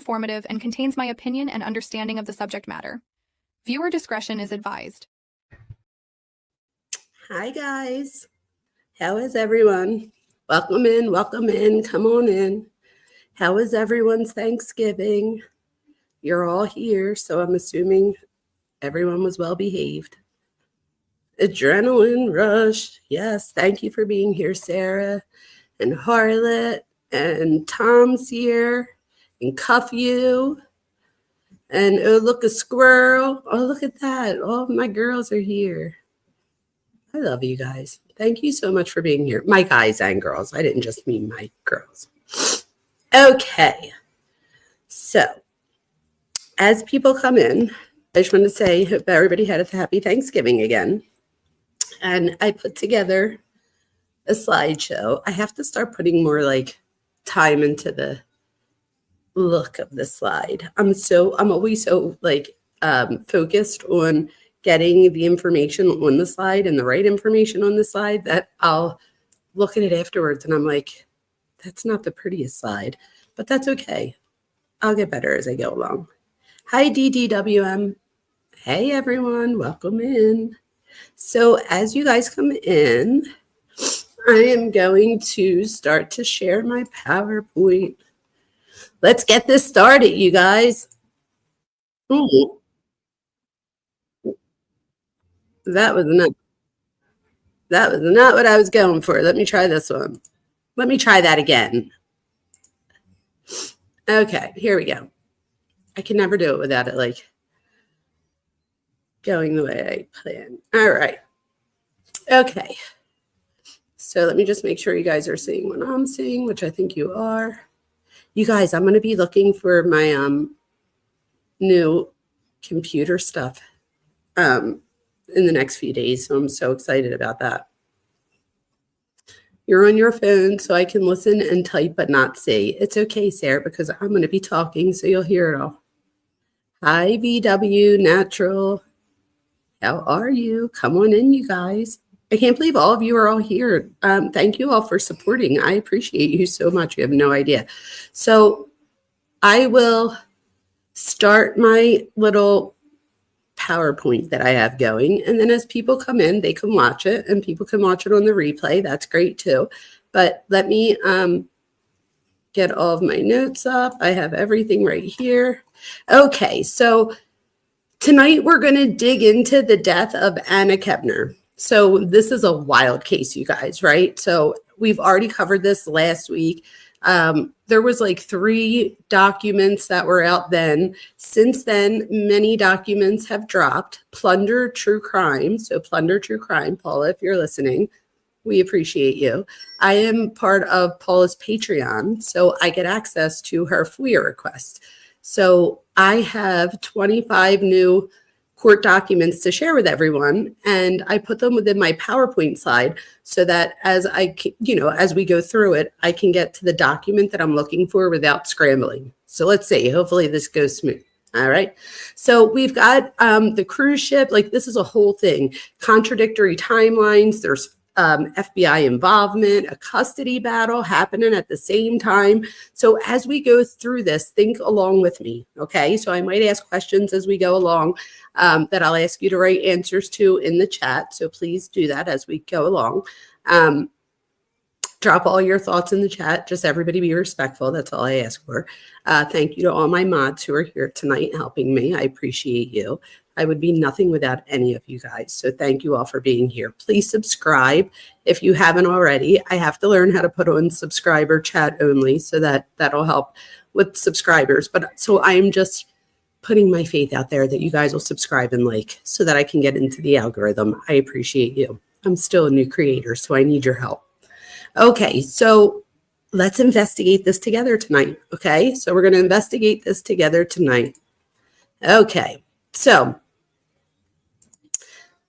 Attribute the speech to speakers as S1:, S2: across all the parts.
S1: informative and contains my opinion and understanding of the subject matter. Viewer discretion is advised.
S2: Hi, guys. How is everyone? Welcome in, come on in. How is everyone's Thanksgiving? You're all here, so I'm assuming everyone was well behaved. Adrenaline rush. Yes, thank you for being here, Sarah and Harlot and Tom's here and Cuff You. And oh, look, a squirrel. Oh, look at that. All of my girls are here. I love you guys. Thank you so much for being here. My guys and girls. I didn't just mean my girls. Okay. So, as people come in, I just want to say, hope everybody had a happy Thanksgiving again. And I put together a slideshow. I have to start putting more like time into the look of the slide. I'm always so like focused on getting the information on the slide and the right information on the slide that I'll look at it afterwards and I'm like, that's not the prettiest slide, but that's okay. I'll get better as I go along. Hi, DDWM. Hey, everyone. Welcome in. So as you guys come in, I am going to start to share my PowerPoint. Let's get this started, you guys. Ooh. That was not what I was going for. Let me try this one. Let me try that again. Okay, here we go. I can never do it without it like going the way I plan. All right. Okay. So let me just make sure you guys are seeing what I'm seeing, which I think you are. You guys, I'm going to be looking for my new computer stuff in the next few days. So I'm so excited about that. You're on your phone, so I can listen and type but not see. It's okay, Sarah, because I'm going to be talking, so you'll hear it all. Hi, VW Natural. How are you? Come on in, you guys. I can't believe all of you are all here. Thank you all for supporting. I appreciate you so much. You have no idea. So I will start my little PowerPoint that I have going. And then as people come in, they can watch it and people can watch it on the replay. That's great too. But let me get all of my notes up. I have everything right here. Okay, so tonight we're going to dig into the death of Annakepner. So this is a wild case, you guys, right? So we've already covered this last week. There was like 3 documents that were out then. Since then, many documents have dropped. Plunder True Crime. So Plunder True Crime, Paula, if you're listening, we appreciate you. I am part of Paula's Patreon, so I get access to her FOIA request. So I have 25 new court documents to share with everyone, and I put them within my PowerPoint slide so that as we go through it, I can get to the document that I'm looking for without scrambling. So let's see, hopefully this goes smooth. All right. So we've got the cruise ship, like this is a whole thing, contradictory timelines. There's FBI involvement, a custody battle happening at the same time. So as we go through this, think along with me, okay? So I might ask questions as we go along that I'll ask you to write answers to in the chat. So please do that as we go along. Drop all your thoughts in the chat. Just everybody be respectful. That's all I ask for. Thank you to all my mods who are here tonight helping me. I appreciate you. I would be nothing without any of you guys. So thank you all for being here. Please subscribe if you haven't already. I have to learn how to put on subscriber chat only so that'll help with subscribers. But so I'm just putting my faith out there that you guys will subscribe and like so that I can get into the algorithm. I appreciate you. I'm still a new creator, so I need your help. Okay, so let's investigate this together tonight. Okay, so we're going to investigate this together tonight. Okay, so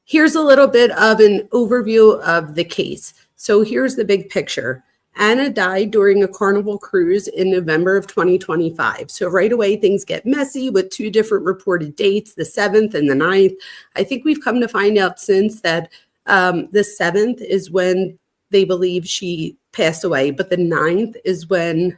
S2: here's a little bit of an overview of the case. So here's the big picture. Anna died during a Carnival cruise in November of 2025. So right away, things get messy with 2 different reported dates, the 7th and the 9th. I think we've come to find out since that the 7th is when they believe she passed away, but the 9th is when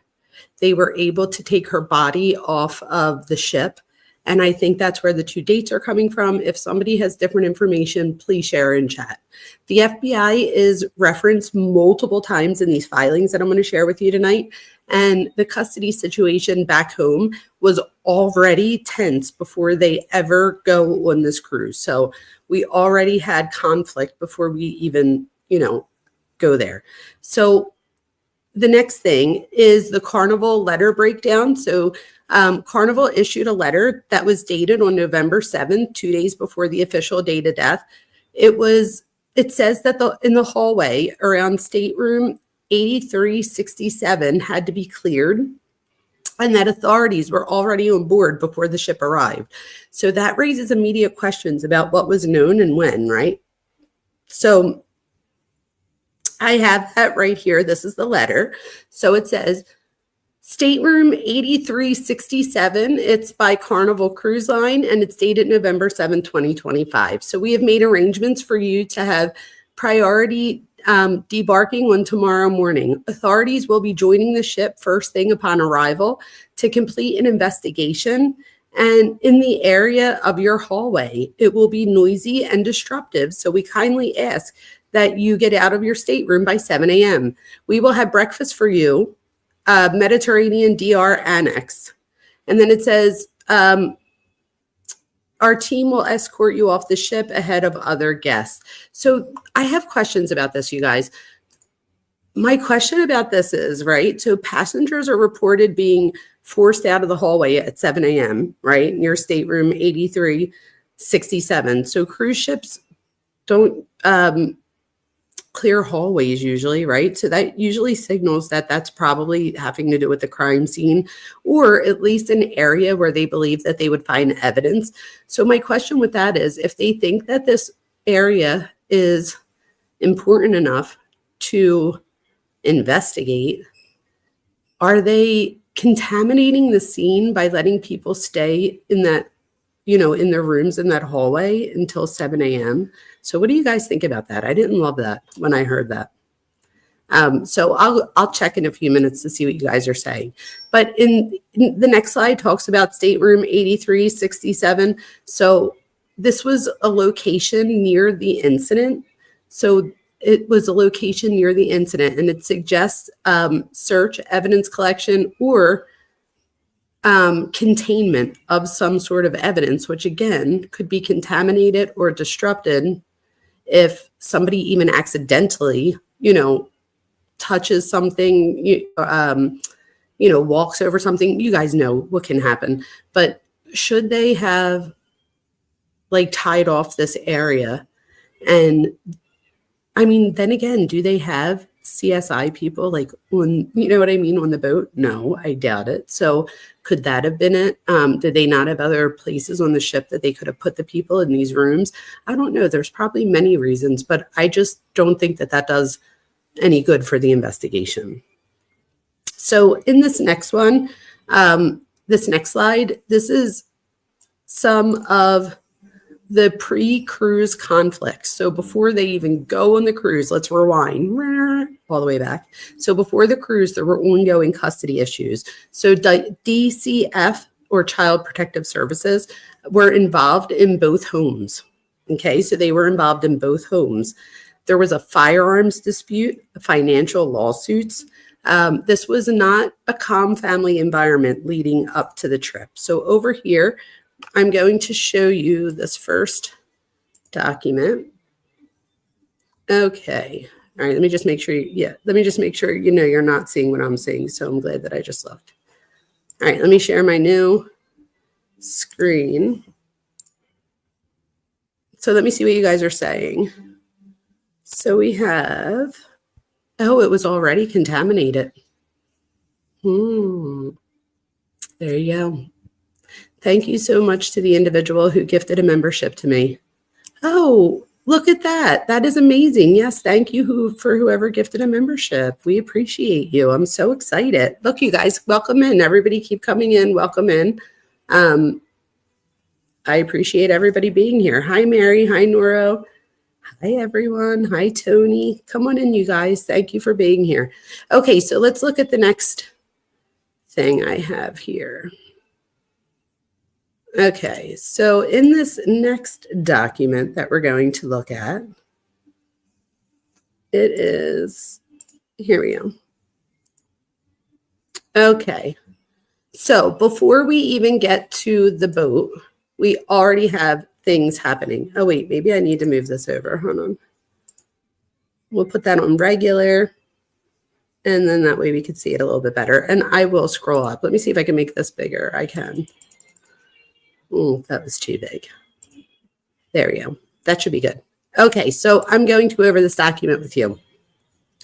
S2: they were able to take her body off of the ship. And I think that's where the two dates are coming from. If somebody has different information, please share in chat. The FBI is referenced multiple times in these filings that I'm going to share with you tonight. And the custody situation back home was already tense before they ever go on this cruise. So we already had conflict before we even, go there. So the next thing is the Carnival letter breakdown. So Carnival issued a letter that was dated on November 7th, 2 days before the official date of death. It says that in the hallway around stateroom 8367 had to be cleared, and that authorities were already on board before the ship arrived. So that raises immediate questions about what was known and when, right? So I have that right here. This is the letter. So it says, Stateroom 8367, it's by Carnival Cruise Line, and it's dated November 7, 2025. So we have made arrangements for you to have priority debarking on tomorrow morning. Authorities will be joining the ship first thing upon arrival to complete an investigation. And in the area of your hallway, it will be noisy and disruptive. So we kindly ask that you get out of your stateroom by 7 a.m. We will have breakfast for you. Mediterranean DR Annex. And then it says, our team will escort you off the ship ahead of other guests. So I have questions about this, you guys. My question about this is, right, so passengers are reported being forced out of the hallway at 7 a.m., right, near stateroom 8367. So cruise ships don't clear hallways usually, right? So that usually signals that that's probably having to do with the crime scene, or at least an area where they believe that they would find evidence. So my question with that is, if they think that this area is important enough to investigate, are they contaminating the scene by letting people stay in that, in their rooms in that hallway until 7 a.m.? So what do you guys think about that? I didn't love that when I heard that. So I'll check in a few minutes to see what you guys are saying. But in the next slide talks about stateroom 8367. So this was a location near the incident. So it was a location near the incident, and it suggests search, evidence collection, or containment of some sort of evidence, which again could be contaminated or disrupted if somebody even accidentally, touches something, walks over something. You guys know what can happen. But should they have tied off this area? And I mean, then again, do they have CSI people on, what I mean, on the boat? No, I doubt it. So could that have been it? Did they not have other places on the ship that they could have put the people in these rooms? I don't know. There's probably many reasons, but I just don't think that does any good for the investigation. So in this next one, this next slide, this is some of the pre-cruise conflicts. So before they even go on the cruise, let's rewind all the way back. So before the cruise, there were ongoing custody issues. So DCF, or Child Protective Services, were involved in both homes. Okay, so they were involved in both homes. There was a firearms dispute, financial lawsuits. This was not a calm family environment leading up to the trip. So over here, I'm going to show you this first document. Okay. All right. Let me just make sure. Let me just make sure you're not seeing what I'm seeing. So I'm glad that I just looked. All right. Let me share my new screen. So let me see what you guys are saying. So we have, it was already contaminated. There you go. Thank you so much to the individual who gifted a membership to me. Oh, look at that. That is amazing. Yes, thank you for whoever gifted a membership. We appreciate you. I'm so excited. Look, you guys, welcome in. Everybody keep coming in. Welcome in. I appreciate everybody being here. Hi, Mary. Hi, Noro. Hi, everyone. Hi, Tony. Come on in, you guys. Thank you for being here. Okay, so let's look at the next thing I have here. Okay, so in this next document that we're going to look at, it is, here we go. Okay, so before we even get to the boat, we already have things happening. Oh wait, maybe I need to move this over. Hold on. We'll put that on regular, and then that way we can see it a little bit better. And I will scroll up. Let me see if I can make this bigger. I can. Oh, that was too big. There we go. That should be good. Okay, so I'm going to go over this document with you.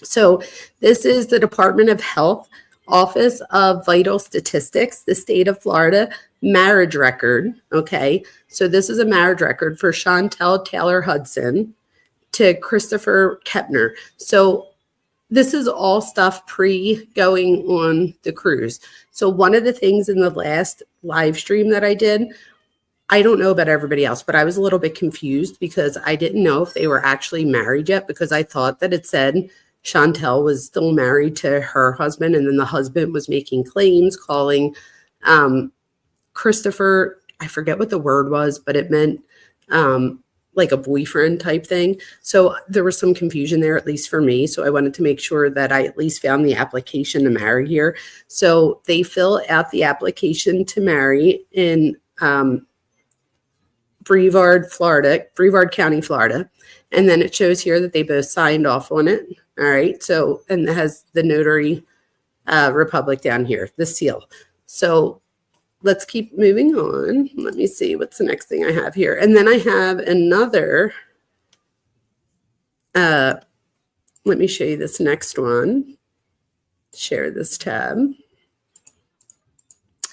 S2: So this is the Department of Health Office of Vital Statistics, the state of Florida marriage record. Okay, so this is a marriage record for Chantel Taylor Hudson to Christopher Kepner. So this is all stuff pre-going on the cruise. So one of the things in the last live stream that I did, I don't know about everybody else, but I was a little bit confused because I didn't know if they were actually married yet, because I thought that it said Chantel was still married to her husband, and then the husband was making claims, calling Christopher, I forget what the word was, but it meant like a boyfriend type thing. So there was some confusion there, at least for me. So I wanted to make sure that I at least found the application to marry here. So they fill out the application to marry in Brevard, Florida, Brevard County, Florida. And then it shows here that they both signed off on it. All right. So, and it has the notary republic down here, the seal. So let's keep moving on. Let me see what's the next thing I have here. And then I have another, let me show you this next one. Share this tab.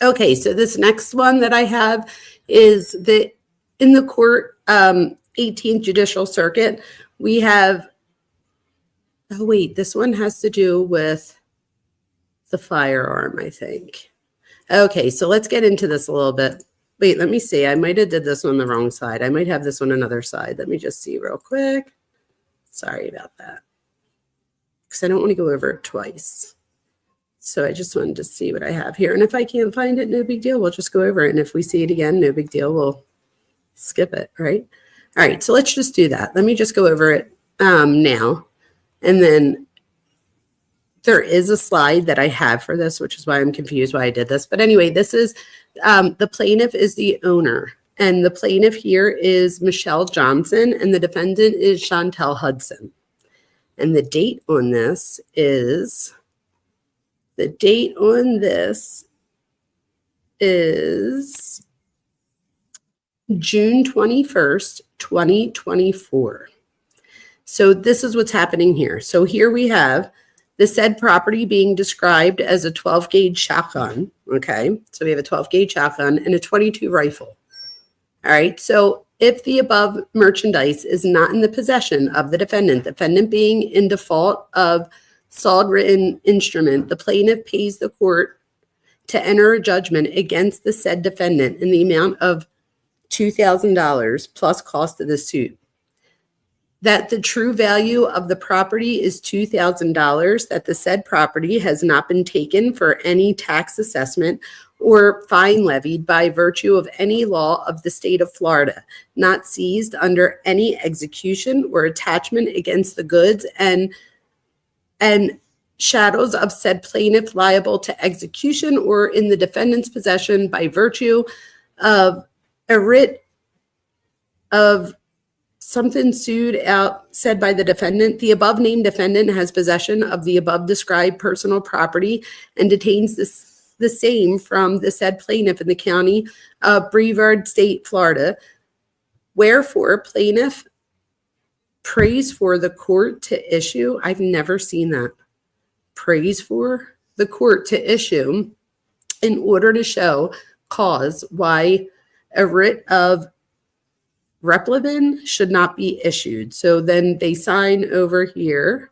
S2: Okay, so this next one that I have is the in the court 18th Judicial Circuit. We have, oh wait, this one has to do with the firearm, I think. Okay, so let's get into this a little bit. Wait, let me see. I might have did this on the wrong side. I might have this on another side. Let me just see real quick. Sorry about that. Because I don't want to go over it twice. So I just wanted to see what I have here. And if I can't find it, no big deal. We'll just go over it. And if we see it again, no big deal. We'll skip it, right? All right, so let's just do that. Let me just go over it now. And then there is a slide that I have for this, which is why I'm confused why I did this. But anyway, this is the plaintiff is the owner. And the plaintiff here is Michelle Johnson, and the defendant is Chantel Hudson. And the date on this is, June 21st, 2024. So this is what's happening here. So here we have the said property being described as a 12-gauge shotgun, okay? So we have a 12-gauge shotgun and a 22 rifle. All right, so if the above merchandise is not in the possession of the defendant being in default of solid written instrument, the plaintiff pays the court to enter a judgment against the said defendant in the amount of $2,000 plus cost of the suit. That the true value of the property is $2,000, that the said property has not been taken for any tax assessment or fine levied by virtue of any law of the state of Florida, not seized under any execution or attachment against the goods, and shadows of said plaintiff liable to execution or in the defendant's possession by virtue of a writ of something sued out said by the defendant. The above named defendant has possession of the above described personal property and detains the same from the said plaintiff in the county of Brevard, state, Florida. Wherefore, plaintiff prays for the court to issue. I've never seen that. Prays for the court to issue in order to show cause why a writ of reprimand should not be issued. So then they sign over here.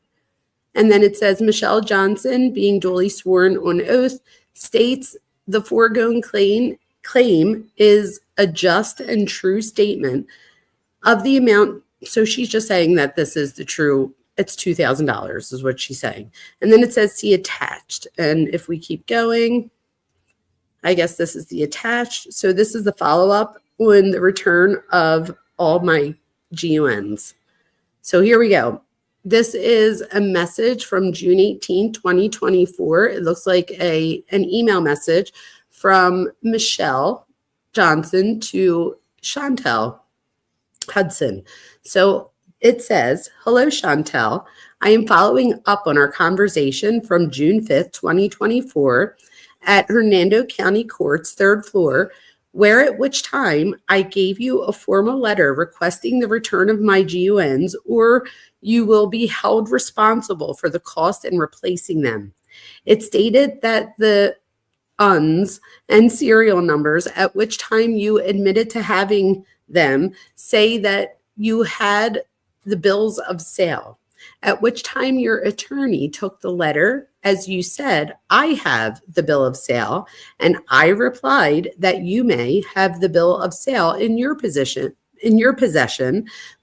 S2: And then it says, Michelle Johnson, being duly sworn on oath, states the foregoing claim is a just and true statement of the amount. So she's just saying that this is the true, it's $2,000 is what she's saying. And then it says see attached. And if we keep going, I guess this is the attached. So this is the follow-up on the return of all my GUNs. So here we go. This is a message from June 18, 2024. It looks like an email message from Michelle Johnson to Chantel Hudson. So it says, "Hello, Chantel. I am following up on our conversation from June 5th, 2024 at Hernando County Court's 3rd floor, where at which time I gave you a formal letter requesting the return of my GUNs, or you will be held responsible for the cost in replacing them. It stated that the UNs and serial numbers at which time you admitted to having them say that you had the bills of sale, at which time your attorney took the letter as you said, I have the bill of sale, and I replied that you may have the bill of sale in your possession,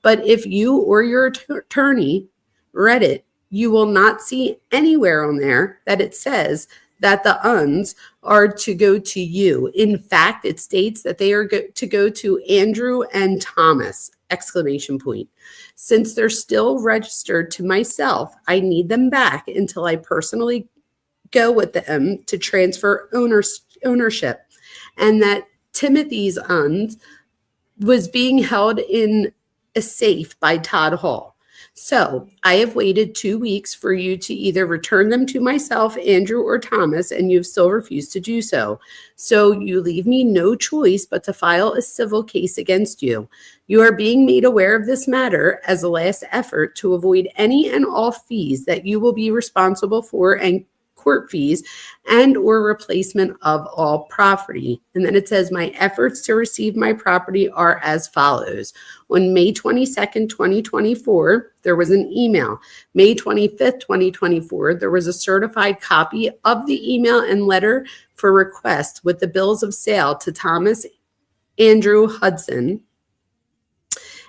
S2: but if you or your attorney read it, you will not see anywhere on there that it says that the UNs are to go to you. In fact, it states that they are to go to Andrew and Thomas, ! Since they're still registered to myself, I need them back until I personally go with them to transfer ownership. And that Timothy's UNs was being held in a safe by Todd Hall. So I have waited 2 weeks for you to either return them to myself, Andrew, or Thomas, and you've still refused to do so. So you leave me no choice but to file a civil case against you. You are being made aware of this matter as a last effort to avoid any and all fees that you will be responsible for and court fees and or replacement of all property. And then it says, my efforts to receive my property are as follows. On May 22nd, 2024, there was an email. May 25th, 2024, there was a certified copy of the email and letter for request with the bills of sale to Thomas Andrew Hudson,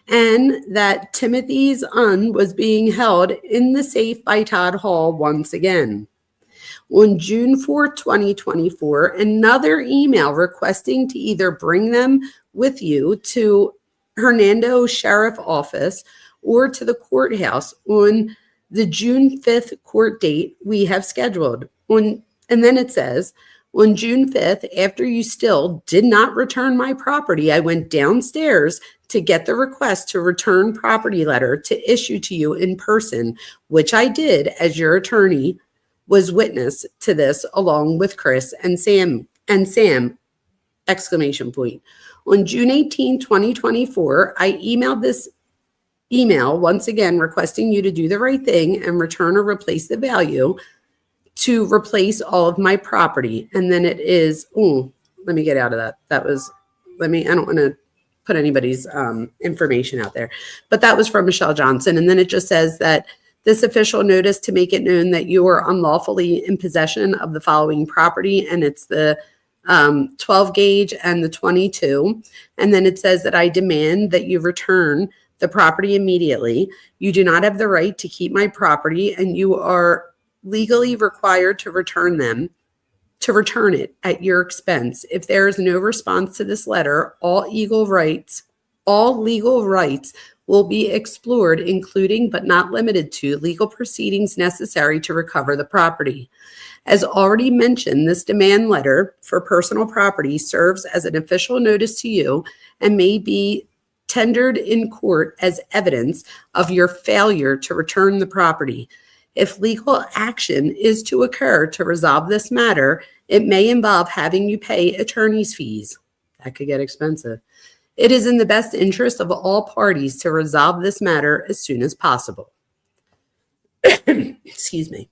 S2: and that Timothy's UN was being held in the safe by Todd Hall once again. On June 4th, 2024, another email requesting to either bring them with you to Hernando Sheriff Office or to the courthouse on the June 5th court date we have scheduled. And then it says, on June 5th, after you still did not return my property, I went downstairs to get the request to return property letter to issue to you in person, which I did as your attorney was witness to this along with Chris and Sam. On June 18, 2024, I emailed this email once again requesting you to do the right thing and return or replace the value to replace all of my property. And then it is, let me get out of that. I don't want to put anybody's information out there, but that was from Michelle Johnson. And then it just says that this official notice to make it known that you are unlawfully in possession of the following property, and it's the 12 gauge and the 22. And then it says that I demand that you return the property immediately. You do not have the right to keep my property, and you are legally required to return it at your expense. If there is no response to this letter, all legal rights will be explored, including but not limited to legal proceedings necessary to recover the property. As already mentioned, this demand letter for personal property serves as an official notice to you and may be tendered in court as evidence of your failure to return the property. If legal action is to occur to resolve this matter, it may involve having you pay attorney's fees. That could get expensive. It is in the best interest of all parties to resolve this matter as soon as possible. Excuse me.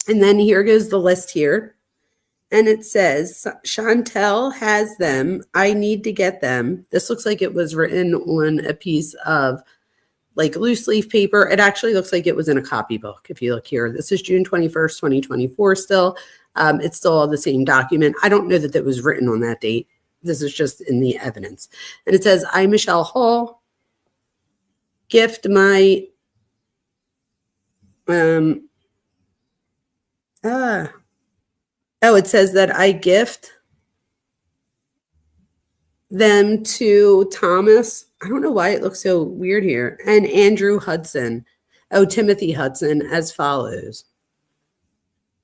S2: And then here goes the list here. And it says, Chantel has them. I need to get them. This looks like it was written on a piece of like loose leaf paper. It actually looks like it was in a copybook. If you look here, this is June 21st, 2024 still. It's still the same document. I don't know that it was written on that date. This is just in the evidence. And it says, I, Michelle Hall, gift my, it says that I gift them to Thomas. I don't know why it looks so weird here. And Andrew Hudson. Oh, Timothy Hudson as follows.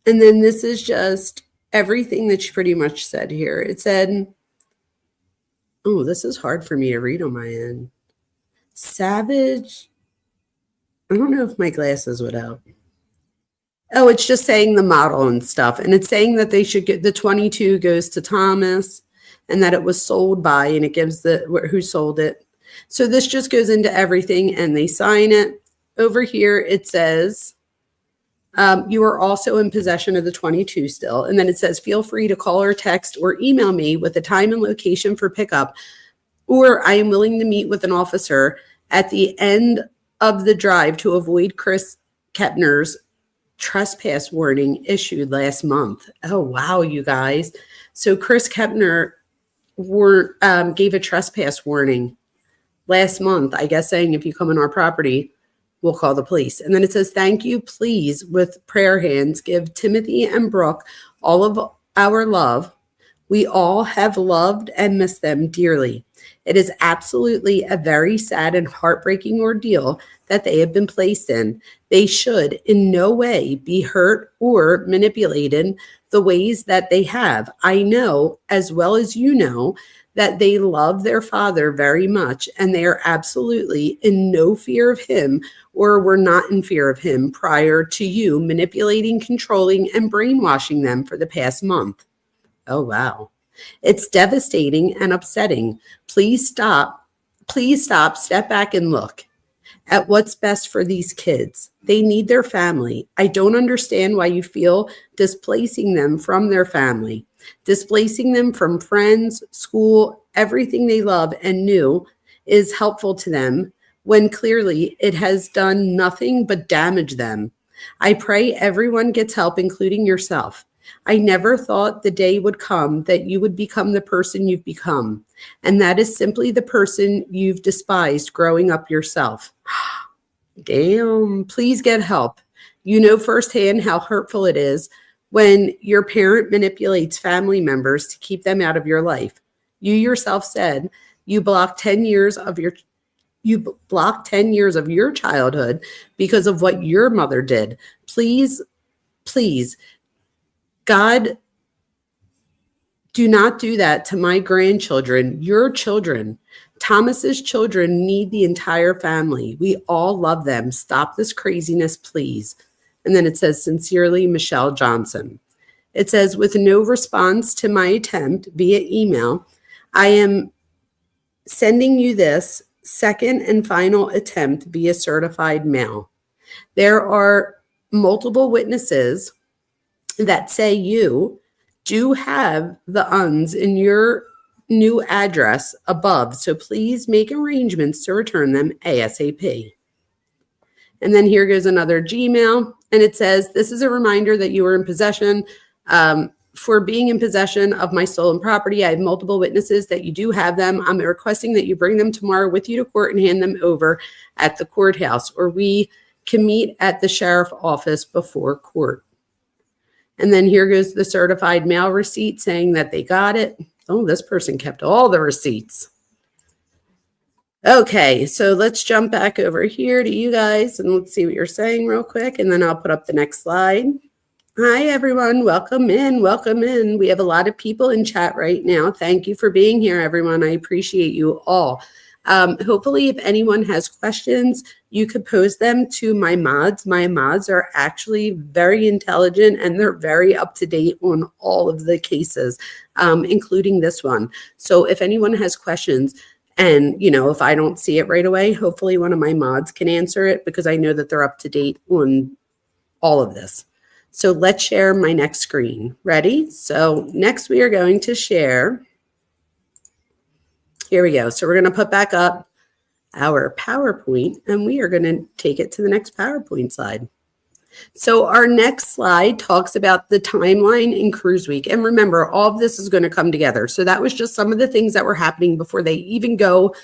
S2: And then this is just everything that she pretty much said here. It said, oh, this is hard for me to read on my end. Savage. I don't know if my glasses would help. Oh, it's just saying the model and stuff. And it's saying that they should get the 22 goes to Thomas and that it was sold by, and it gives the who sold it. So this just goes into everything and they sign it. Over here, it says, you are also in possession of the 22 still. And then it says, feel free to call or text or email me with the time and location for pickup, or I am willing to meet with an officer at the end of the drive to avoid Chris Kepner's trespass warning issued last month. Oh, wow, you guys. So Chris Kepner gave a trespass warning last month, I guess, saying if you come on our property, we'll call the police. And then it says, thank you, please, with prayer hands, give Timothy and Brooke all of our love. We all have loved and missed them dearly. It is absolutely a very sad and heartbreaking ordeal that they have been placed in. They should in no way be hurt or manipulated the ways that they have. I know, as well as you know, that they love their father very much, and they are absolutely in no fear of him, or were not in fear of him prior to you manipulating, controlling, and brainwashing them for the past month. Oh, wow. It's devastating and upsetting. Please stop, step back and look at what's best for these kids. They need their family. I don't understand why you feel displacing them from their family, displacing them from friends, school, everything they love and knew is helpful to them, when clearly it has done nothing but damage them. I pray everyone gets help, including yourself. I never thought the day would come that you would become the person you've become, and that is simply the person you've despised growing up yourself. Damn, please get help. You know firsthand how hurtful it is when your parent manipulates family members to keep them out of your life. You yourself said you blocked 10 years of your childhood because of what your mother did. Please, God, do not do that to my grandchildren, your children. Thomas's children need the entire family. We all love them. Stop this craziness, please. And then it says, sincerely, Michelle Johnson. It says, with no response to my attempt via email, I am sending you this second and final attempt via certified mail. There are multiple witnesses that say you do have the uns in your new address above, so please make arrangements to return them ASAP. And then here goes another Gmail, and it says, this is a reminder that you are in possession. For being in possession of my stolen property, I have multiple witnesses that you do have them. I'm requesting that you bring them tomorrow with you to court and hand them over at the courthouse, or we can meet at the sheriff's office before court. And then here goes the certified mail receipt saying that they got it. Oh, this person kept all the receipts. Okay, so let's jump back over here to you guys and let's see what you're saying real quick. And then I'll put up the next slide. Hi, everyone. Welcome in. Welcome in. We have a lot of people in chat right now. Thank you for being here, everyone. I appreciate you all. Hopefully, if anyone has questions, you could pose them to my mods. My mods are actually very intelligent and they're very up to date on all of the cases, including this one. So if anyone has questions, and if I don't see it right away, hopefully one of my mods can answer it because I know that they're up to date on all of this. So let's share my next screen. Ready? So next we are going to share. Here we go. So we're going to put back up our PowerPoint and we are going to take it to the next PowerPoint slide. So our next slide talks about the timeline in cruise week. And remember, all of this is going to come together. So that was just some of the things that were happening before they even go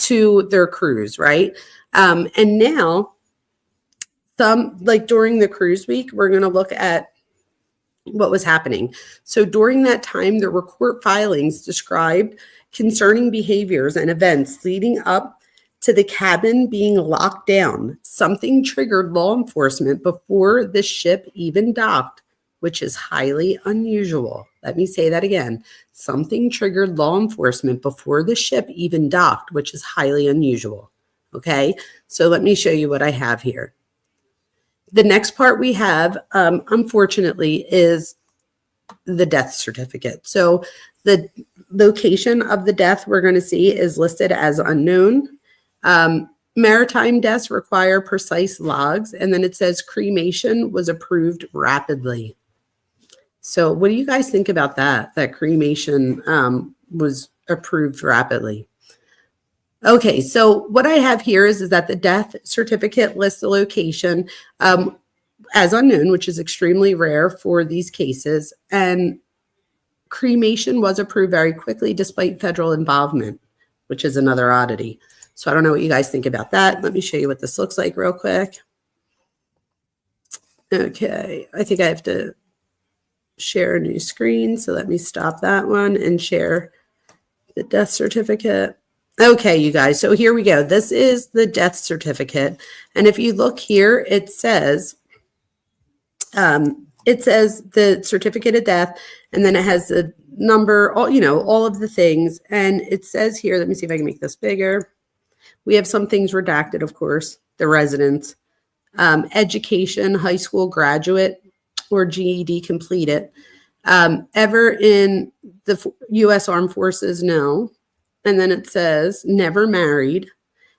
S2: to their cruise, right? And now, during the cruise week, we're going to look at what was happening. So during that time, there were court filings described concerning behaviors and events leading up to the cabin being locked down. Something triggered law enforcement before the ship even docked, which is highly unusual. Let me say that again. Something triggered law enforcement before the ship even docked, which is highly unusual. Okay, so let me show you what I have here. The next part we have, unfortunately, is the death certificate. So the location of the death we're going to see is listed as unknown. Maritime deaths require precise logs, and then it says cremation was approved rapidly. So what do you guys think about that? That cremation was approved rapidly. Okay, so what I have here is that the death certificate lists the location as unknown, which is extremely rare for these cases, and cremation was approved very quickly despite federal involvement, which is another oddity. So I don't know what you guys think about that. Let me show you what this looks like real quick. Okay, I think I have to share a new screen, so let me stop that one and share the death certificate. Okay, you guys, so here we go. This is the death certificate, and if you look here, it says the certificate of death, and then it has the number, all of the things, and it says here, let me see if I can make this bigger. We have some things redacted, of course, the residence, education, high school graduate or GED completed, ever in the U.S. Armed Forces, no. And then it says never married.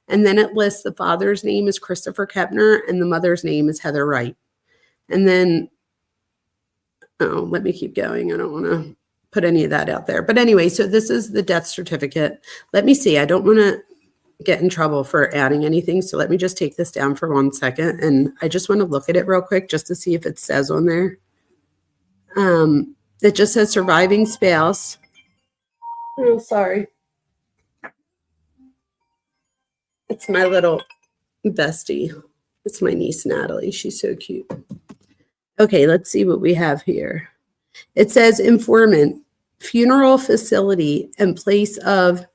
S2: And then it lists the father's name is Christopher Kepner and the mother's name is Heather Wright. And then, let me keep going. I don't want to put any of that out there. But anyway, so this is the death certificate. Let me see. I don't want to get in trouble for adding anything. So let me just take this down for 1 second. And I just want to look at it real quick just to see if it says on there. It just says surviving spouse. Oh, sorry. It's my little bestie. It's my niece, Natalie. She's so cute. Okay, let's see what we have here. It says informant, funeral facility, and place of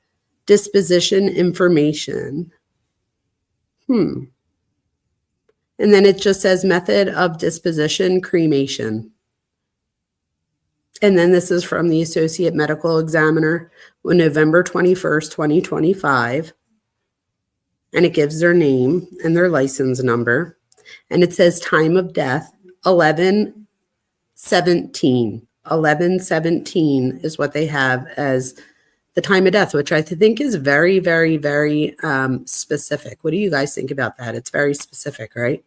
S2: disposition information. And then it just says method of disposition, cremation. And then this is from the Associate Medical Examiner on November 21st, 2025. And it gives their name and their license number. And it says time of death, 11/17. 11/17 is what they have as the time of death, which I think is very, very, very specific. What do you guys think about that? It's very specific, right?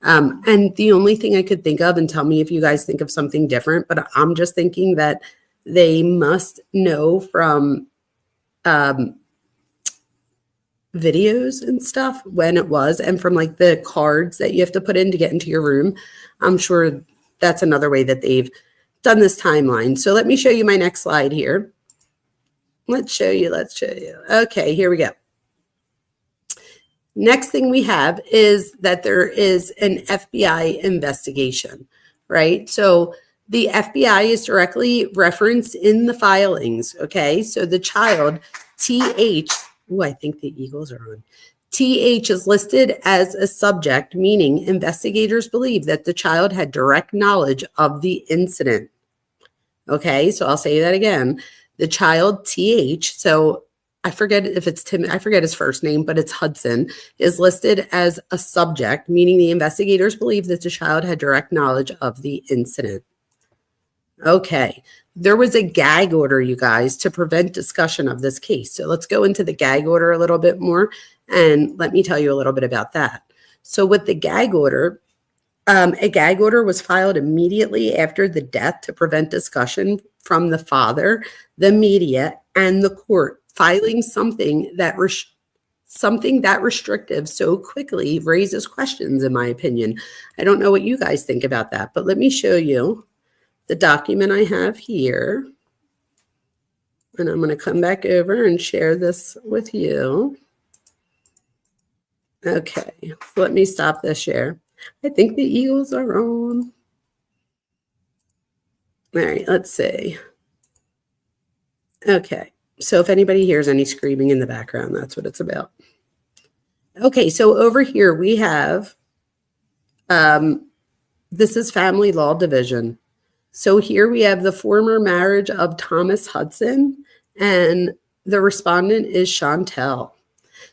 S2: And the only thing I could think of, and tell me if you guys think of something different, but I'm just thinking that they must know from videos and stuff when it was, and from like the cards that you have to put in to get into your room. I'm sure that's another way that they've done this timeline. So let me show you my next slide here. Let's show you. Okay, here we go. Next thing we have is that there is an FBI investigation, right? So the FBI is directly referenced in the filings, okay? So the child, TH, I think the Eagles are on. TH is listed as a subject, meaning investigators believe that the child had direct knowledge of the incident. Okay, so I'll say that again. The child, TH, so I forget if it's Tim, I forget his first name, but it's Hudson, is listed as a subject, meaning the investigators believe that the child had direct knowledge of the incident. Okay, there was a gag order, you guys, to prevent discussion of this case. So let's go into the gag order a little bit more, and let me tell you a little bit about that. So with the gag order, a gag order was filed immediately after the death to prevent discussion from the father, the media, and the court. Filing something that restrictive so quickly raises questions, in my opinion. I don't know what you guys think about that, but let me show you the document I have here. And I'm going to come back over and share this with you. Okay, so let me stop this share. I think the Eagles are on. All right, let's see. Okay, So if anybody hears any screaming in the background, that's what it's about. Okay, so over here we have, this is Family Law Division. So here we have the former marriage of Thomas Hudson, and the respondent is Chantel.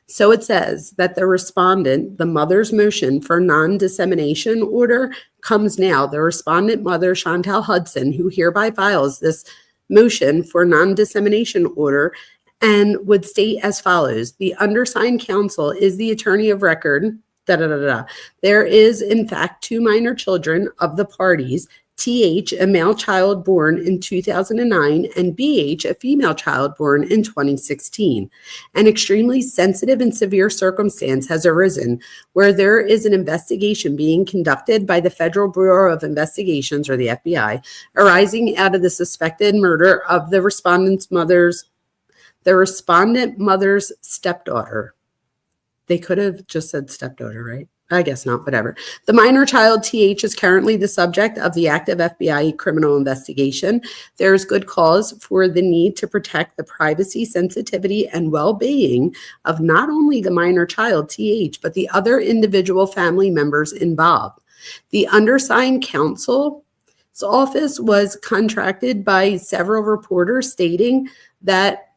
S2: So it says that the respondent, the mother's motion for non-dissemination order comes now. The respondent mother, Chantel Hudson, who hereby files this motion for non-dissemination order, and would state as follows: the undersigned counsel is the attorney of record. There is, in fact, 2 minor children of the parties, TH, a male child born in 2009, and BH, a female child born in 2016. An extremely sensitive and severe circumstance has arisen where there is an investigation being conducted by the Federal Bureau of Investigations, or the FBI, arising out of the suspected murder of the respondent mother's stepdaughter. They could have just said stepdaughter, right? I guess not, whatever. The minor child, TH, is currently the subject of the active FBI criminal investigation. There is good cause for the need to protect the privacy, sensitivity, and well-being of not only the minor child, TH, but the other individual family members involved. The undersigned counsel's office was contacted by several reporters stating that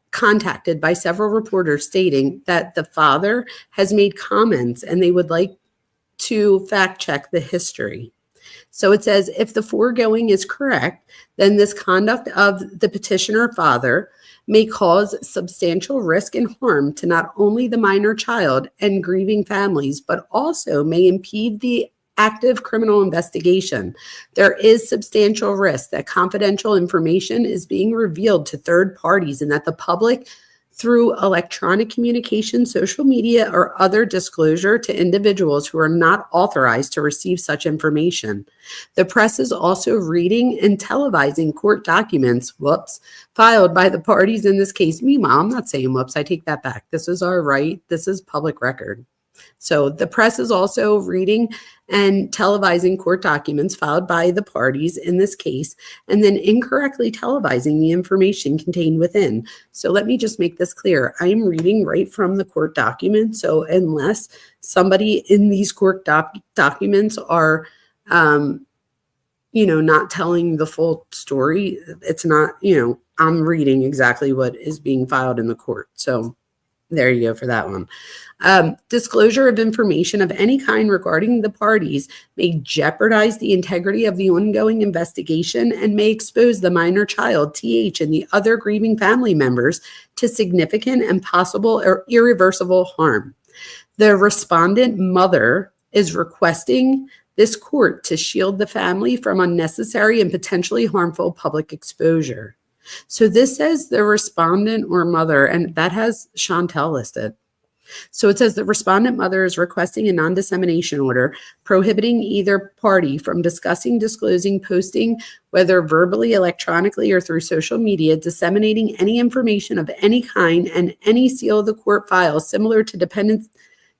S2: the father has made comments and they would like to fact check the history. So it says, if the foregoing is correct, then this conduct of the petitioner father may cause substantial risk and harm to not only the minor child and grieving families, but also may impede the active criminal investigation. There is substantial risk that confidential information is being revealed to third parties and that the public, through electronic communication, social media, or other disclosure to individuals who are not authorized to receive such information. The press is also reading and televising court documents, filed by the parties in this case. Meanwhile, I'm not saying whoops, I take that back. This is our right. This is public record. So the press is also reading and televising court documents filed by the parties in this case, and then incorrectly televising the information contained within. So let me just make this clear. I am reading right from the court document. So unless somebody in these court documents are, not telling the full story, it's not, I'm reading exactly what is being filed in the court. So there you go for that one. Disclosure of information of any kind regarding the parties may jeopardize the integrity of the ongoing investigation and may expose the minor child, TH, and the other grieving family members to significant and possible or irreversible harm. The respondent mother is requesting this court to shield the family from unnecessary and potentially harmful public exposure. So this says the respondent or mother, and that has Chantel listed. So it says the respondent mother is requesting a non-dissemination order prohibiting either party from discussing, disclosing, posting, whether verbally, electronically, or through social media, disseminating any information of any kind and any seal of the court file similar to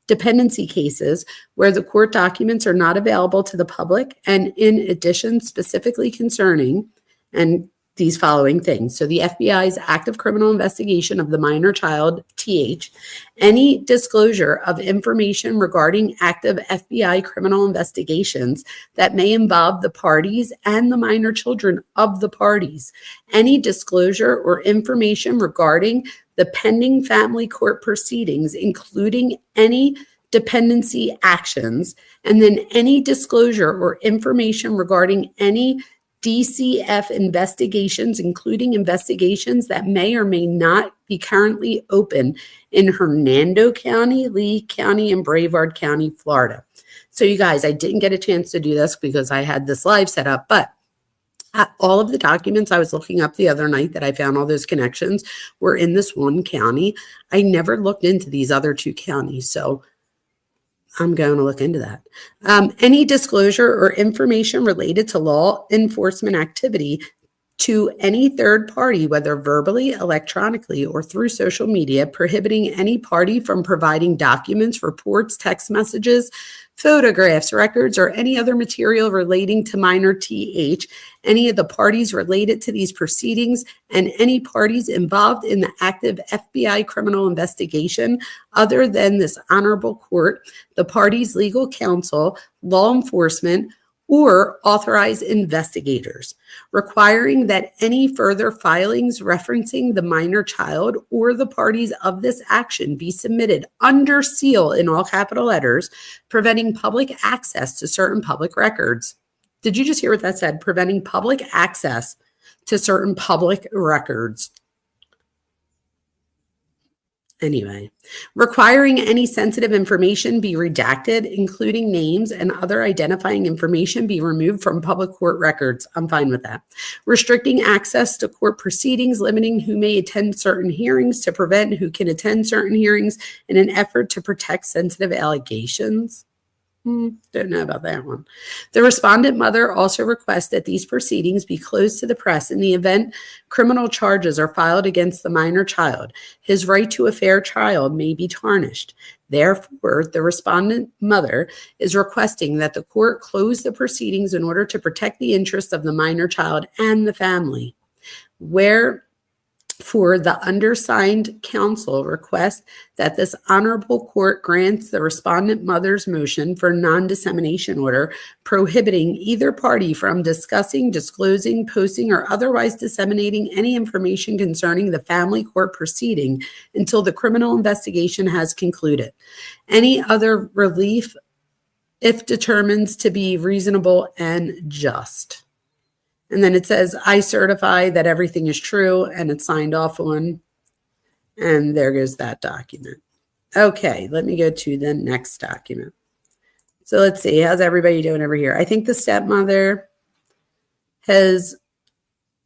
S2: dependency cases where the court documents are not available to the public, and in addition, specifically concerning and these following things. So the FBI's active criminal investigation of the minor child, TH, any disclosure of information regarding active FBI criminal investigations that may involve the parties and the minor children of the parties, any disclosure or information regarding the pending family court proceedings, including any dependency actions, and then any disclosure or information regarding any DCF investigations, including investigations that may or may not be currently open in Hernando County, Lee County, and Brevard County, Florida. So you guys, I didn't get a chance to do this because I had this live set up, but all of the documents I was looking up the other night that I found all those connections were in this one county. I never looked into these other 2 counties, so I'm going to look into that. Any disclosure or information related to law enforcement activity to any third party, whether verbally, electronically, or through social media, prohibiting any party from providing documents, reports, text messages, photographs, records, or any other material relating to minor TH, any of the parties related to these proceedings, and any parties involved in the active FBI criminal investigation other than this honorable court, the parties' legal counsel, law enforcement, or authorized investigators, requiring that any further filings referencing the minor child or the parties of this action be submitted under seal in all capital letters, preventing public access to certain public records. Did you just hear what that said? Preventing public access to certain public records. Anyway, requiring any sensitive information be redacted, including names and other identifying information be removed from public court records. I'm fine with that. Restricting access to court proceedings, limiting who may attend certain hearings to prevent who can attend certain hearings in an effort to protect sensitive allegations. Don't know about that one. The respondent mother also requests that these proceedings be closed to the press in the event criminal charges are filed against the minor child. His right to a fair trial may be tarnished. Therefore, the respondent mother is requesting that the court close the proceedings in order to protect the interests of the minor child and the family. For the undersigned counsel request that this honorable court grants the respondent mother's motion for non-dissemination order prohibiting either party from discussing, disclosing, posting, or otherwise disseminating any information concerning the family court proceeding until the criminal investigation has concluded. Any other relief, if determined to be reasonable and just. And then it says, I certify that everything is true, and it's signed off on. And there goes that document. Okay, let me go to the next document. So let's see, how's everybody doing over here? I think the stepmother has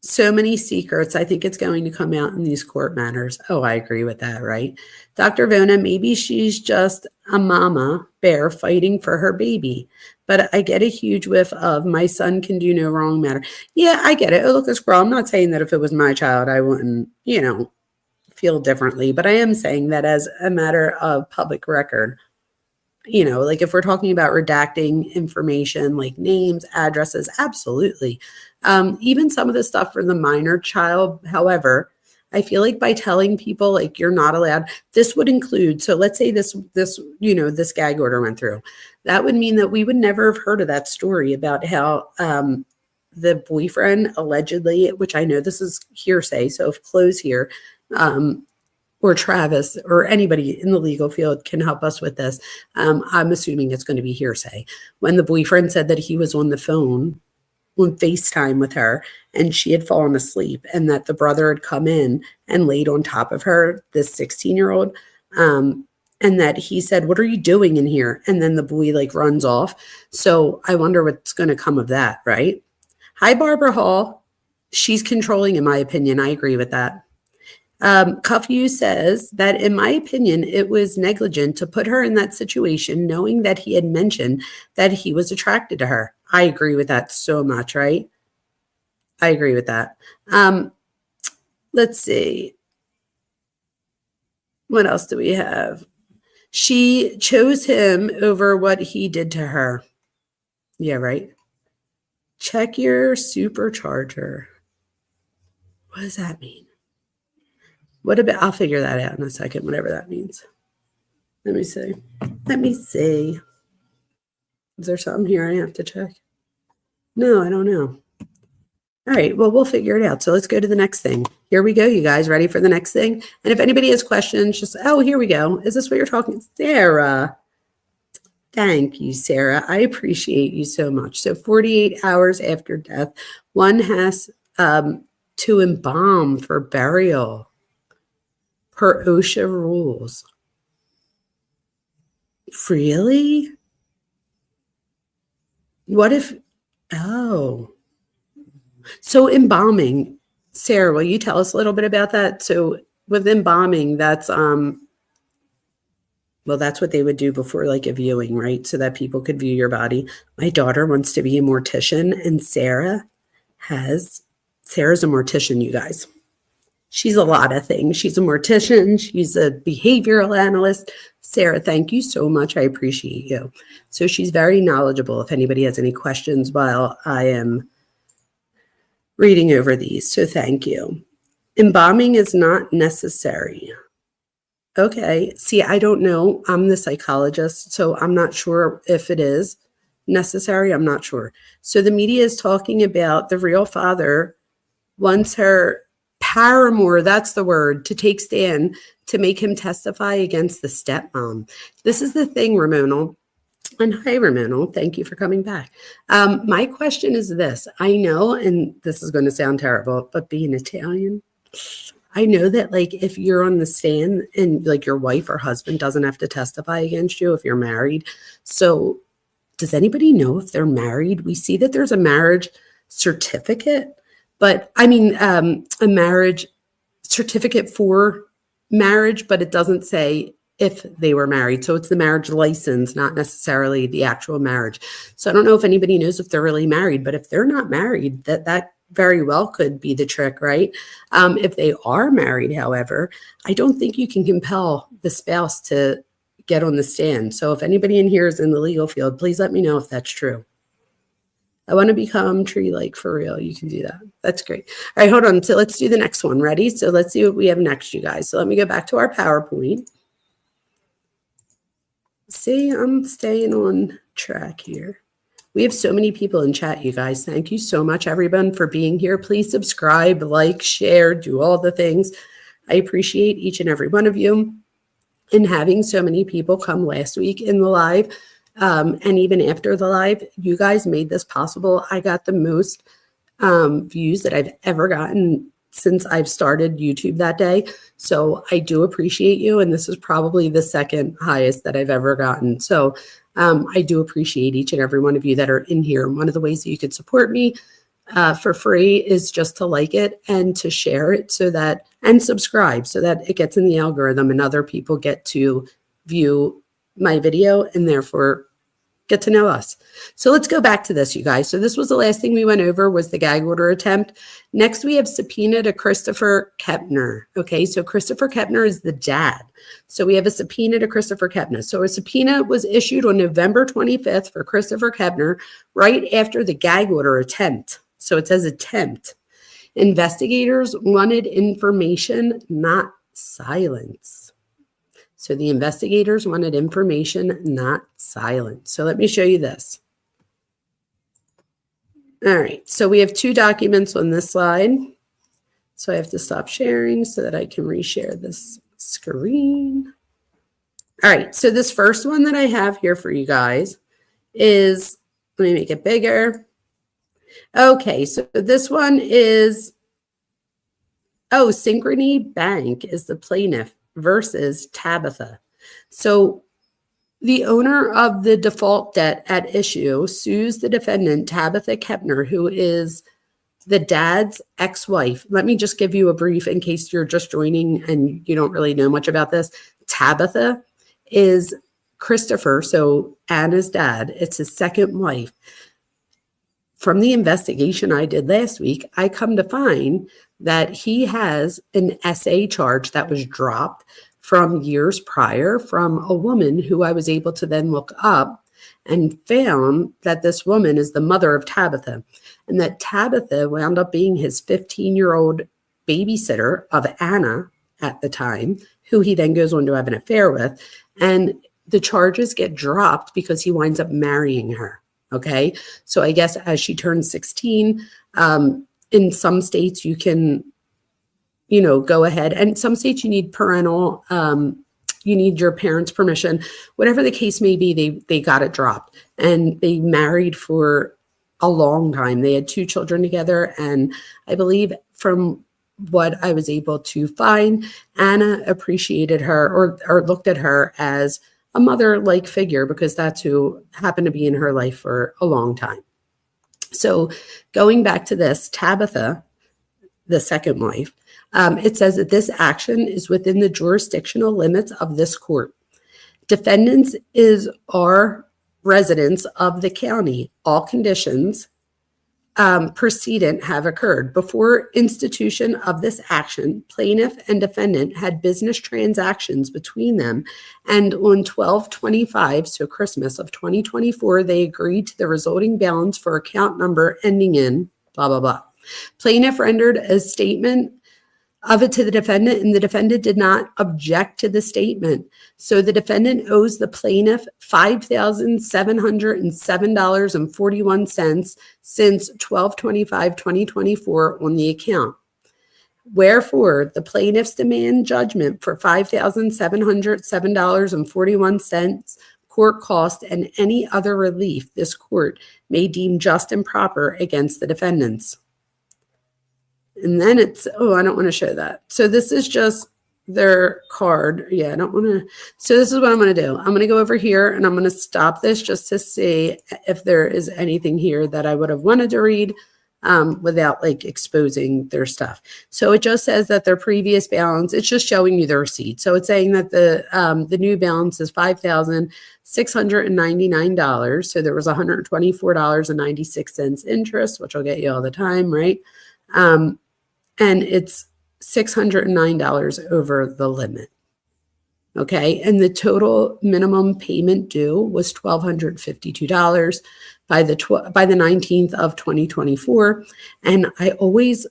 S2: so many secrets. I think it's going to come out in these court matters. Oh, I agree with that, right? Dr. Vona, maybe she's just a mama bear fighting for her baby. But I get a huge whiff of my son can do no wrong matter. Yeah, I get it. Oh, look, this girl. I'm not saying that if it was my child, I wouldn't, feel differently. But I am saying that as a matter of public record, like if we're talking about redacting information like names, addresses, absolutely. Even some of the stuff for the minor child, however, I feel like by telling people like you're not allowed, this would include, so let's say this gag order went through. That would mean that we would never have heard of that story about how the boyfriend allegedly, which I know this is hearsay, so if Chloe's here, or Travis or anybody in the legal field can help us with this, I'm assuming it's going to be hearsay. When the boyfriend said that he was on the phone on FaceTime with her and she had fallen asleep and that the brother had come in and laid on top of her, this 16-year-old, and that he said, what are you doing in here? And then the boy like runs off. So I wonder what's going to come of that, right? Hi, Barbara Hall. She's controlling, in my opinion. I agree with that. Cuffyu says that, in my opinion, it was negligent to put her in that situation, knowing that he had mentioned that he was attracted to her. I agree with that so much, right? I agree with that. Let's see. What else do we have? She chose him over what he did to her. Yeah, right. Check your supercharger. What does that mean? What about, I'll figure that out in a second, whatever that means. Let me see. Is there something here I have to check? No, I don't know. All right, well, we'll figure it out. So let's go to the next thing. Here we go, you guys. Ready for the next thing? And if anybody has questions, just, oh, here we go. Is this what you're talking? Sarah. Thank you, Sarah. I appreciate you so much. So 48 hours after death, one has to embalm for burial per OSHA rules. Really? What if, oh. So embalming, Sarah, will you tell us a little bit about that? So with embalming, that's that's what they would do before like a viewing, right? So that people could view your body. My daughter wants to be a mortician, and Sarah has Sarah's a mortician, you guys. She's a lot of things. She's a mortician. She's a behavioral analyst. Sarah, thank you so much. I appreciate you. So she's very knowledgeable if anybody has any questions while I am reading over these. So thank you. Embalming is not necessary. Okay. See, I don't know. I'm the psychologist, so I'm not sure if it is necessary. I'm not sure. So the media is talking about the real father wants her paramour, that's the word, to take stand to make him testify against the stepmom. This is the thing, Ramona. And hi, Ramona. Thank you for coming back. My question is this. I know, and this is going to sound terrible, but being Italian, I know that like if you're on the stand and like your wife or husband doesn't have to testify against you if you're married. So does anybody know if they're married? We see that there's a marriage certificate, but I mean, a marriage certificate for marriage, but it doesn't say if they were married. So it's the marriage license, not necessarily the actual marriage. So I don't know if anybody knows if they're really married, but if they're not married, that very well could be the trick, right? If they are married, however, I don't think you can compel the spouse to get on the stand. So if anybody in here is in the legal field, please let me know if that's true. I want to become tree-like for real. You can do that. That's great. All right, hold on. So let's do the next one. Ready? So let's see what we have next, you guys. So let me go back to our PowerPoint. See, I'm staying on track here. We have so many people in chat, you guys. Thank you so much, everyone, for being here. Please subscribe, like, share, do all the things. I appreciate each and every one of you. And having so many people come last week in the live, and even after the live, you guys made this possible. I got the most views that I've ever gotten since I've started YouTube that day. So I do appreciate you. And this is probably the second highest that I've ever gotten. So I do appreciate each and every one of you that are in here. And one of the ways that you could support me for free is just to like it and to share it so that, and subscribe so that it gets in the algorithm and other people get to view my video and therefore get to know us. So let's go back to this, you guys. So this was the last thing we went over was the gag order attempt. Next, we have subpoena to Christopher Kepner. Okay, so Christopher Kepner is the dad. So we have a subpoena to Christopher Kepner. So a subpoena was issued on November 25th for Christopher Kepner right after the gag order attempt. So it says attempt. Investigators wanted information, not silence. So the investigators wanted information, not silence. So let me show you this. All right, so we have two documents on this slide. So I have to stop sharing so that I can reshare this screen. All right, so this first one that I have here for you guys is, let me make it bigger. Okay, so this one is, Synchrony Bank is the plaintiff versus Tabitha. So the owner of the default debt at issue sues the defendant, Tabitha Kepner, who is the dad's ex-wife. Let me just give you a brief in case you're just joining and you don't really know much about this. Tabitha is Christopher, so Anna's dad. It's his second wife. From the investigation I did last week, I come to find that he has an SA charge that was dropped from years prior from a woman who I was able to then look up and found that this woman is the mother of Tabitha, and that Tabitha wound up being his 15-year-old babysitter of Anna at the time, who he then goes on to have an affair with. And the charges get dropped because he winds up marrying her. Okay, so I guess as she turns 16, in some states you can, go ahead, and some states you need parental, you need your parents' permission. Whatever the case may be, they got it dropped, and they married for a long time. They had 2 children together, and I believe from what I was able to find, Anna appreciated her or looked at her as a mother-like figure because that's who happened to be in her life for a long time. So going back to this, Tabitha, the second wife, it says that this action is within the jurisdictional limits of this court. Defendants are residents of the county. All conditions precedent have occurred. Before institution of this action, plaintiff and defendant had business transactions between them, and on 12/25, so Christmas of 2024, they agreed to the resulting balance for account number ending in blah, blah, blah. Plaintiff rendered a statement of it to the defendant, and the defendant did not object to the statement. So the defendant owes the plaintiff $5,707.41 since 12/25/2024 on the account. Wherefore, the plaintiff's demand judgment for $5,707.41 court cost and any other relief this court may deem just and proper against the defendants. And then it's, I don't want to show that. So this is just their card. Yeah, I don't want to. So this is what I'm going to do. I'm going to go over here and I'm going to stop this just to see if there is anything here that I would have wanted to read without like exposing their stuff. So it just says that their previous balance, it's just showing you the receipt. So it's saying that the new balance is $5,699. So there was $124.96 interest, which I'll get you all the time, right? And it's $609 over the limit. Okay. And the total minimum payment due was $1,252 by the 19th of 2024. And I always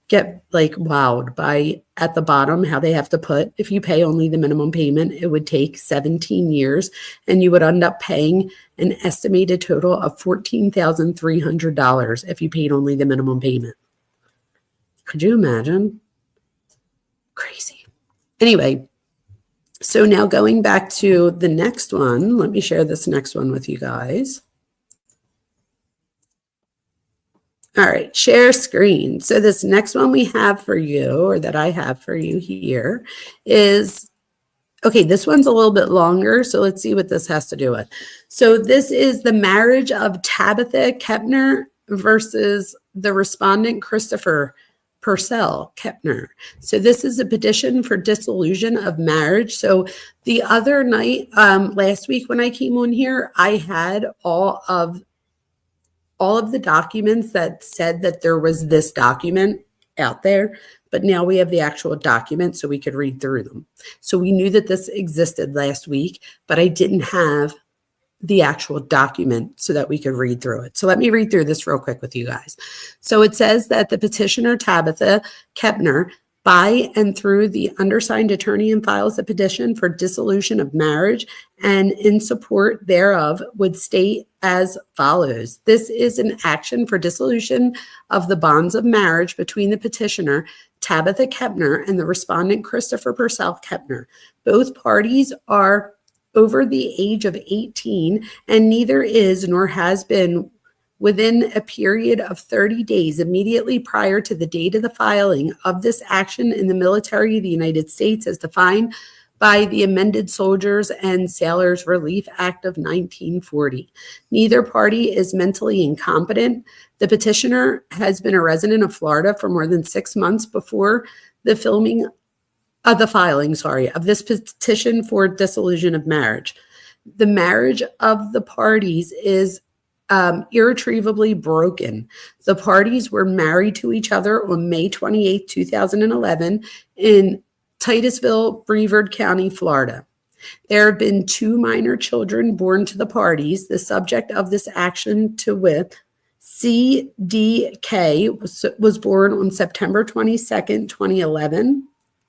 S2: get like wowed by at the bottom how they have to put, if you pay only the minimum payment, it would take 17 years and you would end up paying an estimated total of $14,300 if you paid only the minimum payment. Could you imagine? Crazy. Anyway, so now going back to the next one, let me share this next one with you guys. All right, share screen. So this next one we have for you, or that I have for you here, is, okay, this one's a little bit longer, so let's see what this has to do with. So this is the marriage of Tabitha Kepner versus the respondent Christopher Purcell Kepner. So this is a petition for dissolution of marriage. So the other night, last week when I came on here, I had all of the documents that said that there was this document out there, but now we have the actual document so we could read through them. So we knew that this existed last week, but I didn't have the actual document so that we could read through it. So let me read through this real quick with you guys. So it says that the petitioner Tabitha Kepner, by and through the undersigned attorney, and files a petition for dissolution of marriage, and in support thereof would state as follows. This is an action for dissolution of the bonds of marriage between the petitioner Tabitha Kepner and the respondent Christopher Purcell Kepner. Both parties are over the age of 18, and neither is nor has been within a period of 30 days immediately prior to the date of the filing of this action in the military of the United States as defined by the amended Soldiers and Sailors Relief Act of 1940. Neither party is mentally incompetent. The petitioner has been a resident of Florida for more than 6 months before the filing of this petition for dissolution of marriage. The marriage of the parties is irretrievably broken. The parties were married to each other on May 28, 2011 in Titusville, Brevard County, Florida. There have been 2 minor children born to the parties. The subject of this action, to wit, CDK, was born on September 22nd, 2011.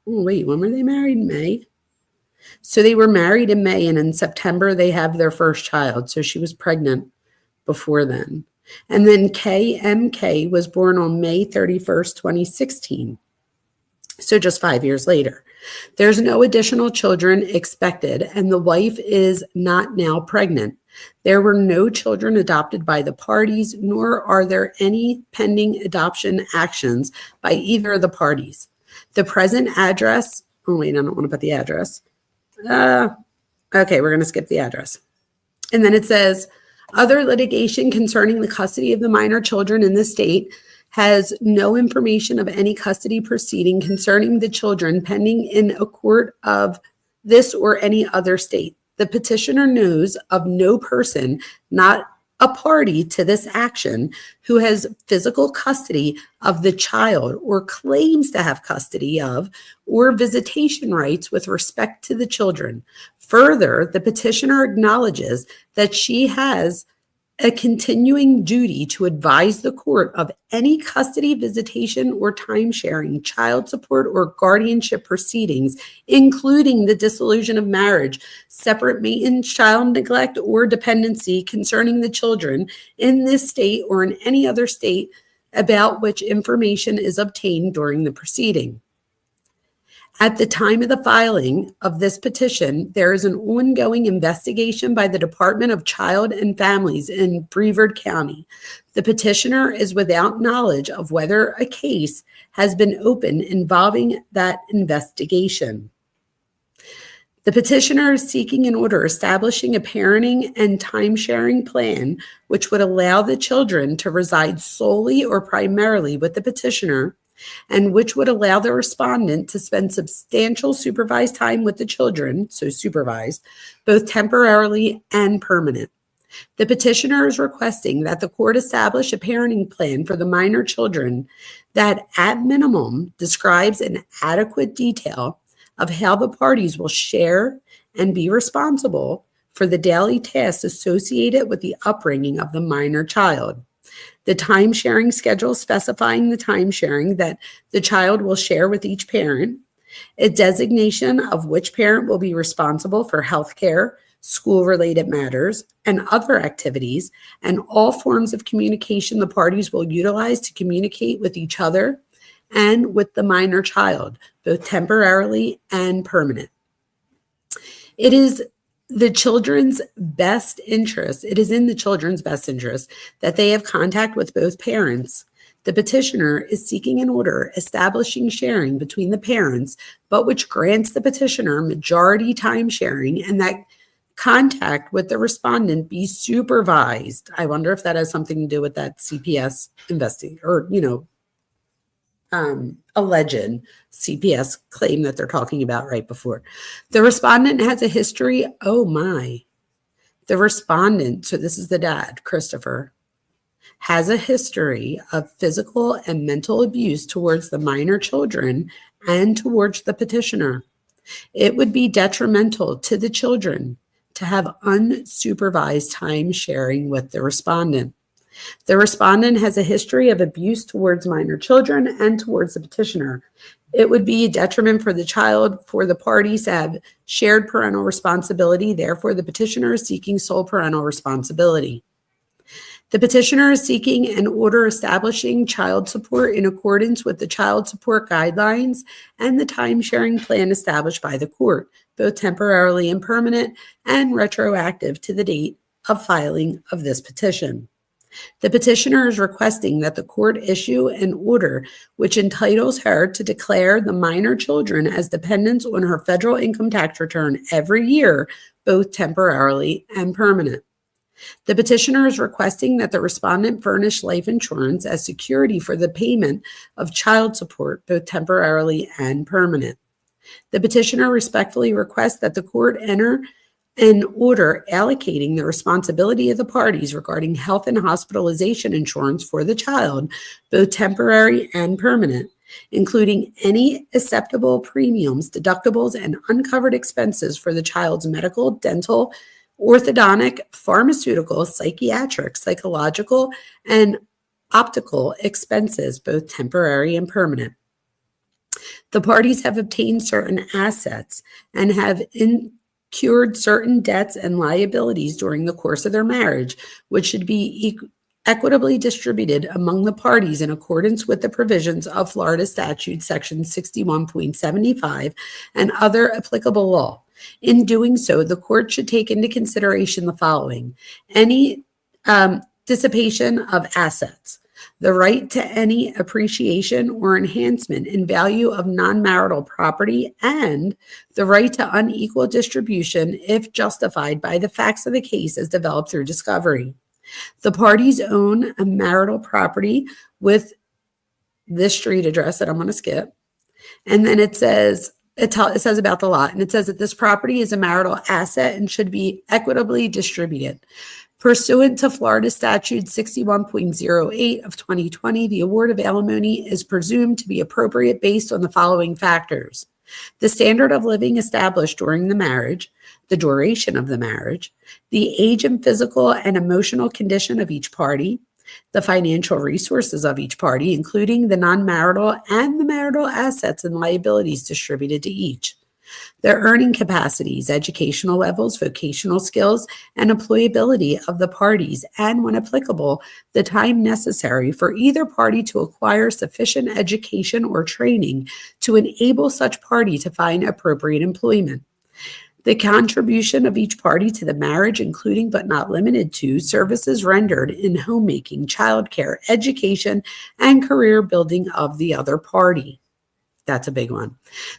S2: Oh, wait, when were they married? May. So they were married in May, and in September they have their first child. So she was pregnant before then. And then KMK was born on May 31st, 2016. So just 5 years later. There's no additional children expected, and the wife is not now pregnant. There were no children adopted by the parties, nor are there any pending adoption actions by either of the parties. The present address, oh wait, I don't want to put the address. Okay, we're going to skip the address. And then it says, other litigation concerning the custody of the minor children in the state has no information of any custody proceeding concerning the children pending in a court of this or any other state. The petitioner knows of no person not a party to this action who has physical custody of the child or claims to have custody of or visitation rights with respect to the children. Further, the petitioner acknowledges that she has a continuing duty to advise the court of any custody, visitation, or time-sharing, child support, or guardianship proceedings, including the dissolution of marriage, separate maintenance, child neglect, or dependency concerning the children in this state or in any other state about which information is obtained during the proceeding. At the time of the filing of this petition, there is an ongoing investigation by the Department of Child and Families in Brevard County. The petitioner is without knowledge of whether a case has been opened involving that investigation. The petitioner is seeking an order establishing a parenting and time-sharing plan which would allow the children to reside solely or primarily with the petitioner, and which would allow the respondent to spend substantial supervised time with the children, so supervised, both temporarily and permanent. The petitioner is requesting that the court establish a parenting plan for the minor children that, at minimum, describes in adequate detail of how the parties will share and be responsible for the daily tasks associated with the upbringing of the minor child. The time-sharing schedule specifying the time-sharing that the child will share with each parent, a designation of which parent will be responsible for health care, school-related matters, and other activities, and all forms of communication the parties will utilize to communicate with each other and with the minor child, both temporarily and permanent. It is in the children's best interest that they have contact with both parents. The petitioner is seeking an order establishing sharing between the parents, but which grants the petitioner majority time sharing and that contact with the respondent be supervised. I wonder if that has something to do with that CPS investing or, alleged CPS claim that they're talking about right before. The respondent has a history. The respondent, so this is the dad, Christopher, has a history of physical and mental abuse towards the minor children and towards the petitioner. It would be detrimental to the children to have unsupervised time sharing with the respondent. The respondent has a history of abuse towards minor children and towards the petitioner. It would be a detriment for the child for the parties to have shared parental responsibility. Therefore, the petitioner is seeking sole parental responsibility. The petitioner is seeking an order establishing child support in accordance with the child support guidelines and the time-sharing plan established by the court, both temporarily and permanent, and retroactive to the date of filing of this petition. The petitioner is requesting that the court issue an order which entitles her to declare the minor children as dependents on her federal income tax return every year, both temporarily and permanent. The petitioner is requesting that the respondent furnish life insurance as security for the payment of child support, both temporarily and permanent. The petitioner respectfully requests that the court enter an order allocating the responsibility of the parties regarding health and hospitalization insurance for the child, both temporary and permanent, including any acceptable premiums, deductibles, and uncovered expenses for the child's medical, dental, orthodontic, pharmaceutical, psychiatric, psychological, and optical expenses, both temporary and permanent. The parties have obtained certain assets and have incurred certain debts and liabilities during the course of their marriage, which should be equitably distributed among the parties in accordance with the provisions of Florida Statute Section 61.75 and other applicable law. In doing so, the court should take into consideration the following: any dissipation of assets, the right to any appreciation or enhancement in value of non-marital property, and the right to unequal distribution if justified by the facts of the case as developed through discovery. The parties own a marital property with this street address that I'm going to skip, and then it says about the lot, and it says that this property is a marital asset and should be equitably distributed. Pursuant to Florida Statute 61.08 of 2020, the award of alimony is presumed to be appropriate based on the following factors: the standard of living established during the marriage, the duration of the marriage, the age and physical and emotional condition of each party, the financial resources of each party, including the non-marital and the marital assets and liabilities distributed to each, their earning capacities, educational levels, vocational skills, and employability of the parties, and, when applicable, the time necessary for either party to acquire sufficient education or training to enable such party to find appropriate employment. The contribution of each party to the marriage, including but not limited to services rendered in homemaking, childcare, education, and career building of the other party. That's a big one.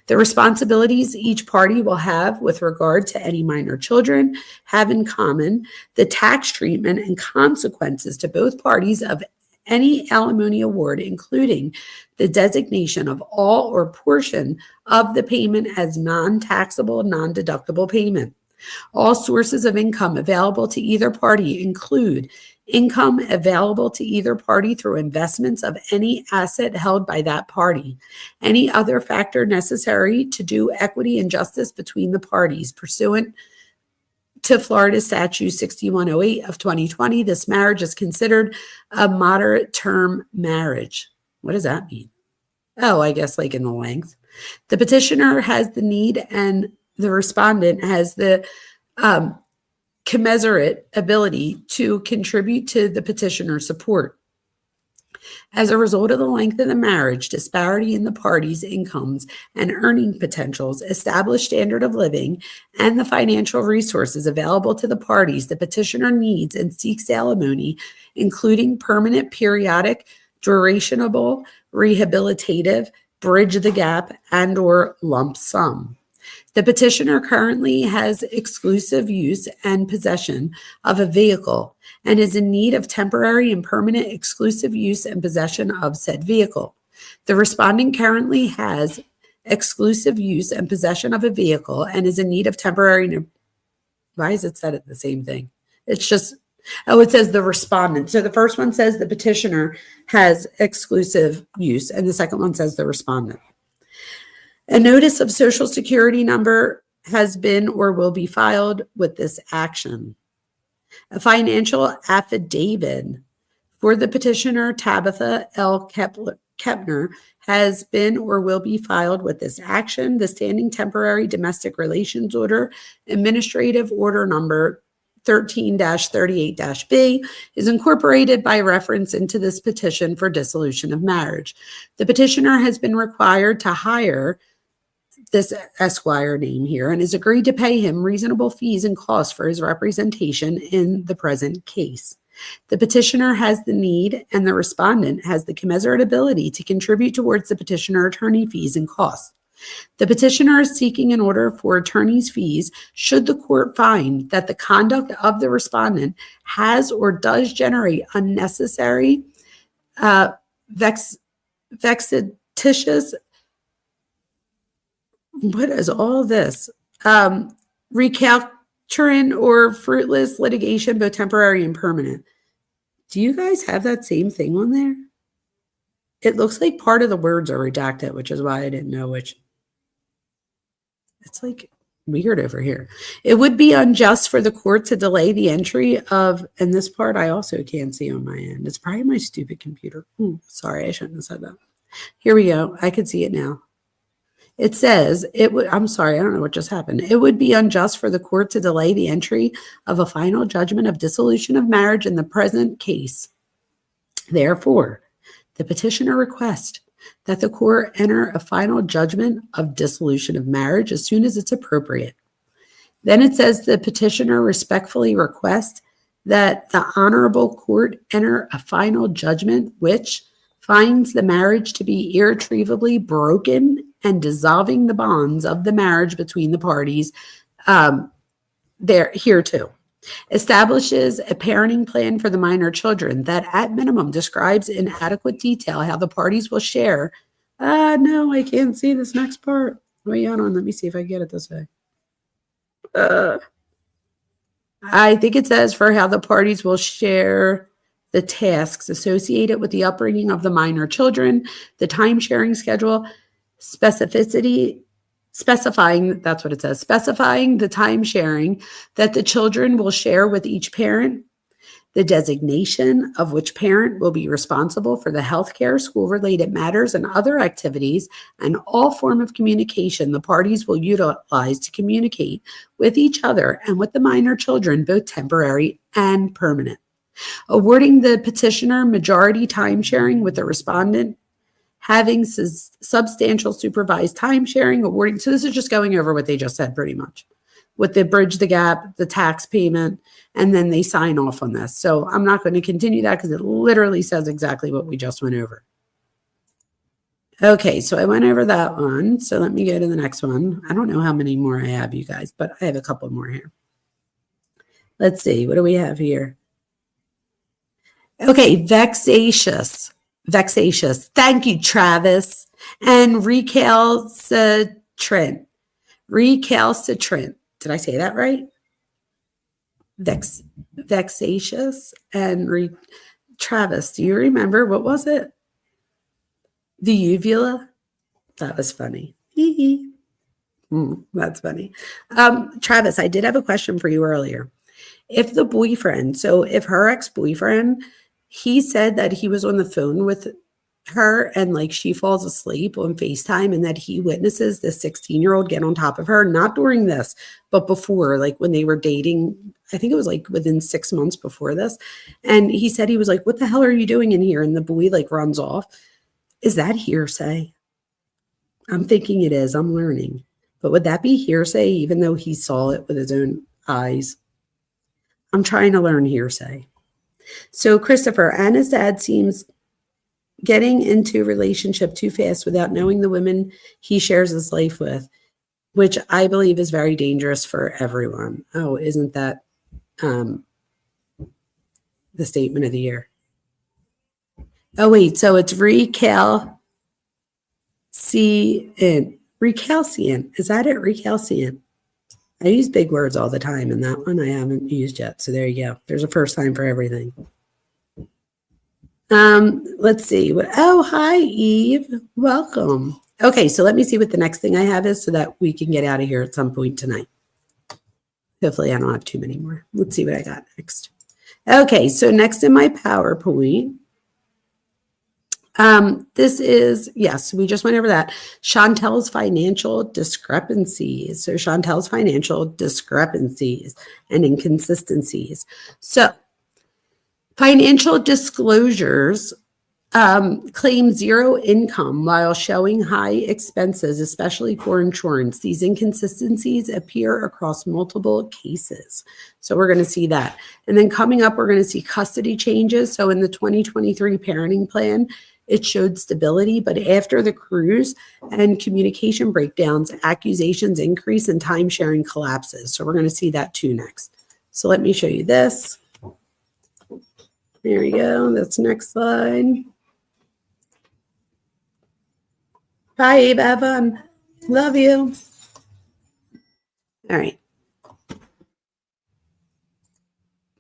S2: The responsibilities each party will have with regard to any minor children have in common, the tax treatment and consequences to both parties of any alimony award, including the designation of all or portion of the payment as non-taxable, non-deductible payment. All sources of income available to either party include income available to either party through investments of any asset held by that party, any other factor necessary to do equity and justice between the parties pursuant to Florida Statute 6108 of 2020. This marriage is considered a moderate term marriage. What does that mean? Oh, I guess like in the length. The petitioner has the need and the respondent has the commensurate ability to contribute to the petitioner's support. As a result of the length of the marriage, disparity in the parties' incomes and earning potentials, established standard of living, and the financial resources available to the parties, the petitioner needs and seeks alimony, including permanent, periodic, durationable, rehabilitative, bridge the gap, and/or lump sum. The petitioner currently has exclusive use and possession of a vehicle and is in need of temporary and permanent exclusive use and possession of said vehicle. The respondent currently has exclusive use and possession of a vehicle and is in need of temporary. Why is it said it the same thing? It's just, it says the respondent. So the first one says the petitioner has exclusive use, and the second one says the respondent. A notice of Social Security number has been or will be filed with this action. A financial affidavit for the petitioner, Tabitha L. Kepner, has been or will be filed with this action. The standing temporary domestic relations order, administrative order number 13-38-B, is incorporated by reference into this petition for dissolution of marriage. The petitioner has been required to hire this Esquire name here and has agreed to pay him reasonable fees and costs for his representation in the present case. The petitioner has the need and the respondent has the commensurate ability to contribute towards the petitioner attorney fees and costs. The petitioner is seeking an order for attorney's fees should the court find that the conduct of the respondent has or does generate unnecessary, vexatious, what is all this? Recalcitrant or fruitless litigation, both temporary and permanent. Do you guys have that same thing on there? It looks like part of the words are redacted, which is why I didn't know which. It's like weird over here. It would be unjust for the court to delay the entry of, and this part I also can't see on my end. It's probably my stupid computer. Sorry, I shouldn't have said that. Here we go. I can see it now. It says, I'm sorry, I don't know what just happened. It would be unjust for the court to delay the entry of a final judgment of dissolution of marriage in the present case. Therefore, the petitioner requests that the court enter a final judgment of dissolution of marriage as soon as it's appropriate. Then it says the petitioner respectfully requests that the honorable court enter a final judgment which finds the marriage to be irretrievably broken and dissolving the bonds of the marriage between the parties hereto. Establishes a parenting plan for the minor children that at minimum describes in adequate detail how the parties will share. No, I can't see this next part. Wait, hold on. Let me see if I get it this way. I think it says for how the parties will share the tasks associated with the upbringing of the minor children, the time sharing schedule, specifying, that's what it says, specifying the time sharing that the children will share with each parent, the designation of which parent will be responsible for the healthcare, school-related matters, and other activities, and all form of communication the parties will utilize to communicate with each other and with the minor children, both temporary and permanent. Awarding the petitioner majority time sharing with the respondent having substantial supervised time sharing, awarding. So this is just going over what they just said pretty much with the bridge the gap, the tax payment, and then they sign off on this. So I'm not going to continue that because it literally says exactly what we just went over. Okay, so I went over that one. So let me go to the next one. I don't know how many more I have, you guys, but I have a couple more here. Let's see. What do we have here? Okay, vexatious. Thank you, Travis. And recalcitrant. Did I say that right? Vexatious and Travis, do you remember what was it? The uvula? That was funny. That's funny. Travis, I did have a question for you earlier. If the boyfriend, so if her ex-boyfriend, he said that he was on the phone with her and like she falls asleep on FaceTime and that he witnesses this 16-year-old get on top of her, not during this, but before, like when they were dating, I think it was like within 6 months before this. And he said, he was like, what the hell are you doing in here? And the boy like runs off. Is that hearsay? I'm thinking it is. I'm learning. But would that be hearsay even though he saw it with his own eyes? I'm trying to learn hearsay. So Christopher, Anna's dad seems getting into a relationship too fast without knowing the women he shares his life with, which I believe is very dangerous for everyone. Oh, isn't that the statement of the year? Oh, wait, so it's recalcitrant. Is that it? Recalcitrant. I use big words all the time, and that one I haven't used yet. So there you go. There's a first time for everything. Let's see. Oh, hi, Eve. Welcome. Okay, so let me see what the next thing I have is so that we can get out of here at some point tonight. Hopefully I don't have too many more. Let's see what I got next. Okay, so next in my PowerPoint, this is, yes, we just went over that. Chantel's financial discrepancies. So Chantel's financial discrepancies and inconsistencies. So financial disclosures claim zero income while showing high expenses, especially for insurance. These inconsistencies appear across multiple cases. So we're going to see that. And then coming up, we're going to see custody changes. So in the 2023 parenting plan, it showed stability, but after the cruise and communication breakdowns, accusations increase and time sharing collapses. So we're going to see that too next. So let me show you this. There we go. That's next slide. Bye, Abe. Have fun. Love you. All right.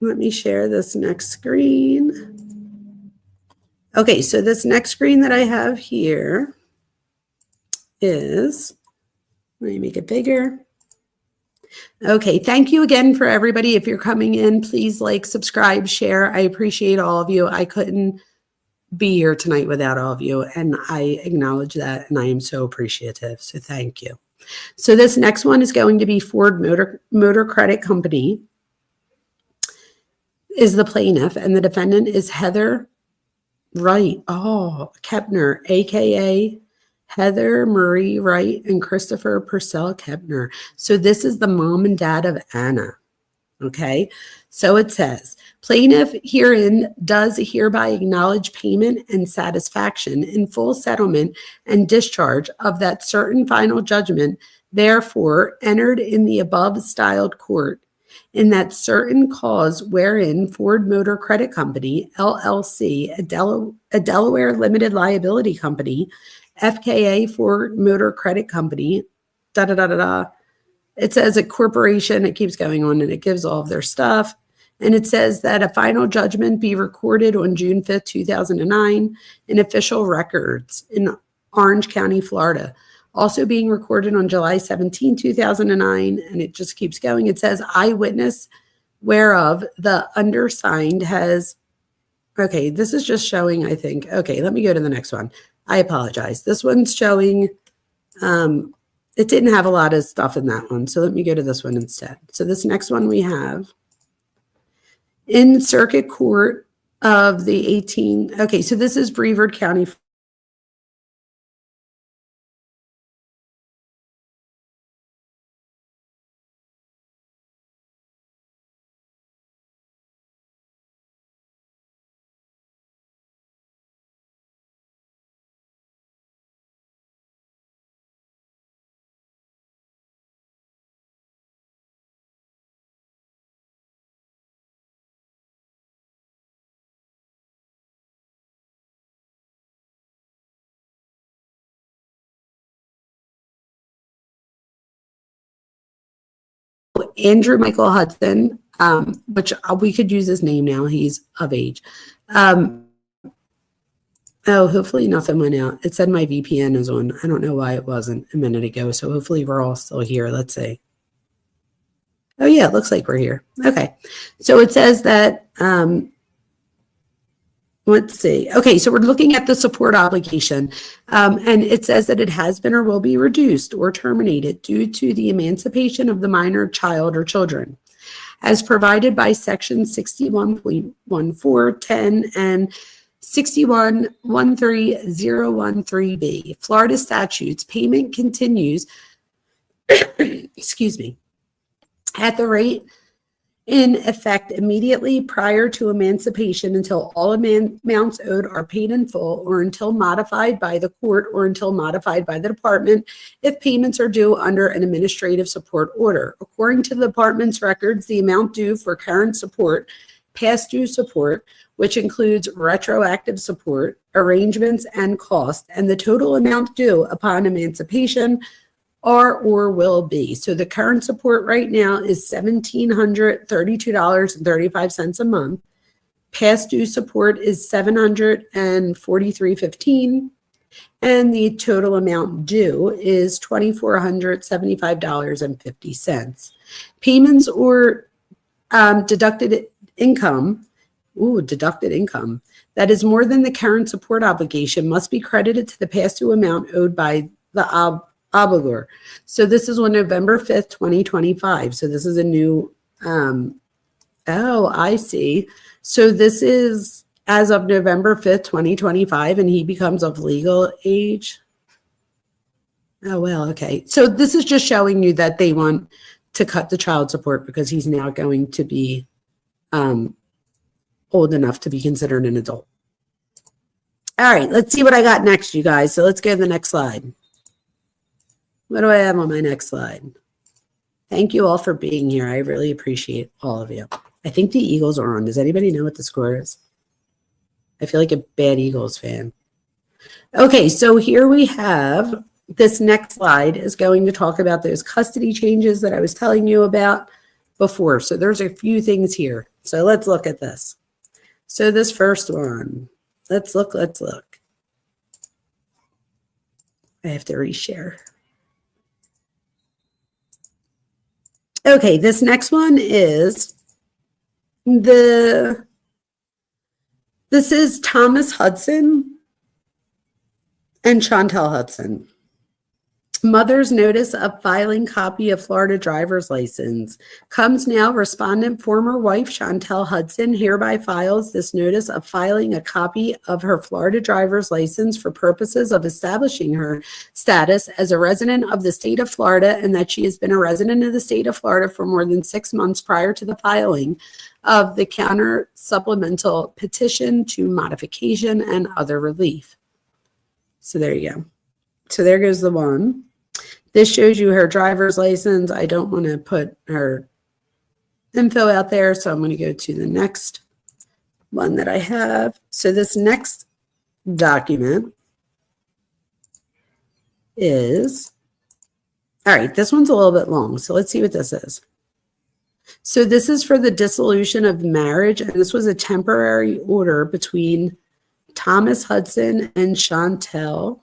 S2: Let me share this next screen. Okay, so this next screen that I have here is, let me make it bigger. Okay, thank you again for everybody. If you're coming in, please like, subscribe, share. I appreciate all of you. I couldn't be here tonight without all of you, and I acknowledge that, and I am so appreciative, so thank you. So this next one is going to be Ford Motor Credit Company is the plaintiff, and the defendant is Heather Wright. Oh, Kepner, a.k.a. Heather Marie Wright and Christopher Purcell Kepner. So this is the mom and dad of Anna. Okay, so it says, plaintiff herein does hereby acknowledge payment and satisfaction in full settlement and discharge of that certain final judgment, therefore entered in the above styled court, in that certain cause wherein Ford Motor Credit Company, LLC, a Delaware limited liability company, FKA Ford Motor Credit Company, It says a corporation, it keeps going on and it gives all of their stuff. And it says that a final judgment be recorded on June 5th, 2009 in official records in Orange County, Florida. Also being recorded on July 17, 2009, and it just keeps going. It says eyewitness whereof the undersigned has, okay, this is just showing, I think, okay, let me go to the next one. I apologize. This one's showing, it didn't have a lot of stuff in that one, so let me go to this one instead. So this next one we have, in Circuit Court of the 18, okay, so this is Brevard County. Andrew Michael Hudson, which we could use his name now. He's of age. Oh, hopefully nothing went out. It said my VPN is on. I don't know why it wasn't a minute ago. So hopefully we're all still here. Let's see. Oh yeah, it looks like we're here. Okay. So it says that, let's see. Okay, so we're looking at the support obligation, and it says that it has been or will be reduced or terminated due to the emancipation of the minor child or children, as provided by Section 61.1410 and 61.13013B. Florida statutes, payment continues, excuse me, at the rate in effect immediately prior to emancipation until all amounts owed are paid in full or until modified by the court or until modified by the department if payments are due under an administrative support order. According to the department's records, the amount due for current support, past due support, which includes retroactive support, arrangements, and cost, and the total amount due upon emancipation are or will be. So the current support right now is $1,732.35 a month. Past due support is $743.15, and the total amount due is $2,475.50. Payments or deducted income that is more than the current support obligation must be credited to the past due amount owed by the obligor. So this is on November 5th, 2025. So this is a new, oh, I see. So this is as of November 5th, 2025, and he becomes of legal age. Oh, well, okay. So this is just showing you that they want to cut the child support because he's now going to be old enough to be considered an adult. All right, let's see what I got next, you guys. So let's go to the next slide. What do I have on my next slide? Thank you all for being here. I really appreciate all of you. I think the Eagles are on. Does anybody know what the score is? I feel like a bad Eagles fan. Okay, so here we have this next slide is going to talk about those custody changes that I was telling you about before. So there's a few things here. So let's look at this. So this first one, let's look. I have to reshare. Okay, this next one is this is Thomas Hudson and Chantel Hudson. Mother's notice of filing copy of Florida driver's license. Comes now, respondent former wife Chantel Hudson hereby files this notice of filing a copy of her Florida driver's license for purposes of establishing her status as a resident of the state of Florida and that she has been a resident of the state of Florida for more than 6 months prior to the filing of the counter supplemental petition to modification and other relief. So there you go. So there goes the one. This shows you her driver's license. I don't want to put her info out there, so I'm going to go to the next one that I have. So this next document is All right, this one's a little bit long, so let's see what this is. So this is for the dissolution of marriage, and this was a temporary order between Thomas Hudson and Chantel,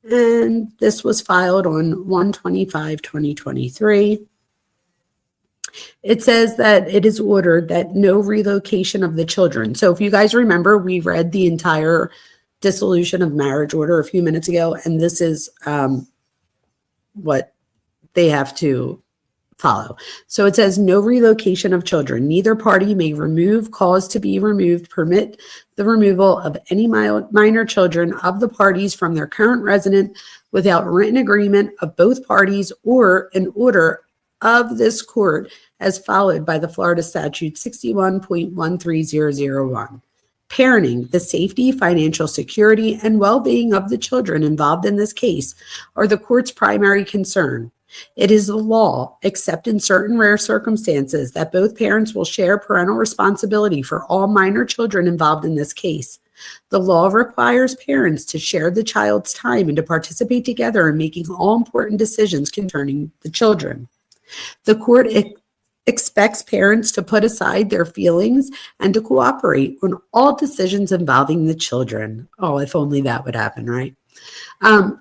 S2: and this was filed on 1/25/2023. It says that it is ordered that no relocation of the children. So if you guys remember, we read the entire dissolution of marriage order a few minutes ago, and this is what they have to follow. So it says no relocation of children. Neither party may remove, cause to be removed, permit the removal of any minor children of the parties from their current residence without written agreement of both parties or an order of this court as followed by the Florida Statute 61.13001. Parenting, the safety, financial security, and well-being of the children involved in this case are the court's primary concern. It is the law, except in certain rare circumstances, that both parents will share parental responsibility for all minor children involved in this case. The law requires parents to share the child's time and to participate together in making all important decisions concerning the children. The court expects parents to put aside their feelings and to cooperate on all decisions involving the children. Oh, if only that would happen, right?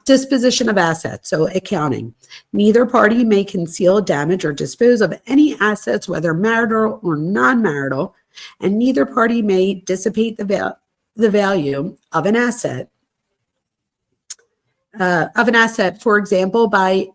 S2: Disposition of assets, so accounting. Neither party may conceal, damage, or dispose of any assets, whether marital or non-marital, and neither party may dissipate the value of an asset. For example, by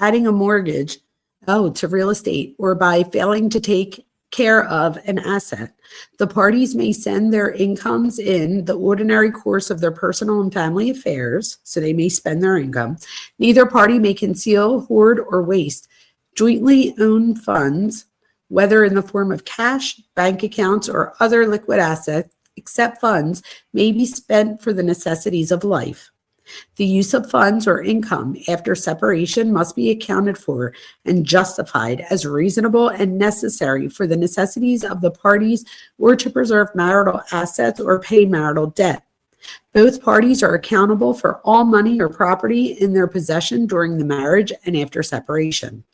S2: adding a mortgage to real estate or by failing to take care of an asset. The parties may send their incomes in the ordinary course of their personal and family affairs, so they may spend their income. Neither party may conceal, hoard, or waste jointly owned funds, whether in the form of cash, bank accounts, or other liquid assets, except funds may be spent for the necessities of life. The use of funds or income after separation must be accounted for and justified as reasonable and necessary for the necessities of the parties or to preserve marital assets or pay marital debt. Both parties are accountable for all money or property in their possession during the marriage and after separation.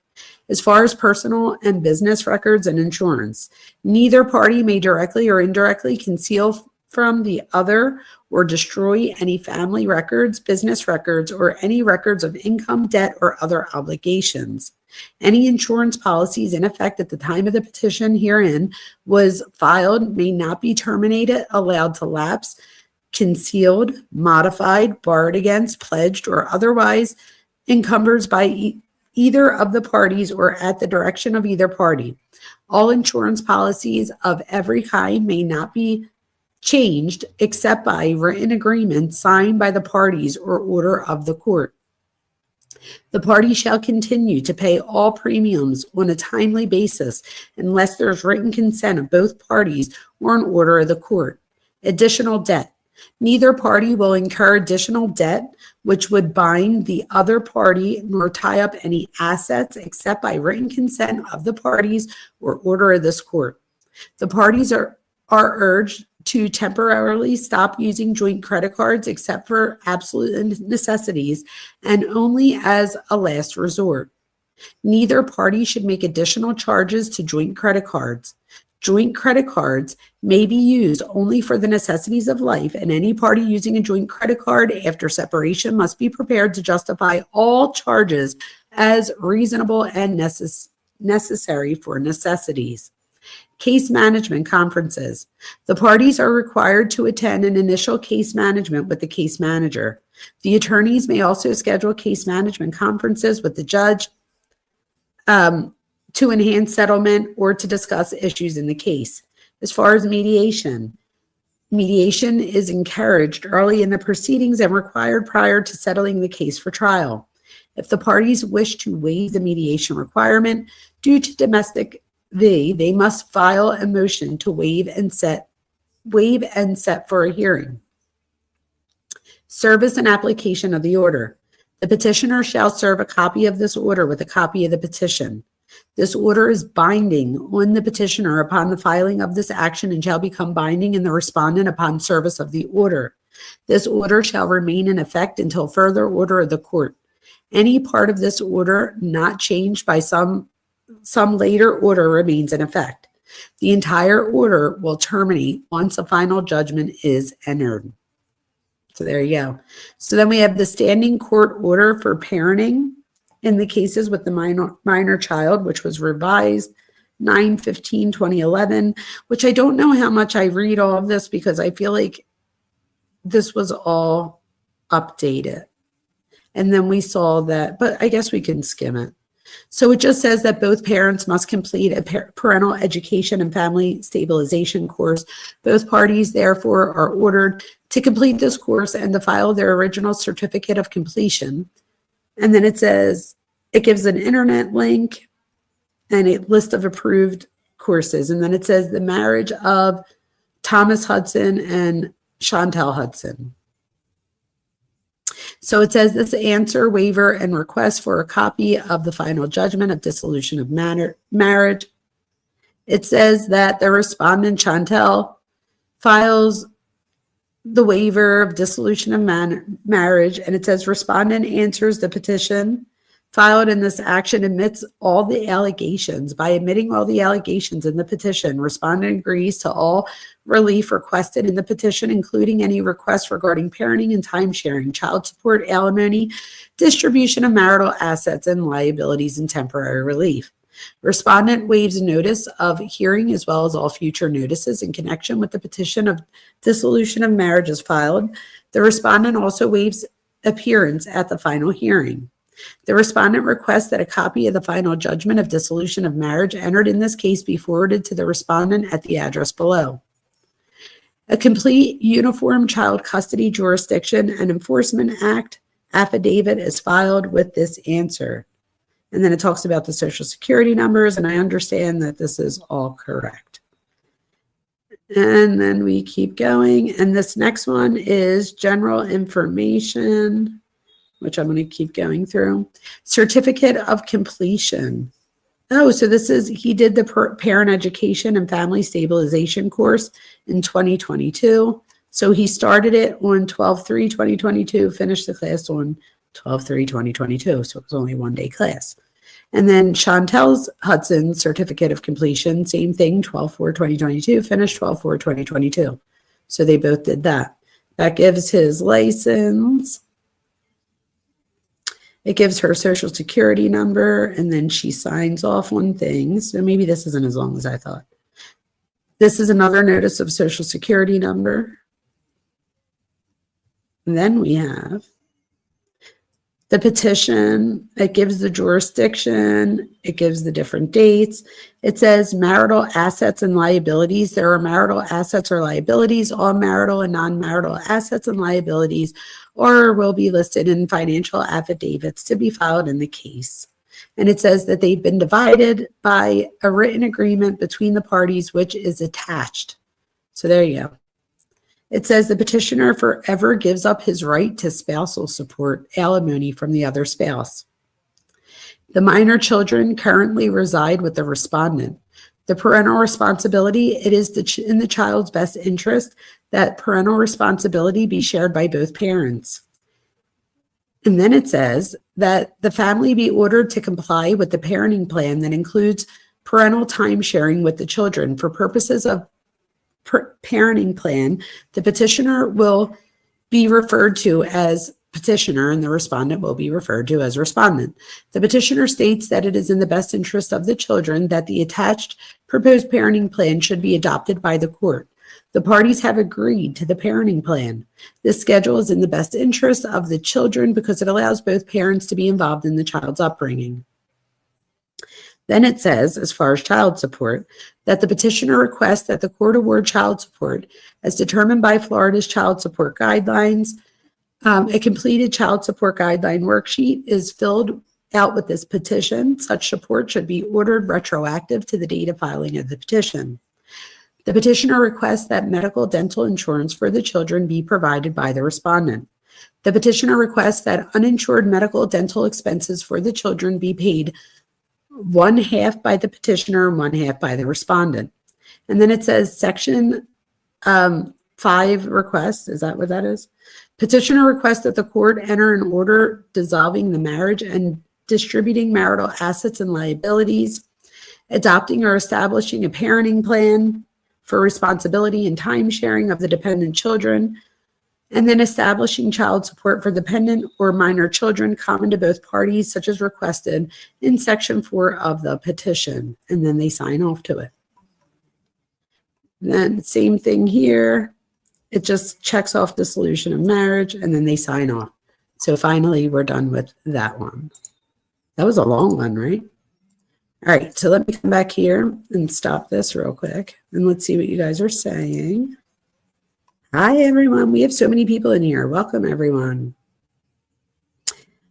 S2: As far as personal and business records and insurance, neither party may directly or indirectly conceal from the other or destroy any family records, business records, or any records of income, debt, or other obligations. Any insurance policies in effect at the time of the petition herein was filed may not be terminated, allowed to lapse, concealed, modified, borrowed against, pledged, or otherwise encumbered by either of the parties or at the direction of either party. All insurance policies of every kind may not be changed except by written agreement signed by the parties or order of the court. The party shall continue to pay all premiums on a timely basis unless there's written consent of both parties or an order of the court. Additional debt. Neither party will incur additional debt which would bind the other party nor tie up any assets except by written consent of the parties or order of this court. The parties are urged to temporarily stop using joint credit cards except for absolute necessities and only as a last resort. Neither party should make additional charges to joint credit cards. Joint credit cards may be used only for the necessities of life, and any party using a joint credit card after separation must be prepared to justify all charges as reasonable and necessary for necessities. Case management conferences. The parties are required to attend an initial case management with the case manager. The attorneys may also schedule case management conferences with the judge to enhance settlement or to discuss issues in the case. As far as mediation is encouraged early in the proceedings and required prior to settling the case for trial. If the parties wish to waive the mediation requirement due to domestic they must file a motion to waive and set for a hearing. Service and application of the order. The petitioner shall serve a copy of this order with a copy of the petition. This order is binding on the petitioner upon the filing of this action and shall become binding in the respondent upon service of the order. This order shall remain in effect until further order of the court. Any part of this order not changed by some later order remains in effect. The entire order will terminate once a final judgment is entered. So there you go. So then we have the standing court order for parenting in the cases with the minor child, which was revised 9/15/2011, which I don't know how much I read all of this because I feel like this was all updated. And then we saw that, but I guess we can skim it. So it just says that both parents must complete a parental education and family stabilization course. Both parties, therefore, are ordered to complete this course and to file their original certificate of completion. And then it says, it gives an internet link and a list of approved courses. And then it says the marriage of Thomas Hudson and Chantel Hudson. So it says this answer, waiver, and request for a copy of the final judgment of dissolution of marriage. It says that the respondent, Chantel, files the waiver of dissolution of marriage, and it says respondent answers the petition filed in this action, admits all the allegations. By admitting all the allegations in the petition, respondent agrees to all relief requested in the petition, including any requests regarding parenting and time sharing, child support, alimony, distribution of marital assets and liabilities, and temporary relief. Respondent waives notice of hearing as well as all future notices in connection with the petition of dissolution of marriage is filed. The respondent also waives appearance at the final hearing. The respondent requests that a copy of the final judgment of dissolution of marriage entered in this case be forwarded to the respondent at the address below. A complete Uniform Child Custody Jurisdiction and Enforcement Act affidavit is filed with this answer. And then it talks about the social security numbers, and I understand that this is all correct. And then we keep going, and this next one is general information, which I'm going to keep going through. Certificate of completion. Oh, so this is, he did the parent education and family stabilization course in 2022. So he started it on 12/3/2022, finished the class on 12/3/2022. So it was only 1-day class. And then Chantel's Hudson certificate of completion, same thing, 12/4/2022, finished 12/4/2022. So they both did that. That gives his license. It gives her social security number, and then she signs off on things. So maybe this isn't as long as I thought. This is another notice of social security number. And then we have the petition. It gives the jurisdiction. It gives the different dates. It says marital assets and liabilities. There are marital assets or liabilities. All marital and non-marital assets and liabilities or will be listed in financial affidavits to be filed in the case. And it says that they've been divided by a written agreement between the parties, which is attached. So there you go. It says the petitioner forever gives up his right to spousal support, alimony from the other spouse. The minor children currently reside with the respondent. The parental responsibility, it is in the child's best interest that parental responsibility be shared by both parents. And then it says that the family be ordered to comply with the parenting plan that includes parental time sharing with the children. For purposes of parenting plan, the petitioner will be referred to as petitioner and the respondent will be referred to as respondent. The petitioner states that it is in the best interest of the children that the attached proposed parenting plan should be adopted by the court. The parties have agreed to the parenting plan. This schedule is in the best interest of the children because it allows both parents to be involved in the child's upbringing. Then it says, as far as child support, that the petitioner requests that the court award child support as determined by Florida's child support guidelines. A completed child support guideline worksheet is filled out with this petition. Such support should be ordered retroactive to the date of filing of the petition. The petitioner requests that medical dental insurance for the children be provided by the respondent. The petitioner requests that uninsured medical dental expenses for the children be paid 1/2 by the petitioner and 1/2 by the respondent. And then it says section 5 requests. Is that what that is? Petitioner requests that the court enter an order dissolving the marriage and distributing marital assets and liabilities, adopting or establishing a parenting plan for responsibility and time sharing of the dependent children, and then establishing child support for dependent or minor children common to both parties, such as requested in Section 4 of the petition. And then they sign off to it. Then same thing here. It just checks off the dissolution of marriage, and then they sign off. So finally, we're done with that one. That was a long one, right? All right, so let me come back here and stop this real quick, and let's see what you guys are saying. Hi, everyone. We have so many people in here. Welcome, everyone.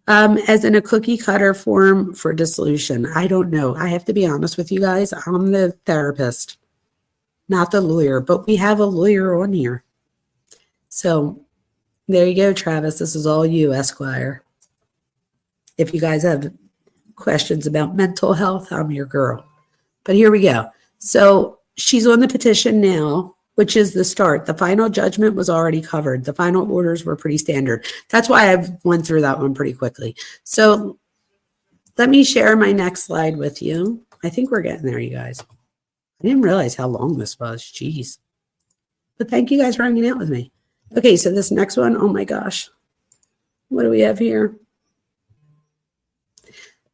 S2: As in a cookie cutter form for dissolution, I don't know. I have to be honest with you guys. I'm the therapist, not the lawyer, but we have a lawyer on here. So there you go, Travis. This is all you, Esquire. If you guys have questions about mental health, I'm your girl. But here we go. So she's on the petition now, which is the start. The final judgment was already covered. The final orders were pretty standard. That's why I went through that one pretty quickly. So let me share my next slide with you. I think we're getting there, you guys. I didn't realize how long this was. Jeez. But thank you guys for hanging out with me. Okay, so this next one, oh my gosh. What do we have here?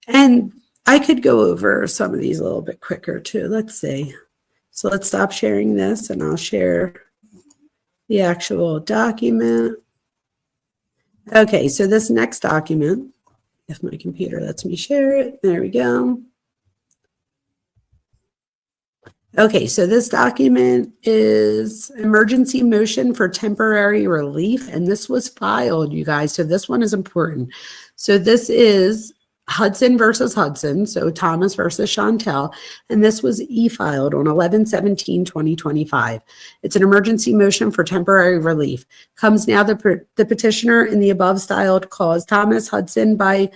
S2: And I could go over some of these a little bit quicker too. Let's see. So let's stop sharing this and I'll share the actual document. Okay, so this next document, if my computer lets me share it, there we go. Okay, so this document is emergency motion for temporary relief, and this was filed, you guys. So this one is important. So this is Hudson versus Hudson, so Thomas versus Chantel, and this was e-filed on 11/17/2025. It's an emergency motion for temporary relief. Comes now the petitioner in the above styled cause, Thomas Hudson, by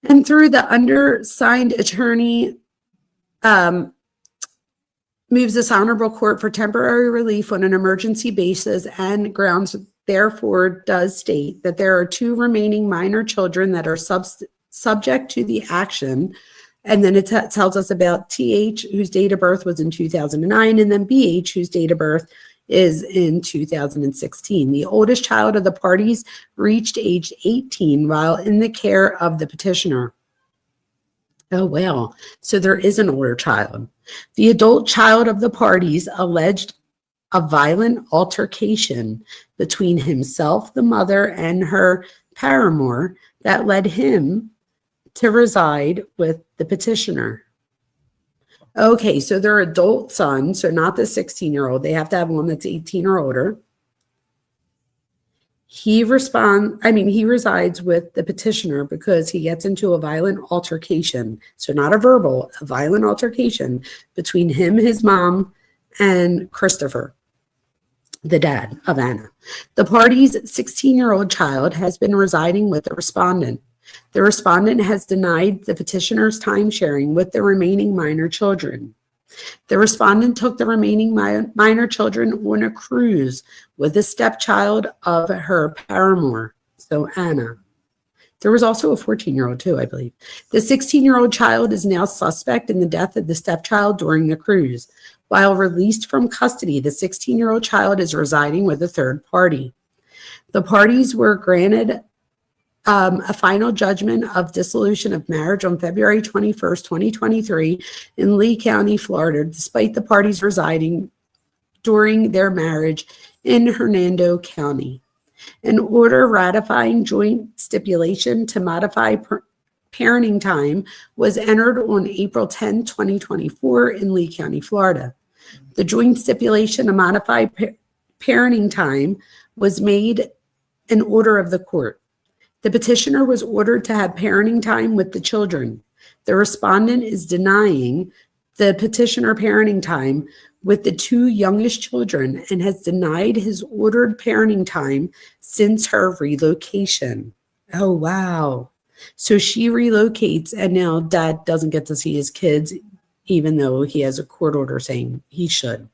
S2: and through the undersigned attorney, moves this honorable court for temporary relief on an emergency basis and grounds, therefore does state that there are 2 remaining minor children that are subject to the action. And then it tells us about TH, whose date of birth was in 2009, and then BH, whose date of birth is in 2016. The oldest child of the parties reached age 18 while in the care of the petitioner. Oh, well, so there is an older child. The adult child of the parties alleged a violent altercation between himself, the mother, and her paramour that led him to reside with the petitioner. Okay, so their adult son, so not the 16-year-old, they have to have one that's 18 or older. He resides with the petitioner because he gets into a violent altercation. So not a verbal, a violent altercation between him, his mom, and Christopher, the dad of Anna. The party's 16-year-old child has been residing with the respondent. The respondent has denied the petitioner's time sharing with the remaining minor children. The respondent took the remaining minor children on a cruise with the stepchild of her paramour, so Anna. There was also a 14-year-old too, I believe. The 16-year-old child is now suspect in the death of the stepchild during the cruise. While released from custody, the 16-year-old child is residing with a third party. The parties were granted a final judgment of dissolution of marriage on February 21st, 2023 in Lee County, Florida, despite the parties residing during their marriage in Hernando County. An order ratifying joint stipulation to modify parenting time was entered on April 10, 2024 in Lee County, Florida. The joint stipulation to modify parenting time was made an order of the court. The petitioner was ordered to have parenting time with the children. The respondent is denying the petitioner parenting time with the 2 youngest children and has denied his ordered parenting time since her relocation. Oh, wow. So she relocates and now dad doesn't get to see his kids, even though he has a court order saying he should,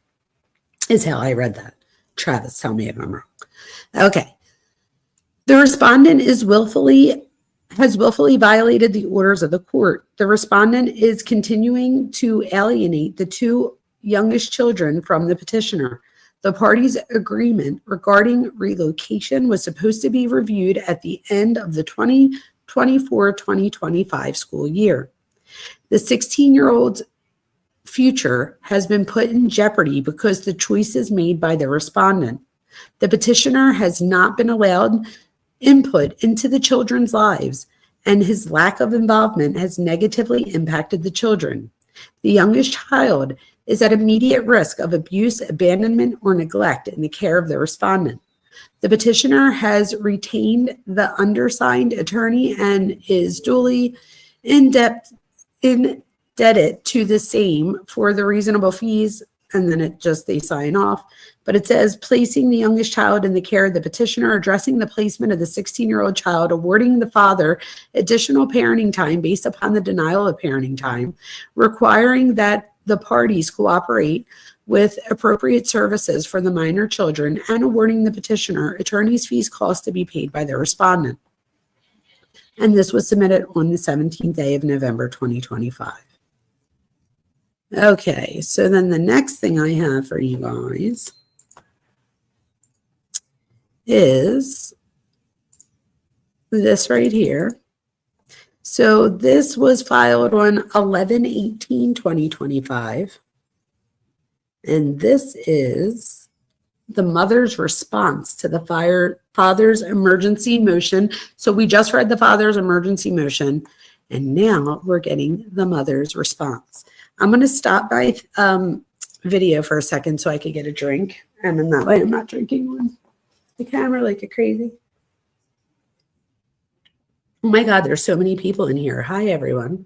S2: is how I read that. Travis, tell me if I'm wrong. Okay. The respondent has willfully violated the orders of the court. The respondent is continuing to alienate the two youngest children from the petitioner. The parties' agreement regarding relocation was supposed to be reviewed at the end of the 2024-2025 school year. The 16-year-old's future has been put in jeopardy because the choices made by the respondent. The petitioner has not been allowed input into the children's lives, and his lack of involvement has negatively impacted the children. The youngest child is at immediate risk of abuse, abandonment, or neglect in the care of the respondent. The petitioner has retained the undersigned attorney and is duly indebted to the same for the reasonable fees, and then they sign off. But it says placing the youngest child in the care of the petitioner, addressing the placement of the 16-year-old child, awarding the father additional parenting time based upon the denial of parenting time, requiring that the parties cooperate with appropriate services for the minor children, and awarding the petitioner attorney's fees costs to be paid by the respondent. And this was submitted on the 17th day of November 2025. Okay, so then the next thing I have for you guys is this right here. So this was filed on 11/18/2025. And this is the mother's response to the father's emergency motion. So we just read the father's emergency motion, and now we're getting the mother's response. I'm going to stop my video for a second so I could get a drink. And then that way I'm not drinking on the camera like a crazy. Oh my God, there's so many people in here. Hi, everyone.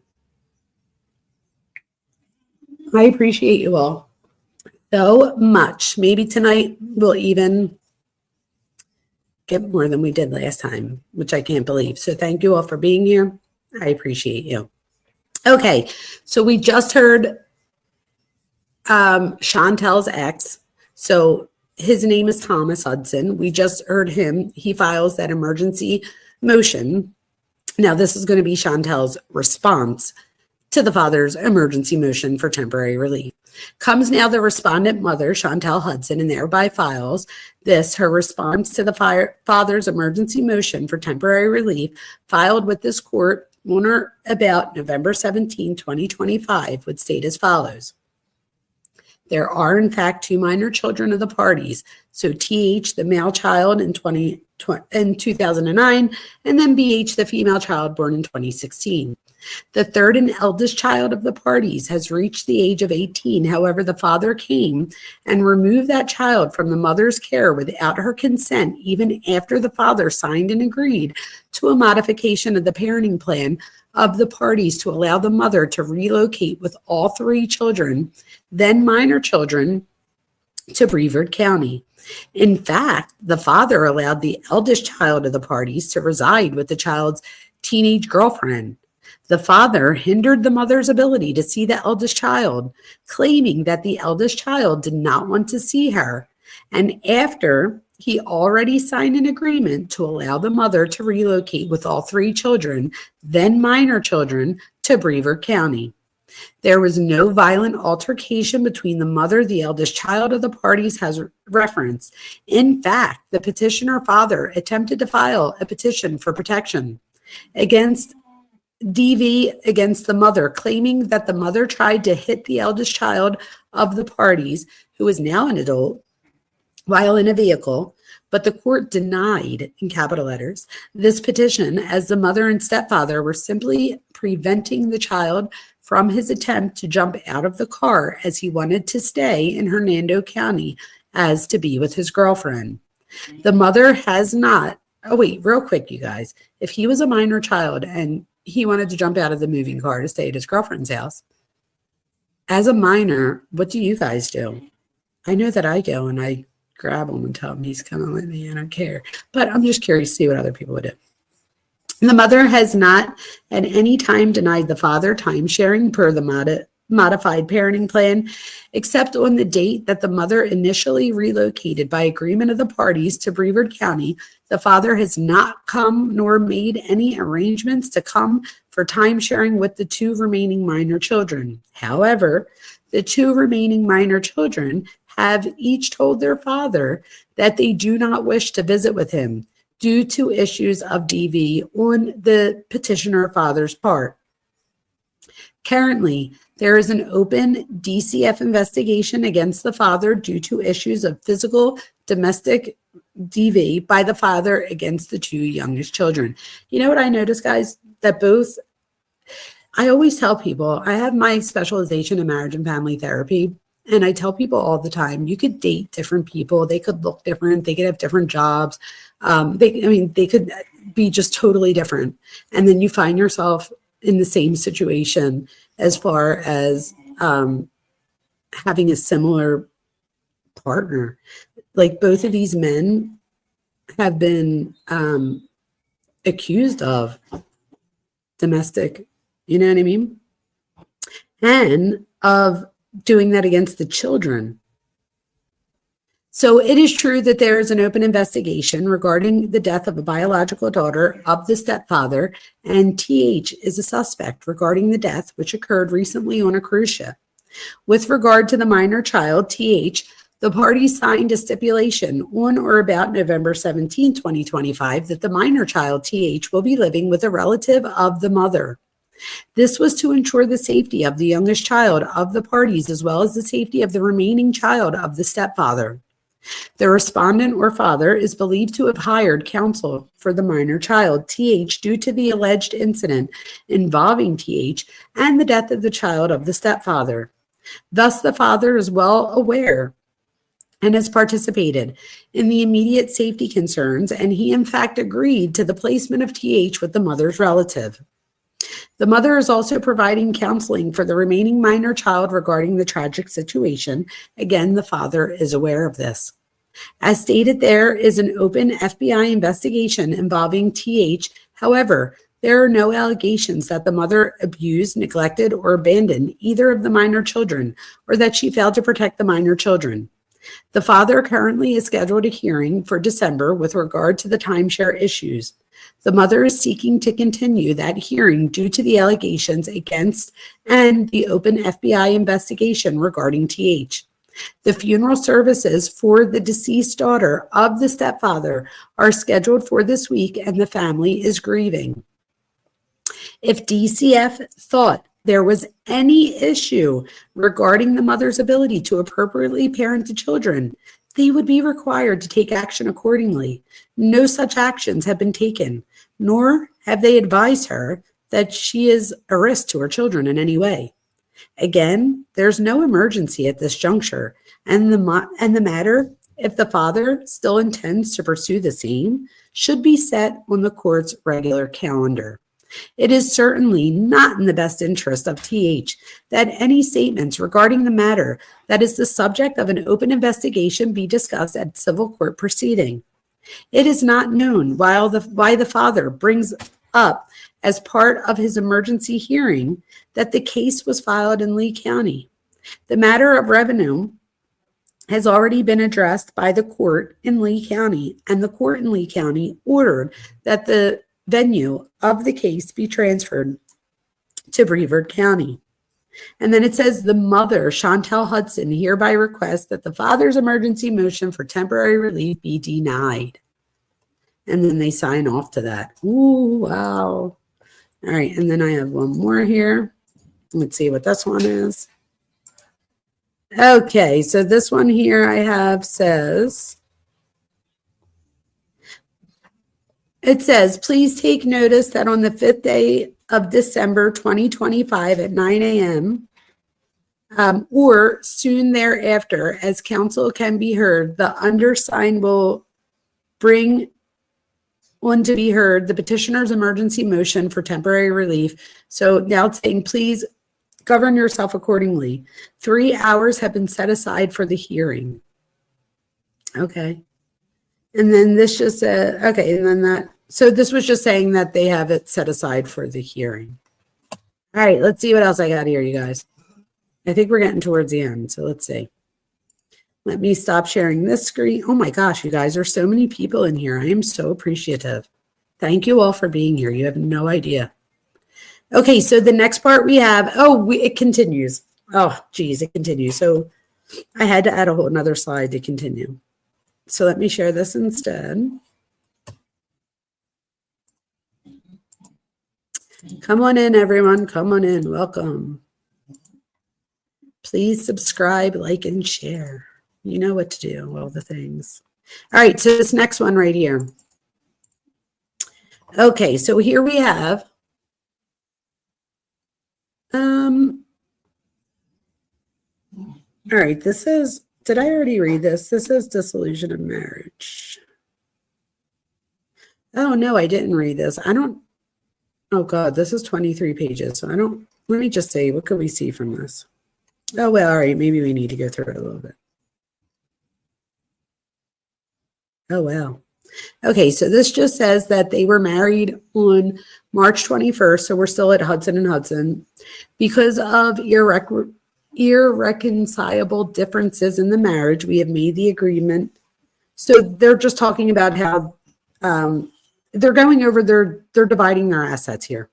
S2: I appreciate you all so much. Maybe tonight we'll even get more than we did last time, which I can't believe. So thank you all for being here. I appreciate you. Okay, so we just heard Chantel's ex. So his name is Thomas Hudson. We just heard him. He files that emergency motion. Now, this is going to be Chantel's response to the father's emergency motion for temporary relief. Comes now the respondent mother, Chantel Hudson, and thereby files this, her response to the father's emergency motion for temporary relief, filed with this court on or about November 17, 2025, would state as follows. There are, in fact, two minor children of the parties. So TH, the male child in 2009, and then BH, the female child born in 2016. The third and eldest child of the parties has reached the age of 18. However, the father came and removed that child from the mother's care without her consent, even after the father signed and agreed to a modification of the parenting plan of the parties to allow the mother to relocate with all three children, then minor children, to Brevard County. In fact, the father allowed the eldest child of the parties to reside with the child's teenage girlfriend. The father hindered the mother's ability to see the eldest child, claiming that the eldest child did not want to see her. And after he already signed an agreement to allow the mother to relocate with all three children, then minor children, to Brevard County. There was no violent altercation between the mother, the eldest child of the parties has referenced. In fact, the petitioner father attempted to file a petition for protection against DV against the mother, claiming that the mother tried to hit the eldest child of the parties, who is now an adult, while in a vehicle, but the court denied, in capital letters, this petition, as the mother and stepfather were simply preventing the child from his attempt to jump out of the car, as he wanted to stay in Hernando County as to be with his girlfriend. The mother has not, oh wait, real quick, you guys, if he was a minor child and he wanted to jump out of the moving car to stay at his girlfriend's house, as a minor, what do you guys do? I know that I go and I grab him and tell him he's coming with me. I don't care. But I'm just curious to see what other people would do. The mother has not at any time denied the father time sharing per the modified parenting plan, except on the date that the mother initially relocated by agreement of the parties to Brevard County. The father has not come nor made any arrangements to come for time sharing with the 2 remaining minor children. However, the 2 remaining minor children have each told their father that they do not wish to visit with him due to issues of DV on the petitioner father's part. Currently, there is an open DCF investigation against the father due to issues of physical domestic DV by the father against the 2 youngest children. You know what I noticed, guys? That I always tell people, I have my specialization in marriage and family therapy, and I tell people all the time, you could date different people. They could look different. They could have different jobs. They could be just totally different. And then you find yourself in the same situation as far as having a similar partner. Like both of these men have been accused of domestic, you know what I mean? And of doing that against the children. So it is true that there is an open investigation regarding the death of a biological daughter of the stepfather, and TH is a suspect regarding the death, which occurred recently on a cruise ship. With regard to the minor child, TH, the parties signed a stipulation on or about November 17, 2025, that the minor child, TH, will be living with a relative of the mother. This was to ensure the safety of the youngest child of the parties, as well as the safety of the remaining child of the stepfather. The respondent or father is believed to have hired counsel for the minor child, TH, due to the alleged incident involving TH and the death of the child of the stepfather. Thus, the father is well aware and has participated in the immediate safety concerns, and he in fact agreed to the placement of TH with the mother's relative. The mother is also providing counseling for the remaining minor child regarding the tragic situation. Again, the father is aware of this. As stated, there is an open FBI investigation involving TH. However, there are no allegations that the mother abused, neglected, or abandoned either of the minor children, or that she failed to protect the minor children. The father currently is scheduled a hearing for December with regard to the timeshare issues. The mother is seeking to continue that hearing due to the allegations against and the open FBI investigation regarding TH. The funeral services for the deceased daughter of the stepfather are scheduled for this week, and the family is grieving. If DCF thought there was any issue regarding the mother's ability to appropriately parent the children, they would be required to take action accordingly. No such actions have been taken, nor have they advised her that she is a risk to her children in any way. Again, there's no emergency at this juncture, and the matter, if the father still intends to pursue the same, should be set on the court's regular calendar. It is certainly not in the best interest of TH that any statements regarding the matter that is the subject of an open investigation be discussed at civil court proceeding. It is not known why the father brings up as part of his emergency hearing that the case was filed in Lee County. The matter of revenue has already been addressed by the court in Lee County, and the court in Lee County ordered that the venue of the case be transferred to Brevard County. And then it says the mother, Chantel Hudson, hereby requests that the father's emergency motion for temporary relief be denied. And then they sign off to that. Ooh, wow. All right, and then I have one more here. Let's see what this one is. Okay, so this one here I have says, it says, please take notice that on the 5th day of December 2025 at 9 a.m. Or soon thereafter, as counsel can be heard, the undersigned will bring on to be heard the petitioner's emergency motion for temporary relief. So now it's saying, please govern yourself accordingly. 3 hours have been set aside for the hearing. Okay. And then this just said, okay, and then that, so this was just saying that they have it set aside for the hearing. All right, let's see what else I got here, you guys. I think we're getting towards the end, so let's see. Let me stop sharing this screen. Oh my gosh, you guys, there's so many people in here. I am so appreciative. Thank you all for being here. You have no idea. Okay, so the next part we have, it continues. Oh, geez, it continues. So I had to add a whole another slide to continue. So let me share this instead. Come on in, everyone. Come on in. Welcome. Please subscribe, like, and share. You know what to do, all the things. All right, so this next one right here. Okay, so here we have all right, this is, did I already read this? This is dissolution of marriage. Oh, no, I didn't read this. Oh God, this is 23 pages. So let me just say, what can we see from this? Oh, well, all right, maybe we need to go through it a little bit. Oh, wow. Okay, so this just says that they were married on March 21st, so we're still at Hudson and Hudson. Because of irreconcilable differences in the marriage, we have made the agreement. So they're just talking about how they're going over, they're dividing their assets here.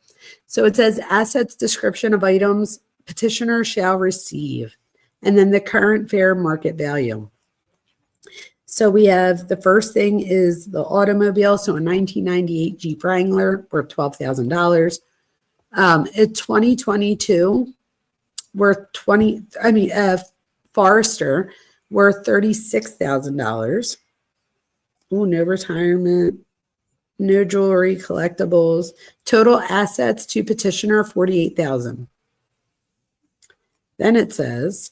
S2: So it says assets description of items petitioner shall receive, and then the current fair market value. So we have the first thing is the automobile. So a 1998 Jeep Wrangler worth $12,000. A 2022 worth Forester worth $36,000. Oh, no retirement, no jewelry, collectibles. Total assets to petitioner $48,000. Then it says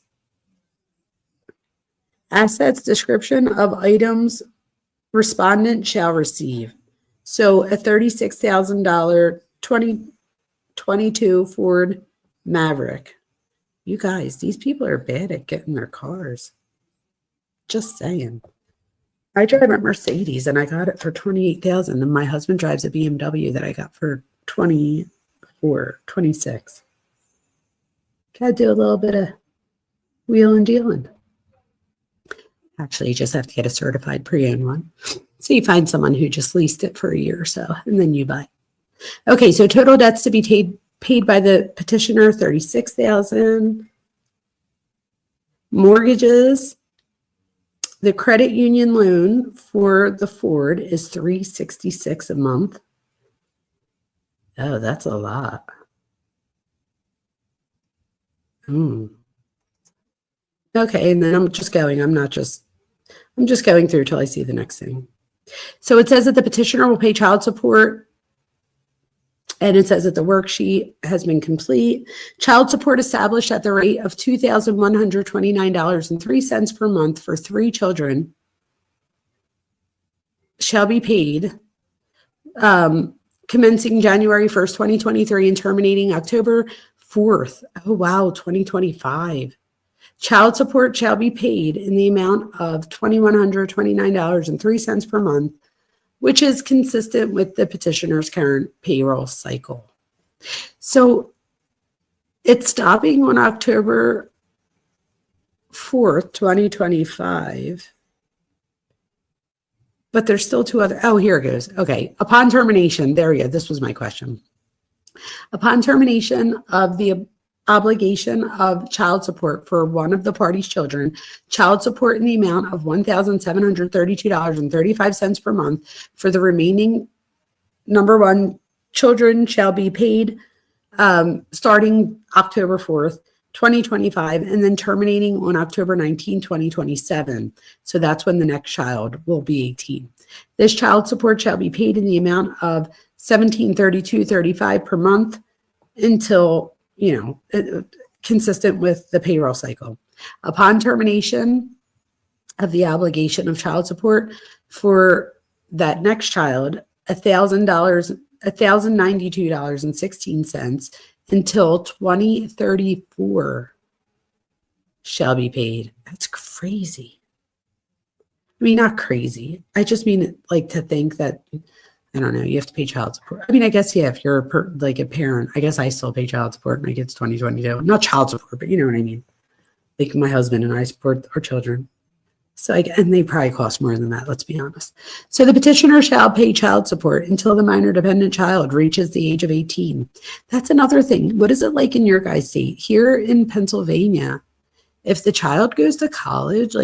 S2: assets description of items respondent shall receive. So a $36,000 2022 Ford Maverick. You guys, these people are bad at getting their cars. Just saying. I drive a Mercedes and I got it for $28,000, and my husband drives a BMW that I got for $26,000. Gotta do a little bit of wheeling dealing. Actually, you just have to get a certified pre-owned one. So you find someone who just leased it for a year or so, and then you buy. Okay, so total debts to be paid by the petitioner, $36,000. Mortgages, the credit union loan for the Ford is $366 a month. Oh, that's a lot. Okay, and then I'm just going through till I see the next thing. So it says that the petitioner will pay child support, and it says that the worksheet has been complete. Child support established at the rate of $2,129.03 per month for 3 children shall be paid commencing January 1st, 2023 and terminating October 4th. Oh, wow, 2025. Child support shall be paid in the amount of $2,129.03 per month, which is consistent with the petitioner's current payroll cycle. So it's stopping on October 4th, 2025. But there's still 2 other. Oh, here it goes. Okay. Upon termination, there you go. This was my question. Upon termination of the obligation of child support for one of the party's children, child support in the amount of $1,732.35 per month for the remaining number 1 children shall be paid starting October 4th, 2025, and then terminating on October 19, 2027. So that's when the next child will be 18. This child support shall be paid in the amount of $1,732.35 per month until, consistent with the payroll cycle. Upon termination of the obligation of child support for that next child, $1,092.16 until 2034 shall be paid. That's crazy. I mean, not crazy. I just mean like to think that, I don't know. You have to pay child support. I mean, I guess, yeah, if you're like a parent, I guess I still pay child support. My kid's 2022. Not child support, but you know what I mean. Like my husband and I support our children. So, and they probably cost more than that, let's be honest. So the petitioner shall pay child support until the minor dependent child reaches the age of 18. That's another thing. What is it like in your guys' state? Here in Pennsylvania, if the child goes to college,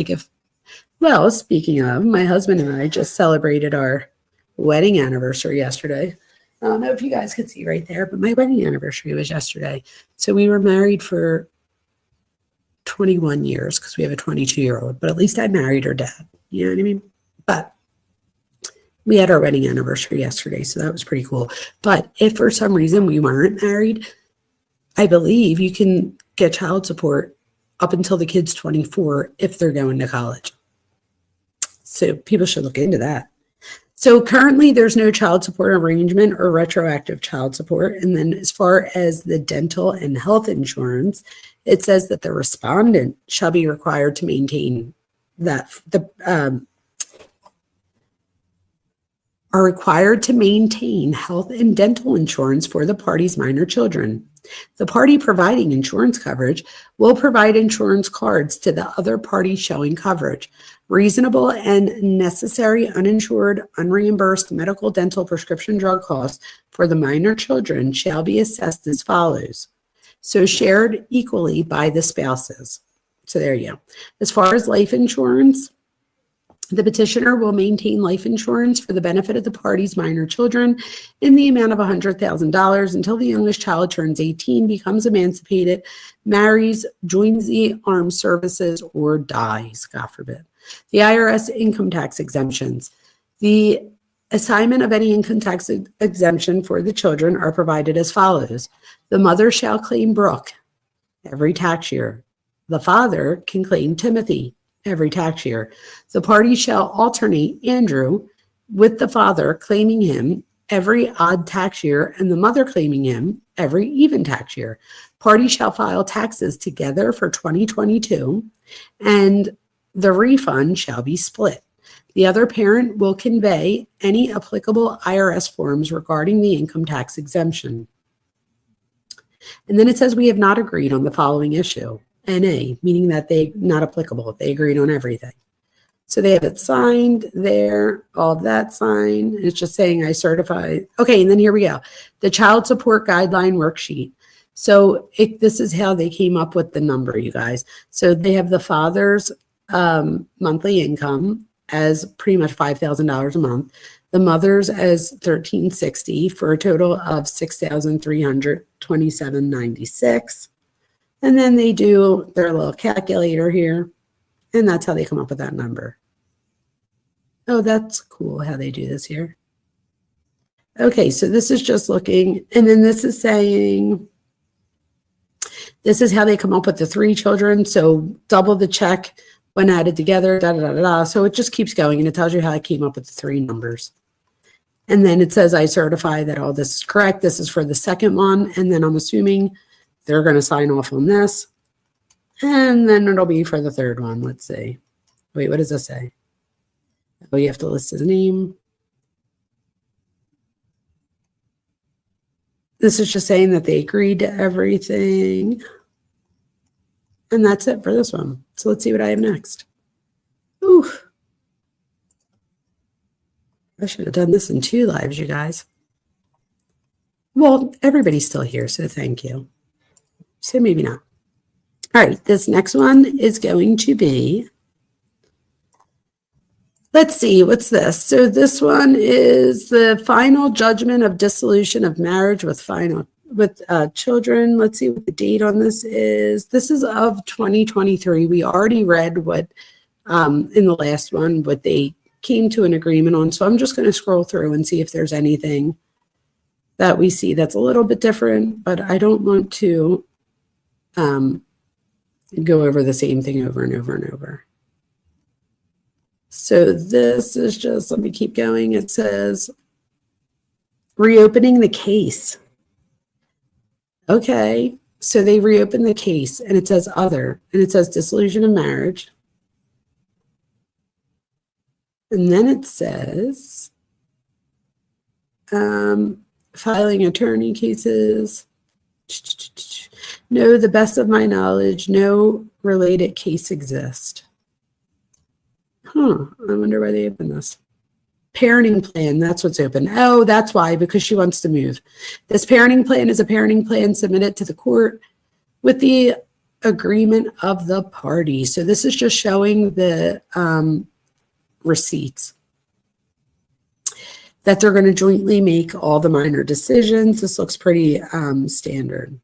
S2: well, speaking of, my husband and I just celebrated our wedding anniversary yesterday. I don't know if you guys could see right there, but my wedding anniversary was yesterday. So we were married for 21 years because we have a 22-year-old, but at least I married her dad. You know what I mean? But we had our wedding anniversary yesterday, so that was pretty cool. But if for some reason we weren't married, I believe you can get child support up until the kid's 24 if they're going to college. So people should look into that. So currently there's no child support arrangement or retroactive child support. And then as far as the dental and health insurance, it says that the respondent shall be required to maintain are required to maintain health and dental insurance for the party's minor children. The party providing insurance coverage will provide insurance cards to the other party showing coverage. Reasonable and necessary uninsured, unreimbursed medical, dental, prescription drug costs for the minor children shall be assessed as follows. So shared equally by the spouses. So there you go. As far as life insurance, the petitioner will maintain life insurance for the benefit of the party's minor children in the amount of $100,000 until the youngest child turns 18, becomes emancipated, marries, joins the armed services, or dies, God forbid. The IRS income tax exemptions. The assignment of any income tax exemption for the children are provided as follows. The mother shall claim Brooke every tax year. The father can claim Timothy every tax year. The party shall alternate Andrew with the father claiming him every odd tax year and the mother claiming him every even tax year. Party shall file taxes together for 2022 and the refund shall be split. The other parent will convey any applicable IRS forms regarding the income tax exemption. And then it says we have not agreed on the following issue. NA, meaning that they not applicable. They agreed on everything. So they have it signed there, all of that signed. It's just saying I certify. Okay, and then here we go. The child support guideline worksheet. So this is how they came up with the number, you guys. So they have the father's monthly income as pretty much $5,000 a month. The mother's as $1,360 for a total of $6,327.96. And then they do their little calculator here, and that's how they come up with that number. Oh, that's cool how they do this here. Okay, so this is just looking, and then this is saying, this is how they come up with the 3 children. So double the check when added together, da da da da da. So it just keeps going, and it tells you how I came up with the 3 numbers. And then it says I certify that all this is correct. This is for the second one, and then I'm assuming they're going to sign off on this. And then it'll be for the third one. Let's see. Wait, what does this say? Oh, you have to list his name. This is just saying that they agreed to everything. And that's it for this one. So let's see what I have next. Ooh. I should have done this in 2 lives, you guys. Well, everybody's still here, so thank you. So maybe not. All right, this next one is going to be, let's see, what's this? So this one is the final judgment of dissolution of marriage with children. Let's see what the date on this is. This is of 2023. We already read what in the last one, what they came to an agreement on. So I'm just going to scroll through and see if there's anything that we see that's a little bit different, but I don't want to go over the same thing over and over and over. So this is just, let me keep going. It says reopening the case. Okay, so they reopened the case and it says other, and it says dissolution of marriage. And then it says Filing attorney cases. No, the best of my knowledge, no related case exists. I wonder why they opened this. Parenting plan, that's what's open. Oh, that's why, because she wants to move. This parenting plan is a parenting plan submitted to the court with the agreement of the parties. So this is just showing the receipts that they're going to jointly make all the minor decisions. This looks pretty standard.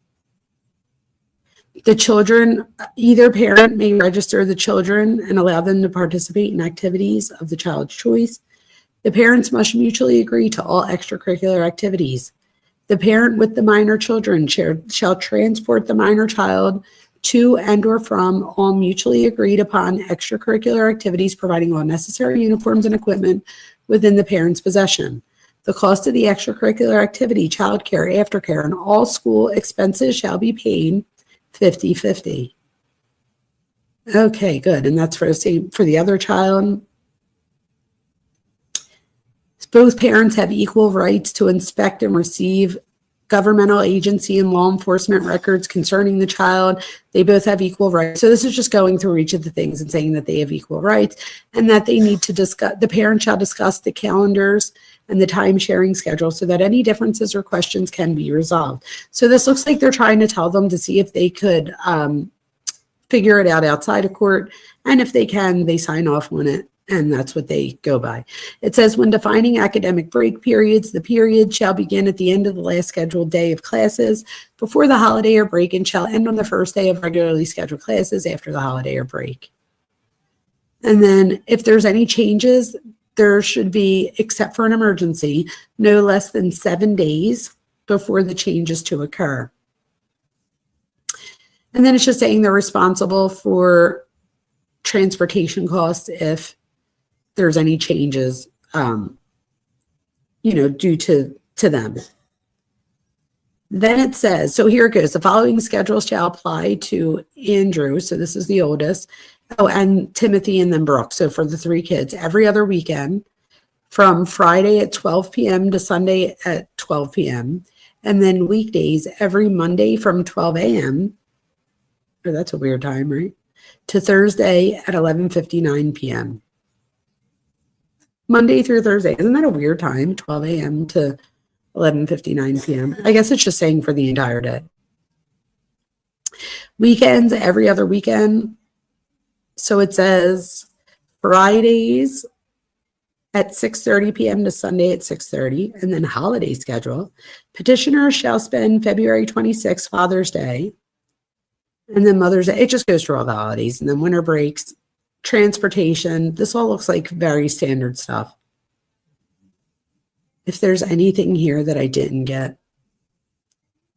S2: The children, either parent may register the children and allow them to participate in activities of the child's choice. The parents must mutually agree to all extracurricular activities. The parent with the minor children shall transport the minor child to and or from all mutually agreed upon extracurricular activities, providing all necessary uniforms and equipment within the parent's possession. The cost of the extracurricular activity, childcare, aftercare, and all school expenses shall be paid 50-50. Okay, good. And that's for the other child. Both parents have equal rights to inspect and receive governmental agency and law enforcement records concerning the child. They both have equal rights. So this is just going through each of the things and saying that they have equal rights and that they need to discuss, the parent shall discuss the calendars and the time sharing schedule so that any differences or questions can be resolved. So this looks like they're trying to tell them to see if they could figure it out outside of court. And if they can, they sign off on it. And that's what they go by. It says when defining academic break periods, the period shall begin at the end of the last scheduled day of classes before the holiday or break and shall end on the first day of regularly scheduled classes after the holiday or break. And then if there's any changes, there should be, except for an emergency, no less than 7 days before the changes to occur. And then it's just saying they're responsible for transportation costs if there's any changes, due to them. Then it says, so here it goes. The following schedule shall apply to Andrew. So this is the oldest. Oh, and Timothy and then Brooke. So for the 3 kids, every other weekend from Friday at 12 p.m. to Sunday at 12 p.m. And then weekdays every Monday from 12 a.m. Oh, that's a weird time, right? To Thursday at 11:59 p.m. Monday through Thursday. Isn't that a weird time? 12 a.m. to 11:59 p.m. I guess it's just saying for the entire day. Weekends, every other weekend. So it says Fridays at 6:30 p.m. to Sunday at 6:30, and then holiday schedule. Petitioner shall spend February 26th, Father's Day, and then Mother's Day. It just goes through all the holidays, and then winter breaks, transportation. This all looks like very standard stuff. If there's anything here that I didn't get,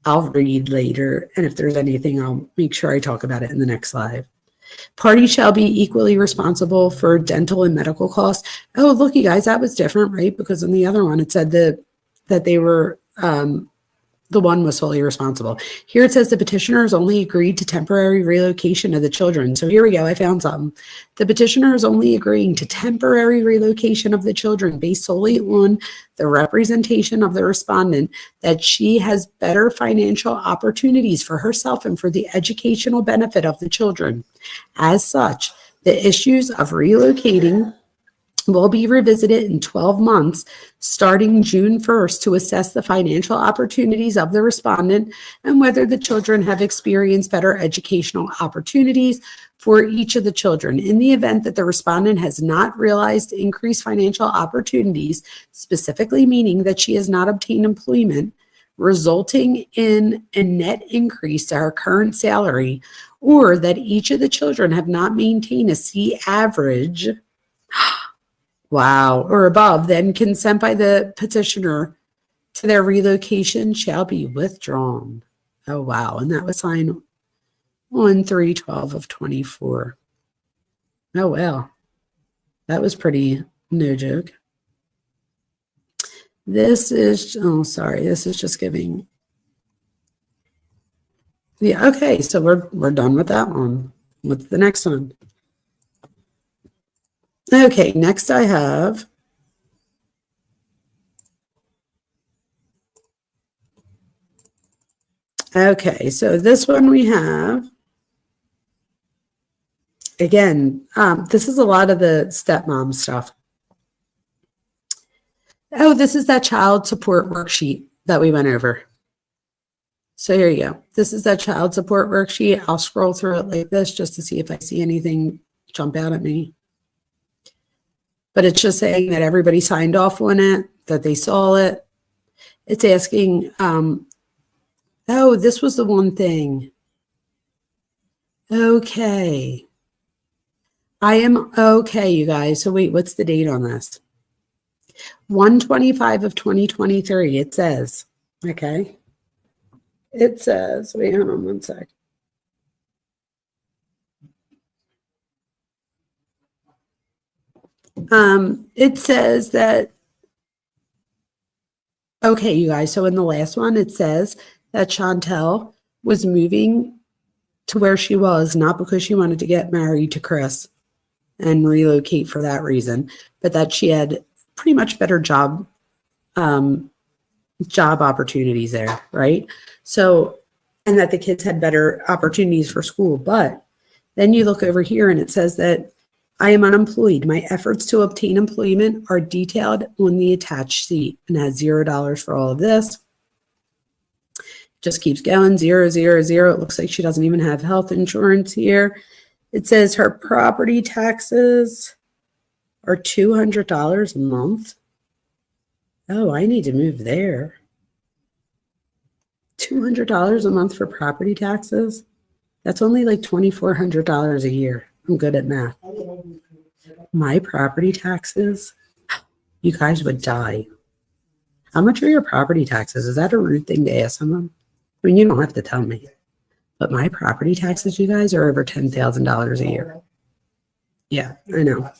S2: I'll read later. And if there's anything, I'll make sure I talk about it in the next live. Parties shall be equally responsible for dental and medical costs. Oh, look, you guys, that was different, right? Because in the other one, it said that they were, the one was solely responsible. Here it says the petitioner has only agreed to temporary relocation of the children. So here we go. I found something. The petitioner is only agreeing to temporary relocation of the children based solely on the representation of the respondent that she has better financial opportunities for herself and for the educational benefit of the children. As such, the issues of relocating will be revisited in 12 months starting June 1st to assess the financial opportunities of the respondent and whether the children have experienced better educational opportunities for each of the children. In the event that the respondent has not realized increased financial opportunities, specifically meaning that she has not obtained employment, resulting in a net increase to her current salary, or that each of the children have not maintained a C average or above, then consent by the petitioner to their relocation shall be withdrawn. Oh, wow. And that was signed on 3/12 of 24. Oh, well. That was pretty no joke. This is, this is just giving. Yeah, okay. So we're done with that one. What's the next one? Okay, next I have Okay, so this one we have, again, this is a lot of the stepmom stuff. Oh, this is that child support worksheet that we went over. So here you go. This is that child support worksheet. I'll scroll through it like this just to see if I see anything jump out at me. But it's just saying that everybody signed off on it, that they saw it. It's asking, oh, this was the one thing. Okay. I am okay, you guys. So wait, what's the date on this? 1/25 of 2023, it says. Okay. It says, wait, hold on one sec. It says that, okay, you guys, so in the last one, it says that Chantel was moving to where she was, not because she wanted to get married to Chris and relocate for that reason, but that she had pretty much better job opportunities there, right? So, and that the kids had better opportunities for school. But then you look over here and it says that I am unemployed. My efforts to obtain employment are detailed on the attached sheet, and has $0 for all of this. Just keeps going, 0, 0, 0. It looks like she doesn't even have health insurance here. It says her property taxes are $200 a month. Oh, I need to move there. $200 a month for property taxes? That's only like $2,400 a year. I'm good at math. My property taxes? You guys would die. How much are your property taxes? Is that a rude thing to ask someone? I mean, you don't have to tell me. But my property taxes, you guys, are over $10,000 a year. Yeah, I know.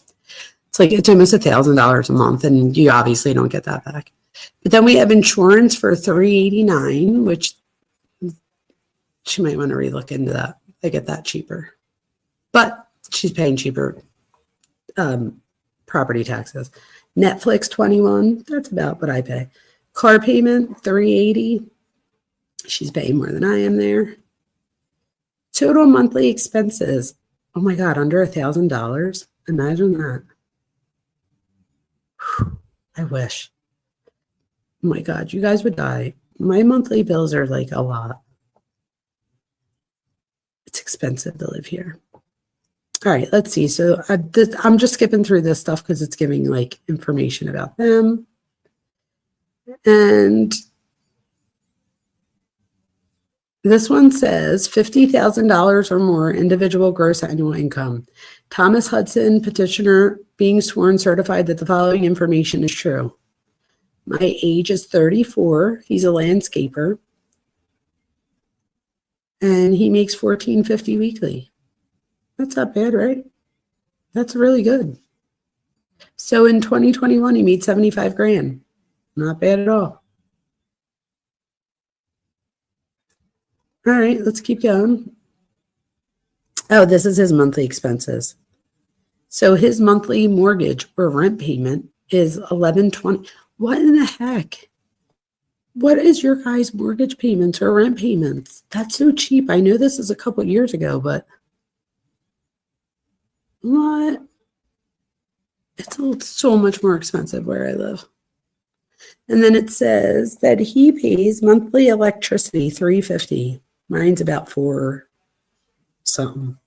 S2: It's almost $1,000 a month, and you obviously don't get that back. But then we have insurance for $389, which she might want to relook into that. They get that cheaper. But she's paying cheaper property taxes. Netflix, $21. That's about what I pay. Car payment, $380. She's paying more than I am there. Total monthly expenses. Oh my God, under $1,000. Imagine that. Whew, I wish. Oh my God, you guys would die. My monthly bills are like a lot. It's expensive to live here. All right, let's see. So I'm just skipping through this stuff because it's giving like information about them. And this one says $50,000 or more individual gross annual income. Thomas Hudson, petitioner, being sworn certified that the following information is true. My age is 34. He's a landscaper. And he makes $14.50 weekly. That's not bad, right? That's really good. So in 2021, he made 75 grand. Not bad at all. All right, let's keep going. Oh, this is his monthly expenses. So his monthly mortgage or rent payment is $1,120. What in the heck? What is your guys' mortgage payments or rent payments? That's so cheap. I know this is a couple years ago, but what? It's so much more expensive where I live. And then it says that he pays monthly electricity, $350. Mine's about $4 something.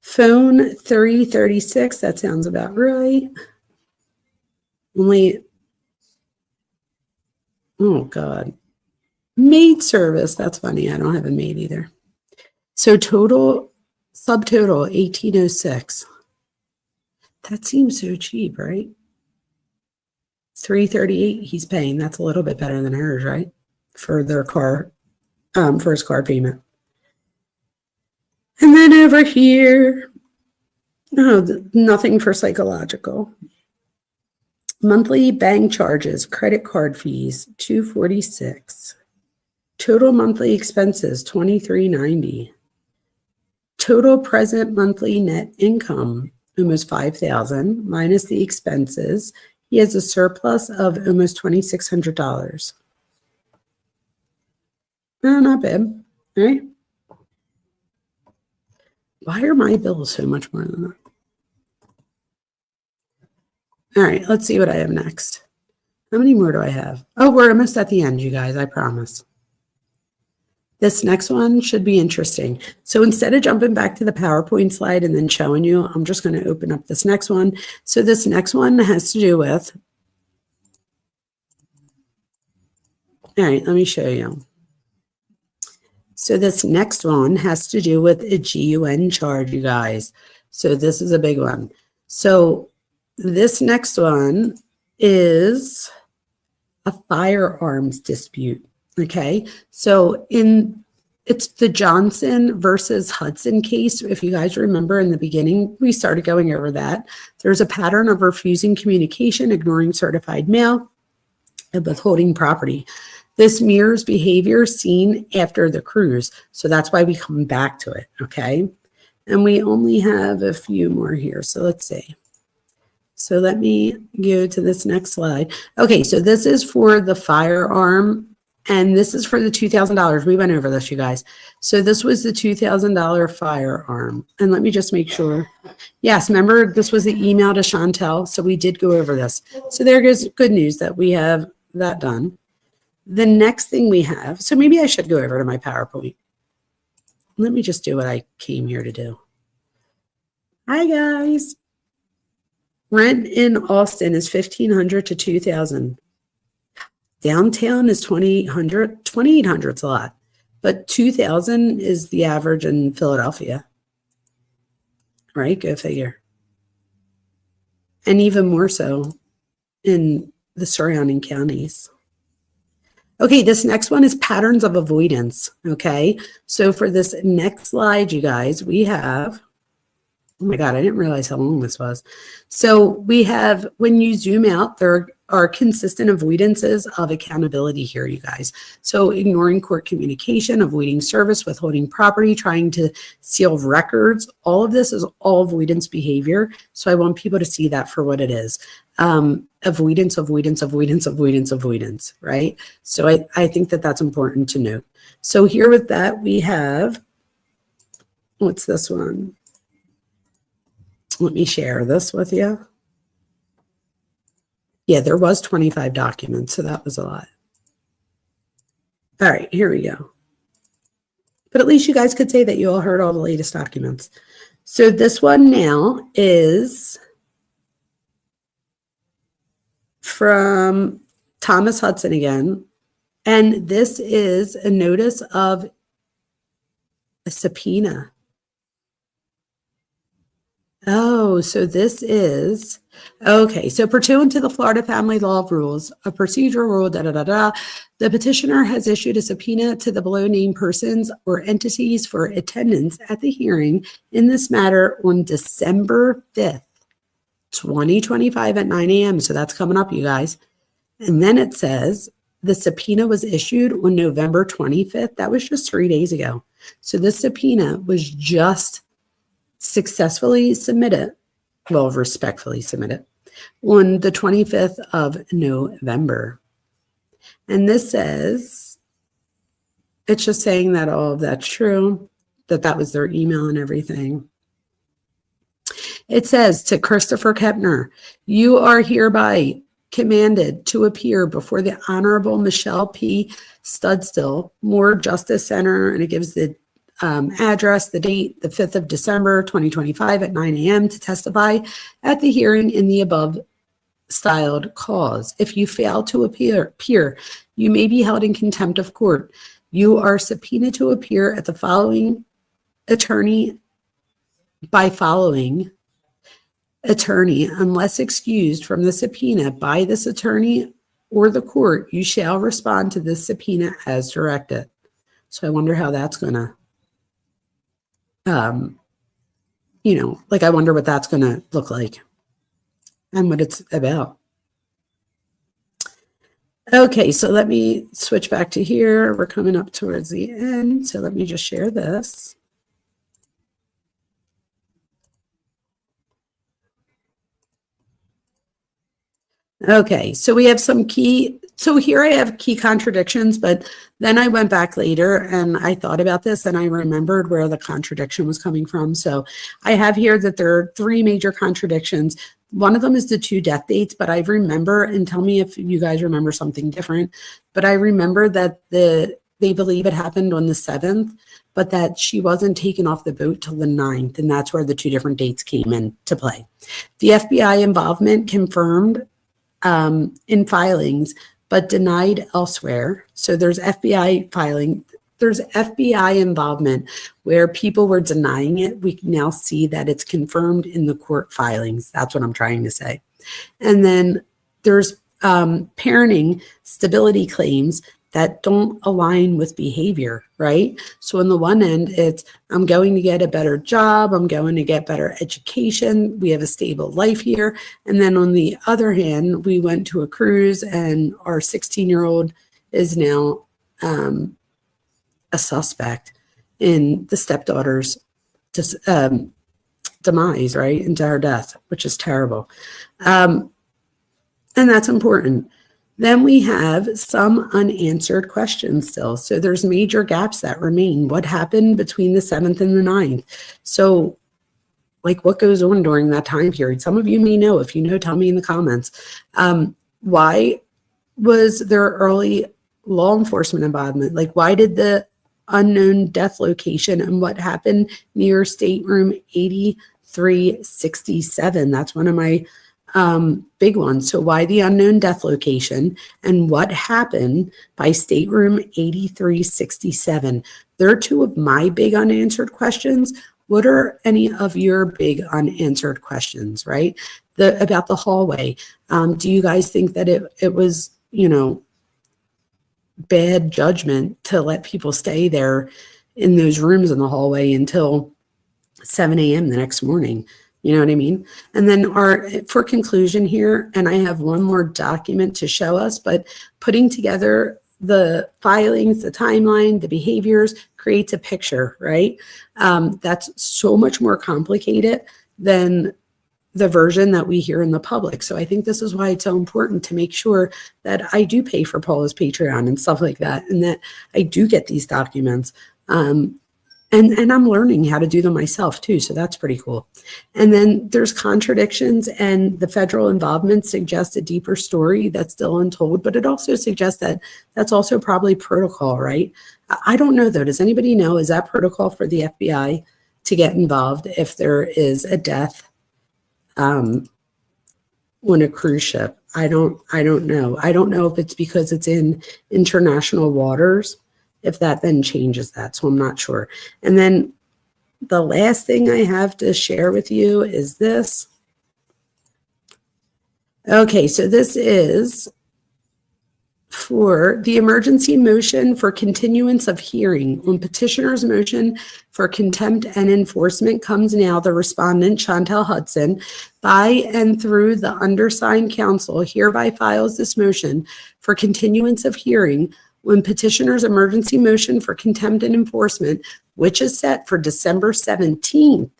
S2: Phone, $336. That sounds about right. Only, oh God. Maid service. That's funny. I don't have a maid either. So total, subtotal, $1,806. That seems so cheap, right? $338 he's paying. That's a little bit better than hers, right? For their car, first car payment. And then over here, nothing for psychological. Monthly bank charges, credit card fees, $246. Total monthly expenses, $23.90. Total present monthly net income, almost $5,000, minus the expenses. He has a surplus of almost $2,600. Not bad. All right. Why are my bills so much more than that? All right, let's see what I have next. How many more do I have? Oh, we're almost at the end, you guys, I promise. This next one should be interesting. So instead of jumping back to the PowerPoint slide and then showing you, I'm just going to open up this next one. So this next one has to do with, all right, let me show you. So this next one has to do with a GUN charge, you guys. So this is a big one. So this next one is a firearms dispute. Okay, so it's the Johnson versus Hudson case. If you guys remember in the beginning, we started going over that. There's a pattern of refusing communication, ignoring certified mail, and withholding property. This mirrors behavior seen after the cruise. So that's why we come back to it, okay? And we only have a few more here. So let's see. So let me go to this next slide. Okay, so this is for the firearm, and this is for the $2,000. We went over this, you guys. So this was the $2,000 firearm. And let me just make sure. Yes, remember this was the email to Chantel. So we did go over this. So there goes good news that we have that done. The next thing we have, so maybe I should go over to my PowerPoint. Let me just do what I came here to do. Hi, guys. Rent in Austin is $1,500 to $2,000. Downtown is $2,800. $2,800 is a lot, but $2,000 is the average in Philadelphia. Right? Go figure. And even more so in the surrounding counties. Okay, this next one is patterns of avoidance. Okay, so for this next slide, you guys, we have, oh my God, I didn't realize how long this was. So we have, when you zoom out, there are consistent avoidances of accountability here, you guys. So ignoring court communication, avoiding service, withholding property, trying to seal records, all of this is all avoidance behavior. So I want people to see that for what it is. Avoidance, avoidance, avoidance, avoidance, avoidance, right? So I think that that's important to note. So here with that, we have, what's this one? Let me share this with you. Yeah, there was 25 documents, so that was a lot. All right, here we go. But at least you guys could say that you all heard all the latest documents. So this one now is from Thomas Hudson again. And this is a notice of a subpoena. Oh, so this is, okay, so pursuant to the Florida Family Law Rules, a procedural rule, the petitioner has issued a subpoena to the below named persons or entities for attendance at the hearing in this matter on December 5th, 2025 at 9 a.m. So that's coming up, you guys. And then it says the subpoena was issued on November 25th. That was just 3 days ago. So this subpoena was just successfully submitted, well, respectfully submitted, on the 25th of November. And this says, it's just saying that all of that's true, that that was their email and everything. It says to Christopher Kepner, you are hereby commanded to appear before the Honorable Michelle P. Studstill, Moore Justice Center, and it gives the address, the date, the 5th of December, 2025 at 9 a.m. to testify at the hearing in the above styled cause. If you fail to appear, you may be held in contempt of court. You are subpoenaed to appear at the following attorney by following attorney, unless excused from the subpoena by this attorney or the court, you shall respond to this subpoena as directed. So I wonder how that's going to, I wonder what that's going to look like and what it's about. Okay, so let me switch back to here. We're coming up towards the end. So let me just share this. Okay, so we have some key So here I have key contradictions, but then I went back later and I thought about this and I remembered where the contradiction was coming from. So I have here that there are 3 major contradictions. One of them is the 2 death dates, but I remember, and tell me if you guys remember something different, but I remember that they believe it happened on the 7th, but that she wasn't taken off the boat till the 9th, and that's where the 2 different dates came into play. The FBI involvement confirmed in filings, but denied elsewhere. So there's FBI filing, there's FBI involvement where people were denying it. We can now see that it's confirmed in the court filings. That's what I'm trying to say. And then there's parenting stability claims that don't align with behavior, right? So on the one end, it's, I'm going to get a better job, I'm going to get better education, we have a stable life here. And then on the other hand, we went to a cruise and our 16-year-old is now a suspect in the stepdaughter's demise, right? Into her death, which is terrible. And that's important. Then we have some unanswered questions still. So there's major gaps that remain. What happened between the 7th and the 9th? So like what goes on during that time period? Some of you may know. If you know, tell me in the comments. Why was there early law enforcement involvement? Like why did the unknown death location and what happened near stateroom 8367? That's one of my big one. So why the unknown death location and what happened by stateroom 8367? They're 2 of my big unanswered questions. What are any of your big unanswered questions, right? About the hallway. Do you guys think that it was, bad judgment to let people stay there in those rooms in the hallway until 7 a.m. the next morning? You know what I mean? And then for conclusion here, and I have one more document to show us, but putting together the filings, the timeline, the behaviors creates a picture, right? That's so much more complicated than the version that we hear in the public. So I think this is why it's so important to make sure that I do pay for Paula's Patreon and stuff like that, and that I do get these documents. And I'm learning how to do them myself too, so that's pretty cool. And then there's contradictions, and the federal involvement suggests a deeper story that's still untold, but it also suggests that that's also probably protocol, right? I don't know though. Does anybody know, is that protocol for the FBI to get involved if there is a death on a cruise ship? I don't know. I don't know if it's because it's in international waters, if that then changes that. So I'm not sure. And then the last thing I have to share with you is this. Okay, so this is for the emergency motion for continuance of hearing. On petitioner's motion for contempt and enforcement comes now the respondent, Chantel Hudson, by and through the undersigned counsel hereby files this motion for continuance of hearing when petitioner's emergency motion for contempt and enforcement, which is set for December 17th.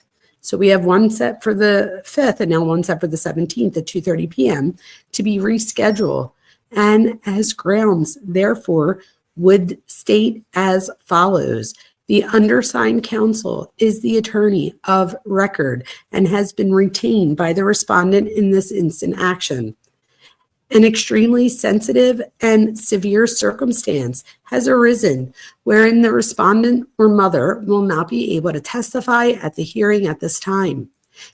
S2: So we have one set for the 5th and now one set for the 17th at 2:30 p.m. to be rescheduled. And as grounds, therefore, would state as follows. The undersigned counsel is the attorney of record and has been retained by the respondent in this instant action. An extremely sensitive and severe circumstance has arisen wherein the respondent or mother will not be able to testify at the hearing at this time.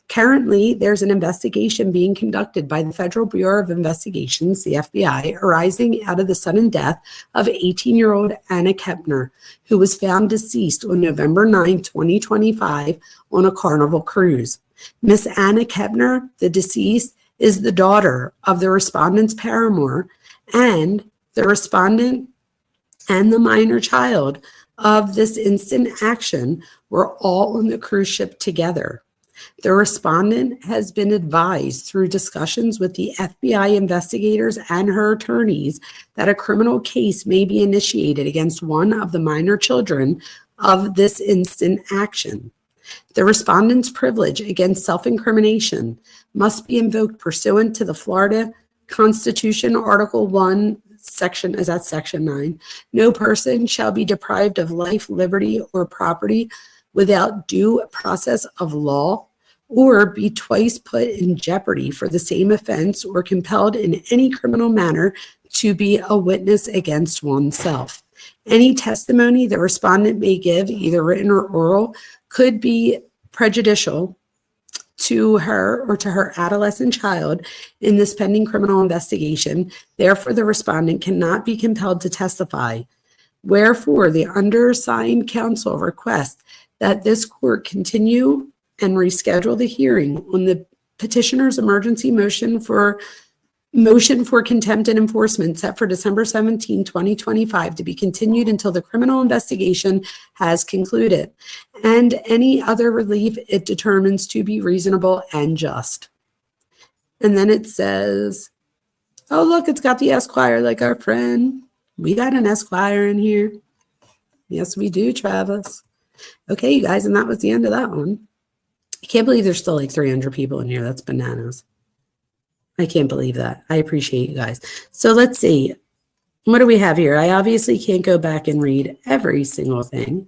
S2: Currently, there's an investigation being conducted by the Federal Bureau of Investigations, the FBI, arising out of the sudden death of 18-year-old Annakepner, who was found deceased on November 9, 2025 on a Carnival cruise. Miss Annakepner, the deceased, is the daughter of the respondent's paramour, and the respondent and the minor child of this instant action were all on the cruise ship together. The respondent has been advised through discussions with the FBI investigators and her attorneys that a criminal case may be initiated against one of the minor children of this instant action. The respondent's privilege against self-incrimination must be invoked pursuant to the Florida Constitution, Article 1, section, is that section 9? No person shall be deprived of life, liberty, or property without due process of law, or be twice put in jeopardy for the same offense, or compelled in any criminal manner to be a witness against oneself. Any testimony the respondent may give, either written or oral, could be prejudicial to her or to her adolescent child in this pending criminal investigation. Therefore, the respondent cannot be compelled to testify. Wherefore, the undersigned counsel requests that this court continue and reschedule the hearing on the petitioner's emergency motion for contempt and enforcement set for December 17, 2025 to be continued until the criminal investigation has concluded, and any other relief it determines to be reasonable and just. And then it says, oh, look, it's got the Esquire like our friend. We got an Esquire in here. Yes, we do, Travis. Okay, you guys, and that was the end of that one. I can't believe there's still like 300 people in here. That's bananas. I can't believe that. I appreciate you guys. So let's see. What do we have here? I obviously can't go back and read every single thing.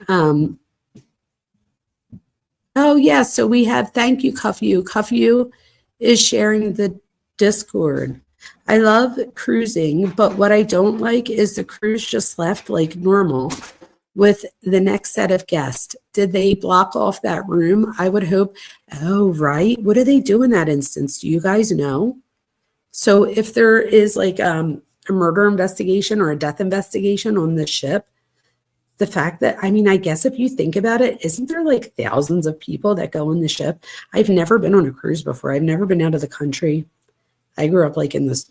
S2: Oh, yeah. So we have, thank you, Cuff-You. Cuff-You is sharing the Discord. I love cruising, but what I don't like is the cruise just left like normal with the next set of guests. Did they block off that room? I would hope. Oh, right. What do they do in that instance? Do you guys know? So if there is like a murder investigation or a death investigation on the ship, the fact that, I mean, I guess if you think about it, isn't there like thousands of people that go on the ship? I've never been on a cruise before. I've never been out of the country. I grew up like in this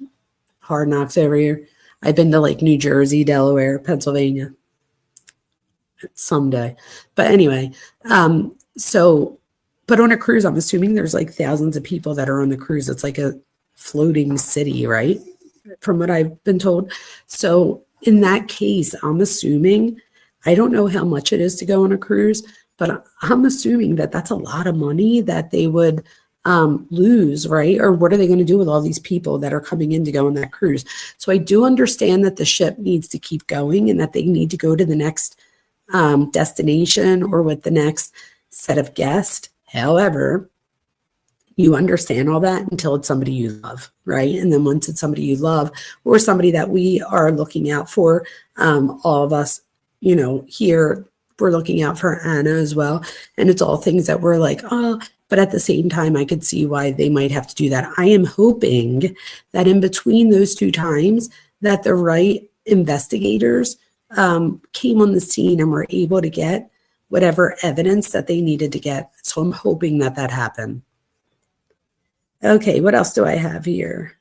S2: Hard Knocks over here. I've been to like New Jersey, Delaware, Pennsylvania. Someday. But anyway, but on a cruise, I'm assuming there's like thousands of people that are on the cruise. It's like a floating city, right? From what I've been told. So in that case, I'm assuming, I don't know how much it is to go on a cruise, but I'm assuming that that's a lot of money that they would lose, right? Or what are they going to do with all these people that are coming in to go on that cruise? So I do understand that the ship needs to keep going and that they need to go to the next destination or with the next set of guests. However, you understand all that until it's somebody you love, right? And then once it's somebody you love or somebody that we are looking out for, all of us, you know, here, we're looking out for Anna as well. And it's all things that we're like, oh, but at the same time, I could see why they might have to do that. I am hoping that in between those two times that the right investigators came on the scene and were able to get whatever evidence that they needed to get. So I'm hoping that that happened. Okay, what else do I have here?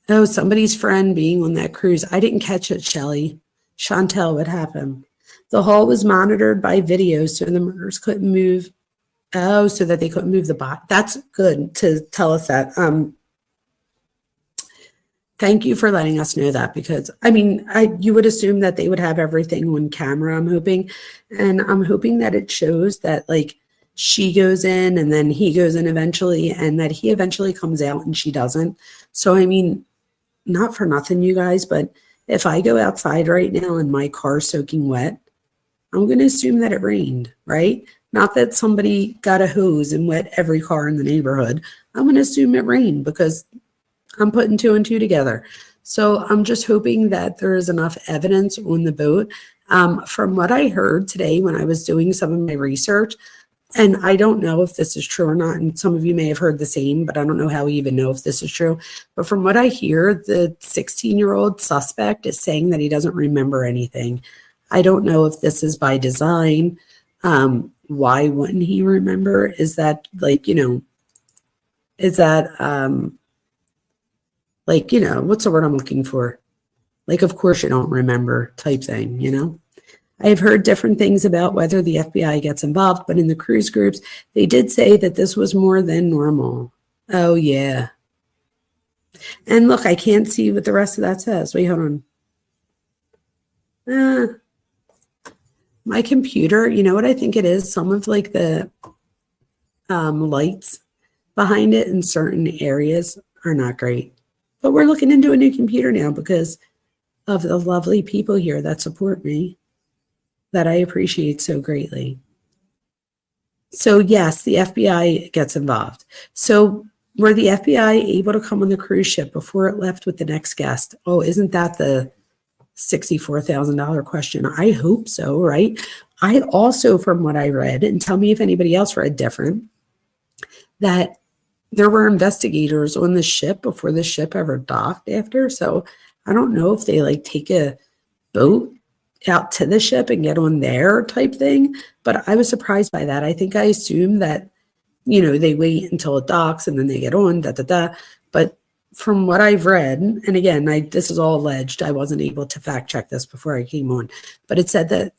S2: Oh, somebody's friend being on that cruise. I didn't catch it, Shelly. Chantel, what happened? The hull was monitored by video so the murders couldn't move. Oh, so that they couldn't move the bot. That's good to tell us that. Thank you for letting us know that, because I mean, you would assume that they would have everything on camera, I'm hoping. And I'm hoping that it shows that like she goes in and then he goes in eventually and that he eventually comes out and she doesn't. So, I mean, not for nothing, you guys, but if I go outside right now and my car's soaking wet, I'm going to assume that it rained, right? Not that somebody got a hose and wet every car in the neighborhood. I'm going to assume it rained because I'm putting two and two together. So I'm just hoping that there is enough evidence on the boat. From what I heard today when I was doing some of my research, and I don't know if this is true or not, and some of you may have heard the same, but I don't know how we even know if this is true. But from what I hear, the 16-year-old suspect is saying that he doesn't remember anything. I don't know if this is by design. Why wouldn't he remember? Is that like, you know, is that like, you know, what's the word I'm looking for? Like, of course you don't remember type thing, you know? I have heard different things about whether the FBI gets involved, but in the cruise groups, they did say that this was more than normal. Oh, yeah. And look, I can't see what the rest of that says. Wait, hold on. My computer, you know what I think it is? Some of like the lights behind it in certain areas are not great. But we're looking into a new computer now because of the lovely people here that support me, that I appreciate so greatly. So yes, the FBI gets involved. So were the FBI able to come on the cruise ship before it left with the next guest? Oh, isn't that the $64,000 question? I hope so, right? I also, from what I read, and tell me if anybody else read different, that there were investigators on the ship before the ship ever docked after. So I don't know if they like take a boat out to the ship and get on there type thing. But I was surprised by that. I think I assumed that, they wait until it docks and then they get on, But from what I've read, and again, this is all alleged. I wasn't able to fact check this before I came on, but it said that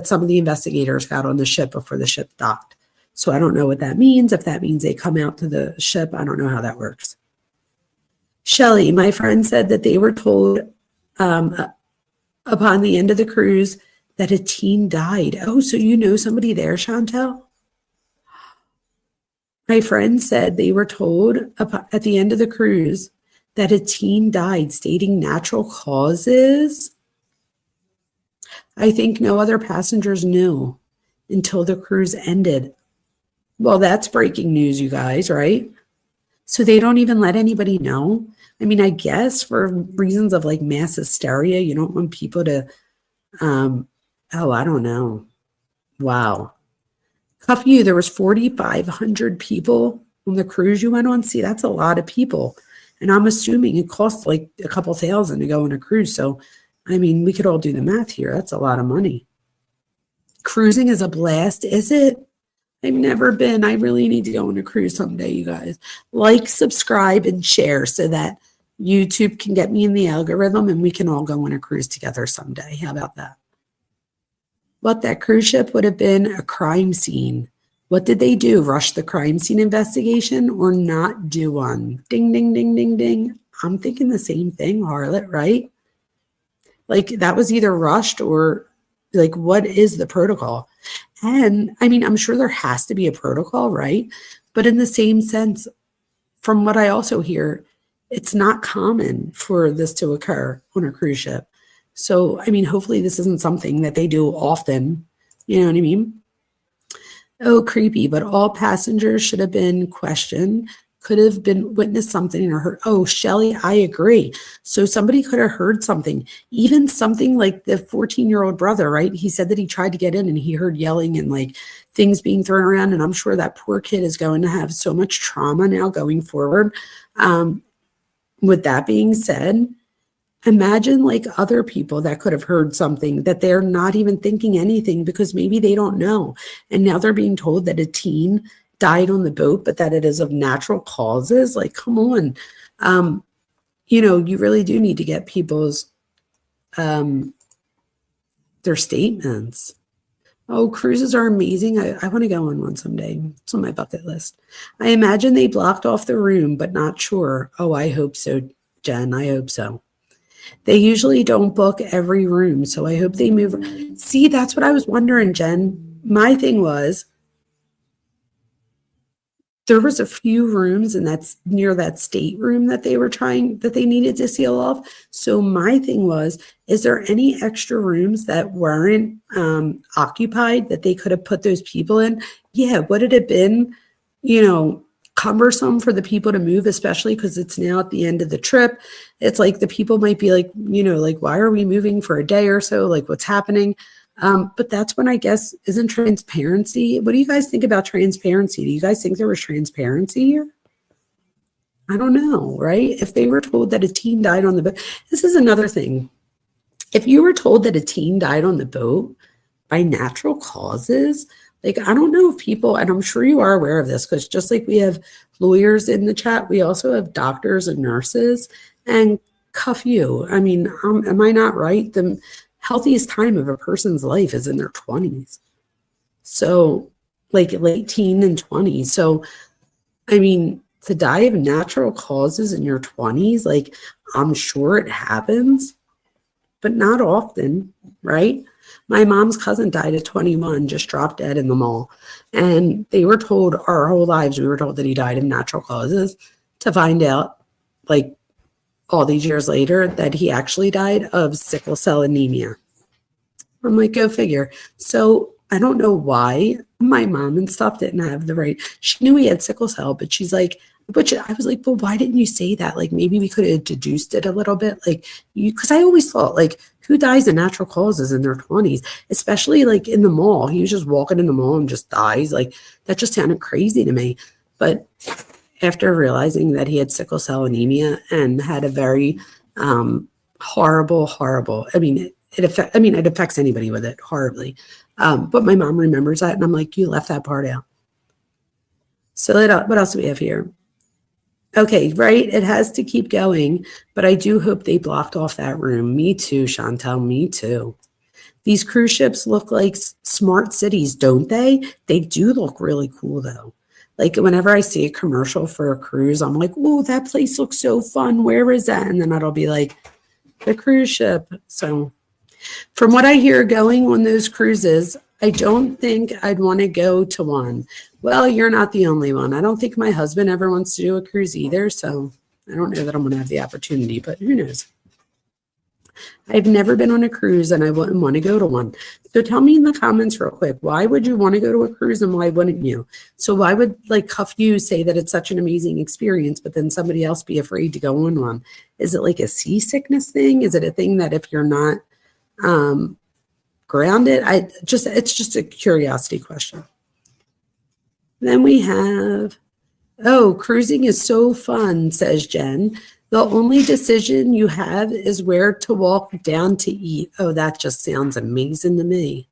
S2: some of the investigators got on the ship before the ship docked. So I don't know what that means. If that means they come out to the ship, I don't know how that works. Shelley, my friend, said that they were told upon the end of the cruise that a teen died. Oh, so you know somebody there, Chantel? My friend said they were told at the end of the cruise that a teen died, stating natural causes. I think no other passengers knew until the cruise ended. Well, that's breaking news, you guys, right? So they don't even let anybody know. I mean, I guess for reasons of like mass hysteria, you don't want people to, I don't know. Wow. Cuff you, there was 4,500 people on the cruise you went on. See, that's a lot of people. And I'm assuming it costs like a couple thousand to go on a cruise. So, I mean, we could all do the math here. That's a lot of money. Cruising is a blast, is it? I've never been. I really need to go on a cruise someday, you guys. Like, subscribe, and share so that YouTube can get me in the algorithm and we can all go on a cruise together someday. How about that? What, that cruise ship would have been a crime scene. What did they do? Rush the crime scene investigation or not do one? Ding, ding, ding, ding, ding. I'm thinking the same thing, Harlot, right? Like that was either rushed or like, what is the protocol? And I mean, I'm sure there has to be a protocol, right? But in the same sense, from what I also hear, it's not common for this to occur on a cruise ship. So, I mean, hopefully this isn't something that they do often. You know what I mean? Oh, creepy, but all passengers should have been questioned, could have been witnessed something or heard. Oh, Shelley, I agree. So somebody could have heard something, even something like the 14-year-old brother, right? He said that he tried to get in and he heard yelling and like things being thrown around. And I'm sure that poor kid is going to have so much trauma now going forward. With that being said, imagine like other people that could have heard something that they're not even thinking anything because maybe they don't know. And now they're being told that a teen died on the boat, but that it is of natural causes. Like, come on. You really do need to get people's, their statements. Oh, cruises are amazing. I want to go on one someday. It's on my bucket list. I imagine they blocked off the room, but not sure. Oh, I hope so, Jen. I hope so. They usually don't book every room, so I hope they move. See, that's what I was wondering, Jen. My thing was, there was a few rooms, and that's near that stateroom that they needed to seal off. So my thing was, is there any extra rooms that weren't occupied that they could have put those people in? Yeah, would it have been, cumbersome for the people to move, especially because it's now at the end of the trip? It's like the people might be like, why are we moving for a day or so? Like, what's happening? But that's when I guess, isn't transparency? What do you guys think about transparency? Do you guys think there was transparency here? I don't know, right? If they were told that a teen died on the boat, this is another thing. If you were told that a teen died on the boat by natural causes, like, I don't know if people, and I'm sure you are aware of this, because just like we have lawyers in the chat, we also have doctors and nurses, and cuff you. I mean, am I not right? The healthiest time of a person's life is in their 20s. So like late teen and 20s. So, I mean, to die of natural causes in your 20s, like, I'm sure it happens, but not often, right? My mom's cousin died at 21, just dropped dead in the mall. And they were told our whole lives, we were told that he died of natural causes, to find out like all these years later that he actually died of sickle cell anemia. I'm like, go figure. So I don't know why my mom and stuff didn't have the right. She knew he had sickle cell, but she's like, I was like, but why didn't you say that? Like, maybe we could have deduced it a little bit. Like, because I always thought, like, who dies of natural causes in their 20s, especially like in the mall? He was just walking in the mall and just dies. Like, that just sounded crazy to me. But after realizing that he had sickle cell anemia and had a very horrible, it affects anybody with it horribly. But my mom remembers that, and I'm like, you left that part out. So what else do we have here? Okay, right. It has to keep going, but I do hope they blocked off that room. Me too, Chantel. Me too. These cruise ships look like smart cities, don't they? They do look really cool, though. Like, whenever I see a commercial for a cruise, I'm like, oh, that place looks so fun. Where is that? And then it'll be like, the cruise ship. So from what I hear going on those cruises, I don't think I'd want to go to one. Well, you're not the only one. I don't think my husband ever wants to do a cruise either, so I don't know that I'm going to have the opportunity, but who knows? I've never been on a cruise, and I wouldn't want to go to one. So tell me in the comments real quick, why would you want to go to a cruise, and why wouldn't you? So why would, like, Cuff You say that it's such an amazing experience, but then somebody else be afraid to go on one? Is it like a seasickness thing? Is it a thing that if you're not grounded? It's just a curiosity question. Then we have, oh, cruising is so fun, says Jen. The only decision you have is where to walk down to eat. Oh, that just sounds amazing to me.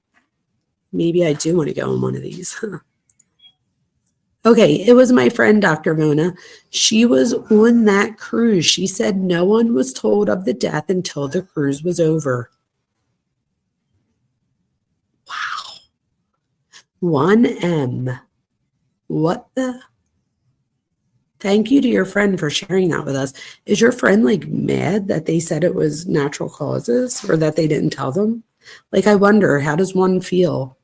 S2: Maybe I do want to go on one of these. Okay, it was my friend, Dr. Vona. She was on that cruise. She said no one was told of the death until the cruise was over. Wow. 1M. What the? Thank you to your friend for sharing that with us. Is your friend like mad that they said it was natural causes or that they didn't tell them? Like, I wonder, how does one feel?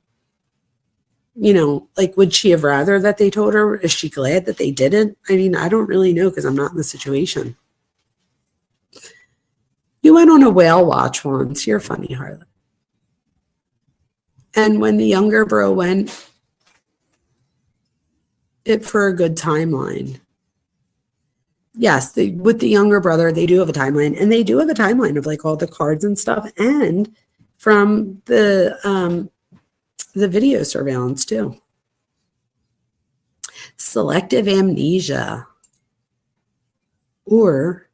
S2: You know, like, would she have rather that they told her? Is she glad that they didn't? I mean, I don't really know because I'm not in the situation. You went on a whale watch once. You're funny, Harlan. And when the younger bro went, it for a good timeline. Yes, with the younger brother, they do have a timeline, and they do have a timeline of like all the cards and stuff, and from the video surveillance too. Selective amnesia, or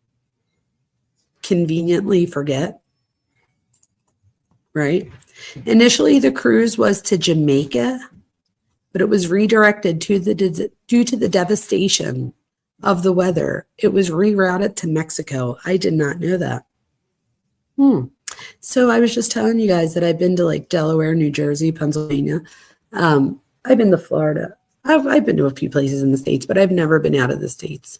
S2: conveniently forget, right? Initially, the cruise was to Jamaica, but it was redirected due to the devastation of the weather. It was rerouted to Mexico. I did not know that. So I was just telling you guys that I've been to like Delaware, New Jersey, Pennsylvania. I've been to Florida. I've been to a few places in the States, but I've never been out of the States.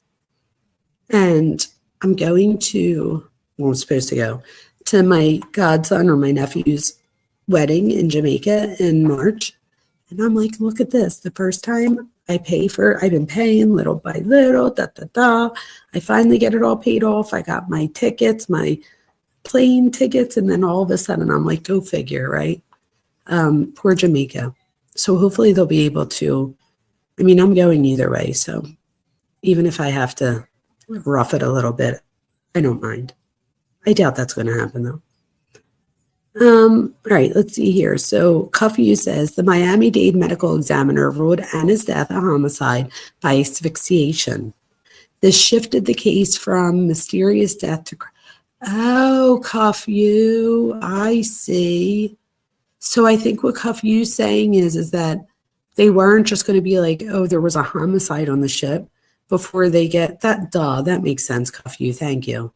S2: And I'm going to, well, I'm supposed to go to my godson or my nephew's wedding in Jamaica in March. And I'm like, look at this. The first time I've been paying little by little, I finally get it all paid off. I got my tickets, my plane tickets, and then all of a sudden I'm like, go figure, right? Poor Jamaica. So hopefully they'll be able to, I mean, I'm going either way. So even if I have to rough it a little bit, I don't mind. I doubt that's going to happen though. All right, let's see here. So Cuff You says the Miami-Dade medical examiner ruled Anna's death a homicide by asphyxiation. This shifted the case from mysterious death to, oh, Cuff You, I see. So I think what Cuff You's saying is that they weren't just going to be like, oh, there was a homicide on the ship before they get that. That makes sense, Cuff You. Thank you.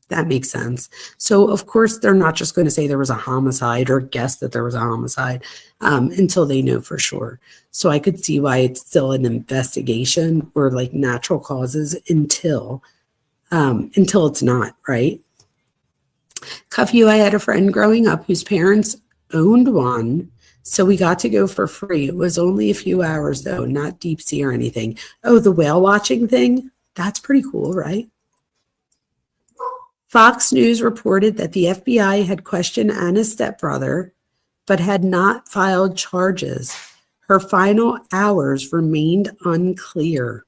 S2: That makes sense. So, of course, they're not just going to say there was a homicide or guess that there was a homicide until they know for sure. So I could see why it's still an investigation or like natural causes until it's not, right? Cuff You, I had a friend growing up whose parents owned one, so we got to go for free. It was only a few hours, though, not deep sea or anything. Oh, the whale watching thing? That's pretty cool, right? Fox News reported that the FBI had questioned Anna's stepbrother, but had not filed charges. Her final hours remained unclear.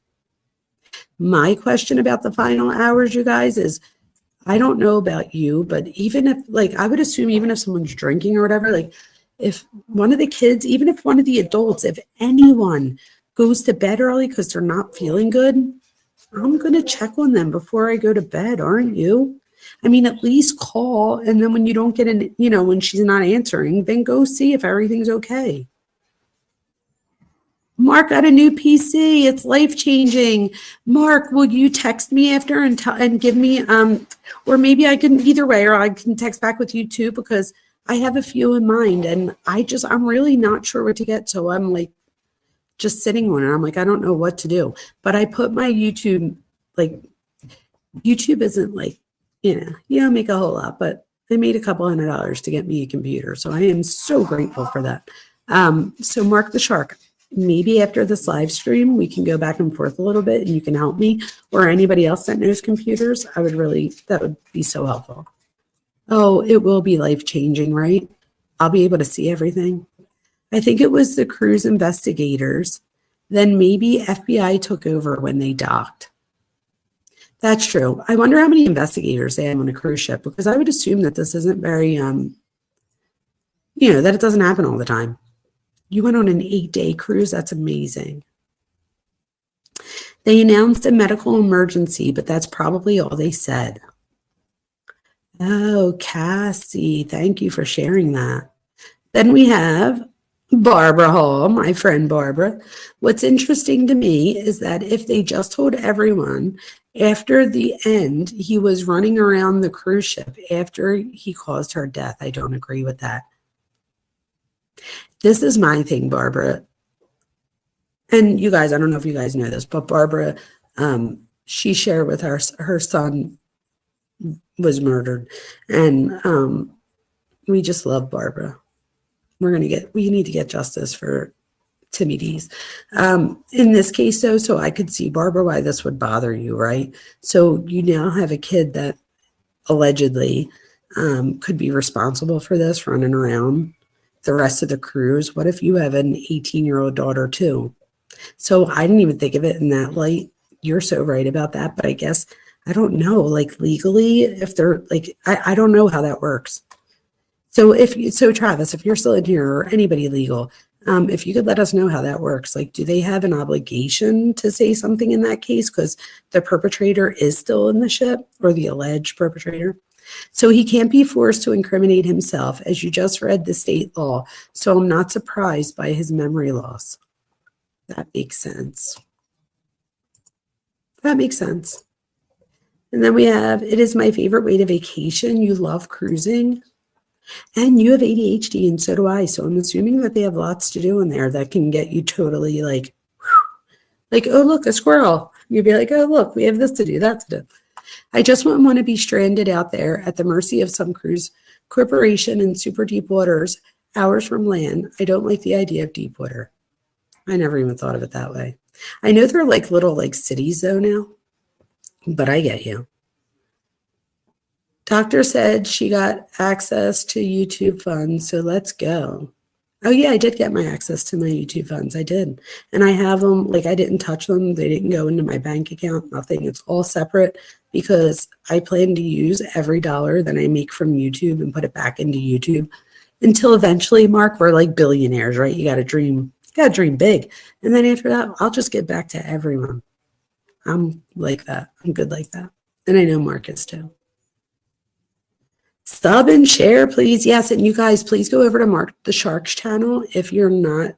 S2: My question about the final hours, you guys, is I don't know about you, but even if, like, I would assume even if someone's drinking or whatever, like, if one of the kids, even if one of the adults, if anyone goes to bed early because they're not feeling good, I'm going to check on them before I go to bed, aren't you? I mean, at least call, and then when you don't get in, when she's not answering, then go see if everything's okay. Mark got a new PC. It's life-changing. Mark, will you text me after and give me, or maybe I can, either way, or I can text back with you too, because I have a few in mind, and I'm really not sure what to get. So I'm like just sitting on it. I'm like, I don't know what to do. But I put my YouTube, like, YouTube isn't like, you don't make a whole lot, but I made a couple $100 to get me a computer. So I am so grateful for that. So Mark the Shark, maybe after this live stream, we can go back and forth a little bit and you can help me, or anybody else that knows computers. That would be so helpful. Oh, it will be life-changing, right? I'll be able to see everything. I think it was the cruise investigators. Then maybe FBI took over when they docked. That's true. I wonder how many investigators they have on a cruise ship, because I would assume that this isn't very, that it doesn't happen all the time. You went on an 8-day cruise. That's amazing. They announced a medical emergency, but that's probably all they said. Oh, Cassie, thank you for sharing that. Then we have Barbara Hall, my friend Barbara. What's interesting to me is that if they just told everyone after the end he was running around the cruise ship after he caused her death, I don't agree with that. This is my thing, Barbara. And you guys, I don't know if you guys know this, but Barbara, she shared with her son was murdered. And we just love Barbara. We need to get justice for Timmy D's. In this case, though, so I could see, Barbara, why this would bother you, right? So you now have a kid that allegedly could be responsible for this, running around the rest of the cruise. What if you have an 18-year-old daughter too? So I didn't even think of it in that light. You're so right about that, but I guess, I don't know, like legally, if they're like, I don't know how that works. So Travis, if you're still in here, or anybody legal, if you could let us know how that works. Like, do they have an obligation to say something in that case? Because the perpetrator is still in the ship, or the alleged perpetrator. So he can't be forced to incriminate himself, as you just read the state law. So I'm not surprised by his memory loss. That makes sense. That makes sense. And then we have, it is my favorite way to vacation. You love cruising. And you have ADHD, and so do I. So I'm assuming that they have lots to do in there that can get you totally like, oh, look, a squirrel. You'd be like, oh, look, we have this to do, that to do. I just wouldn't want to be stranded out there at the mercy of some cruise corporation in super deep waters, hours from land. I don't like the idea of deep water. I never even thought of it that way. I know they're like little like cities though now, but I get you. Doctor said she got access to YouTube funds, so let's go. Oh yeah, I did get my access to my YouTube funds. I did. And I have them, like I didn't touch them. They didn't go into my bank account, nothing. It's all separate because I plan to use every dollar that I make from YouTube and put it back into YouTube until eventually, Mark, we're like billionaires, right? You got to dream big. And then after that, I'll just get back to everyone. I'm like that. I'm good like that. And I know Mark is too. Sub and share, please. Yes, and you guys, please go over to Mark the Shark's channel if you're not,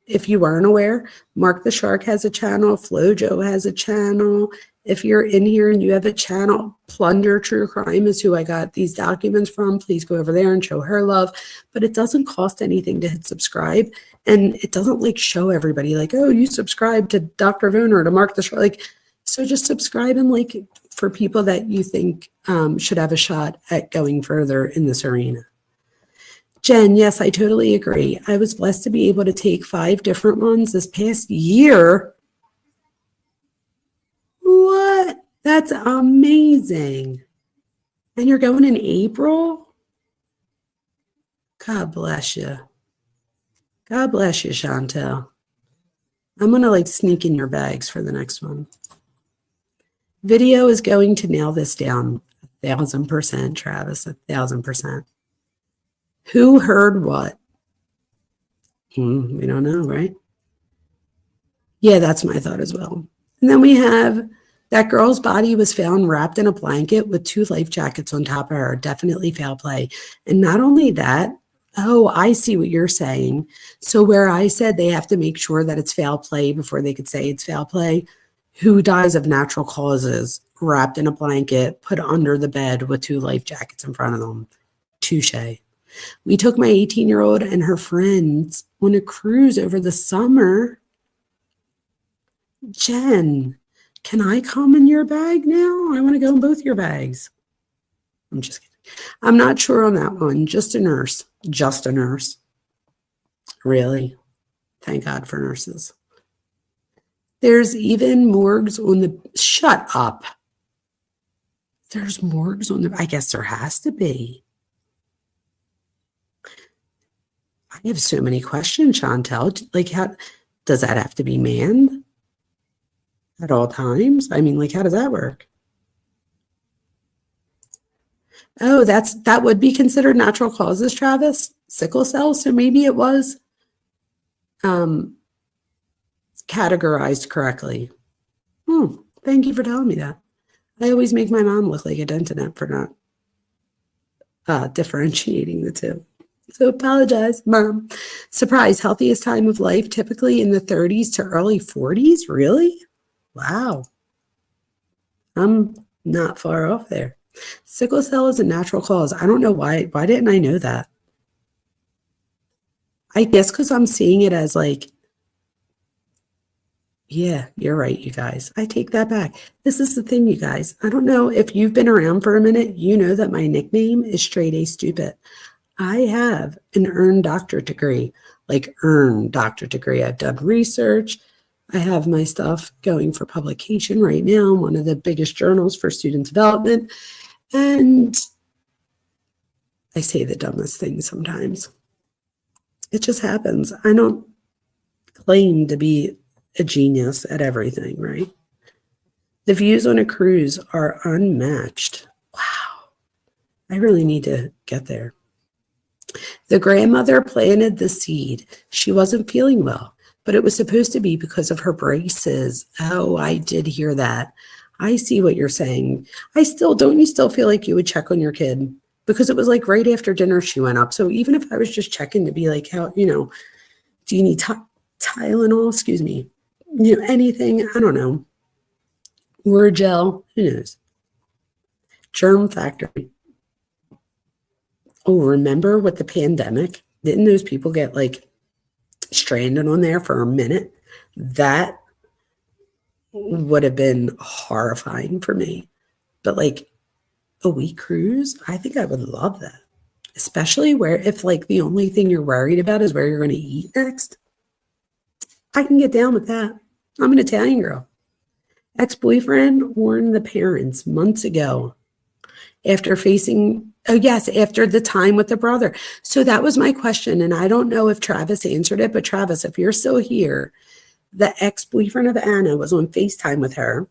S2: if you weren't aware. Mark the Shark has a channel. FloJo has a channel. If you're in here and you have a channel, Plunder True Crime is who I got these documents from. Please go over there and show her love. But it doesn't cost anything to hit subscribe, and it doesn't like show everybody like, oh, you subscribe to Dr. Vona or to Mark the Shark. Like, so just subscribe and like for people that you think should have a shot at going further in this arena. Jen, yes, I totally agree. I was blessed to be able to take 5 different ones this past year. What? That's amazing. And you're going in April? God bless you. God bless you, Chantel. I'm going to like sneak in your bags for the next one. Video is going to nail this down 1,000%, Travis, 1,000%. Who heard what? We don't know, right? Yeah, that's my thought as well. And then we have that girl's body was found wrapped in a blanket with 2 life jackets on top of her. Definitely foul play. And not only that, oh, I see what you're saying. So where I said they have to make sure that it's foul play before they could say it's foul play, who dies of natural causes, wrapped in a blanket, put under the bed with 2 life jackets in front of them? Touche. We took my 18-year-old and her friends on a cruise over the summer. Jen, can I come in your bag now? I want to go in both your bags. I'm just kidding. I'm not sure on that one. Just a nurse. Just a nurse. Really? Thank God for nurses. There's even morgues on the... Shut up. There's morgues on the... I guess there has to be. I have so many questions, Chantel. Like, how does that have to be manned at all times? I mean, like, how does that work? Oh, that would be considered natural causes, Travis. Sickle cell. So maybe it was categorized correctly. Thank you for telling me that. I always make my mom look like a dentinette for not differentiating the two. So apologize, Mom. Surprise, healthiest time of life, typically in the 30s to early 40s. Really? Wow. I'm not far off there. Sickle cell is a natural cause. I don't know why. Why didn't I know that? I guess because I'm seeing it as like, yeah, you're right, you guys. I take that back. This is the thing, you guys. I don't know if you've been around for a minute. You know that my nickname is Straight A Stupid. I have an earned doctorate degree, like earned doctorate degree. I've done research. I have my stuff going for publication right now, one of the biggest journals for student development. And I say the dumbest things sometimes. It just happens. I don't claim to be a genius at everything, right? The views on a cruise are unmatched. Wow. I really need to get there. The grandmother planted the seed. She wasn't feeling well, but it was supposed to be because of her braces. Oh, I did hear that. I see what you're saying. Don't you still feel like you would check on your kid? Because it was like right after dinner she went up. So even if I was just checking to be like, how, do you need Tylenol? Excuse me. Anything, I don't know. Word gel, who knows? Germ Factory. Oh, remember with the pandemic? Didn't those people get like stranded on there for a minute? That would have been horrifying for me. But like a week cruise, I think I would love that. Especially if like the only thing you're worried about is where you're going to eat next. I can get down with that. I'm an Italian girl. Ex-boyfriend warned the parents months ago after after the time with the brother. So that was my question. And I don't know if Travis answered it, but Travis, if you're still here, the ex-boyfriend of Anna was on FaceTime with her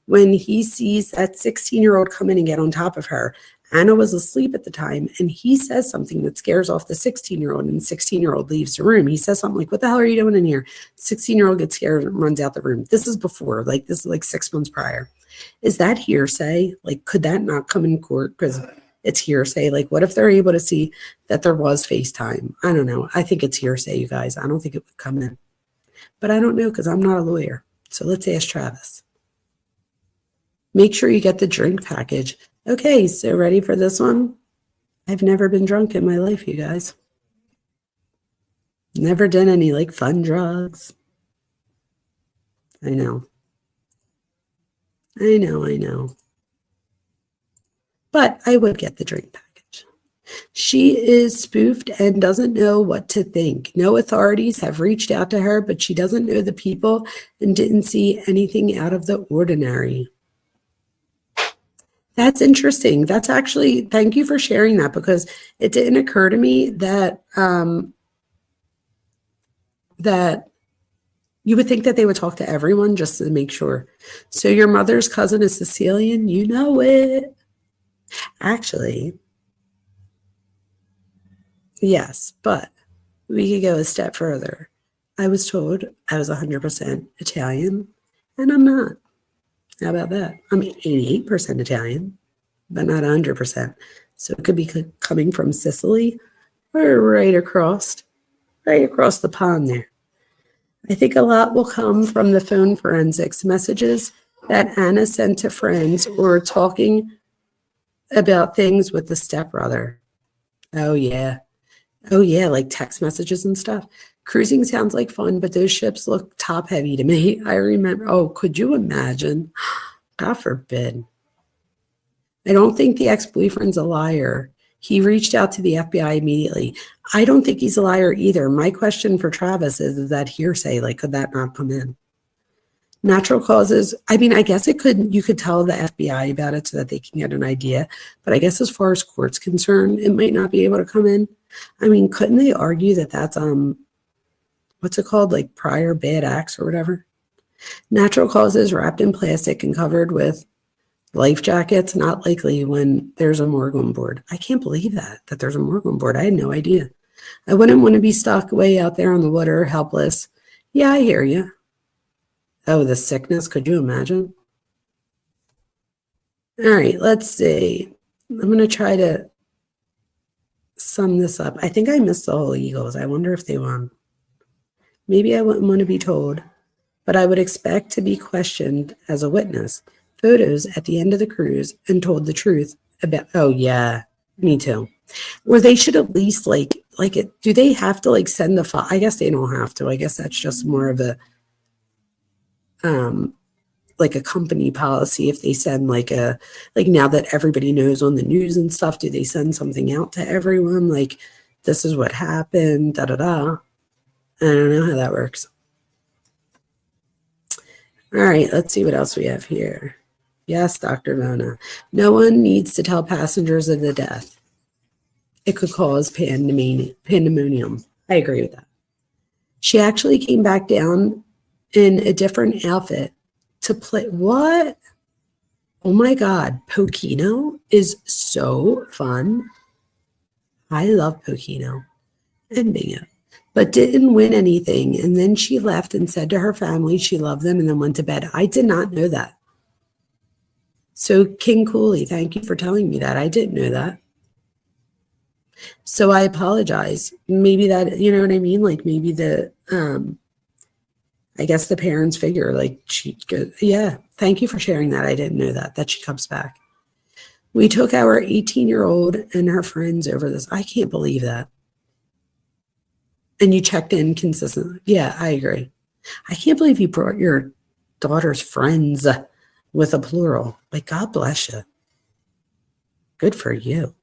S2: when he sees that 16-year-old come in and get on top of her. Anna was asleep at the time, and he says something that scares off the 16-year-old, and the 16-year-old leaves the room. He says something like, "What the hell are you doing in here?" 16-year-old gets scared and runs out the room. This is before, this is like 6 months prior. Is that hearsay? Like, could that not come in court because it's hearsay? Like, what if they're able to see that there was FaceTime? I don't know. I think it's hearsay, you guys. I don't think it would come in. But I don't know because I'm not a lawyer. So let's ask Travis. Make sure you get the drink package. Okay, so ready for this one? I've never been drunk in my life, you guys. Never done any fun drugs. I know. But I would get the drink package. She is spoofed and doesn't know what to think. No authorities have reached out to her, but she doesn't know the people and didn't see anything out of the ordinary. That's interesting. That's actually, thank you for sharing that, because it didn't occur to me that that you would think that they would talk to everyone just to make sure. So your mother's cousin is Sicilian? You know it. Actually, yes, but we could go a step further. I was told I was 100% Italian, and I'm not. How about that? I'm 88% Italian, but not 100%. So it could be coming from Sicily or right across the pond there. I think a lot will come from the phone forensics messages that Anna sent to friends or talking about things with the stepbrother. Oh, yeah. Oh, yeah, like text messages and stuff. Cruising sounds like fun, but those ships look top heavy to me. I remember, oh, could you imagine? God forbid. I don't think the ex-boyfriend's a liar. He reached out to the FBI immediately. I don't think he's a liar either. My question for Travis is that hearsay? Like, could that not come in? Natural causes. I mean, I guess it could. You could tell the FBI about it so that they can get an idea. But I guess as far as court's concerned, it might not be able to come in. I mean, couldn't they argue that that's what's it called, like prior bad acts or whatever? Natural causes wrapped in plastic and covered with life jackets, not likely when there's a morgue on board. I can't believe that there's a morgue on board. I had no idea. I wouldn't want to be stuck way out there on the water, helpless. Yeah, I hear you. Oh, the sickness. Could you imagine? All right, let's see. I'm going to try to sum this up. I think I missed the whole Eagles. I wonder if they won. Maybe I wouldn't want to be told, but I would expect to be questioned as a witness. Photos at the end of the cruise and told the truth about, oh yeah, me too. Or they should at least like it. Do they have to like send the file? I guess they don't have to. I guess that's just more of a, like a company policy. If they send like now that everybody knows on the news and stuff, do they send something out to everyone? Like, this is what happened, da, da, da. I don't know how that works. All right, let's see what else we have here. Yes, Dr. Vona. No one needs to tell passengers of the death. It could cause pandemonium. I agree with that. She actually came back down in a different outfit to play. What? Oh my God. Pokino is so fun. I love Pokino and Bingo, but didn't win anything. And then she left and said to her family she loved them and then went to bed. I did not know that. So King Cooley, thank you for telling me that. I didn't know that. So I apologize. Maybe that, you know what I mean? Like maybe the, I guess the parents figure like she goes, yeah, thank you for sharing that. I didn't know that she comes back. We took our 18-year-old and her friends over this. I can't believe that. And you checked in consistently. Yeah, I agree. I can't believe you brought your daughter's friends with a plural. Like, God bless you. Good for you.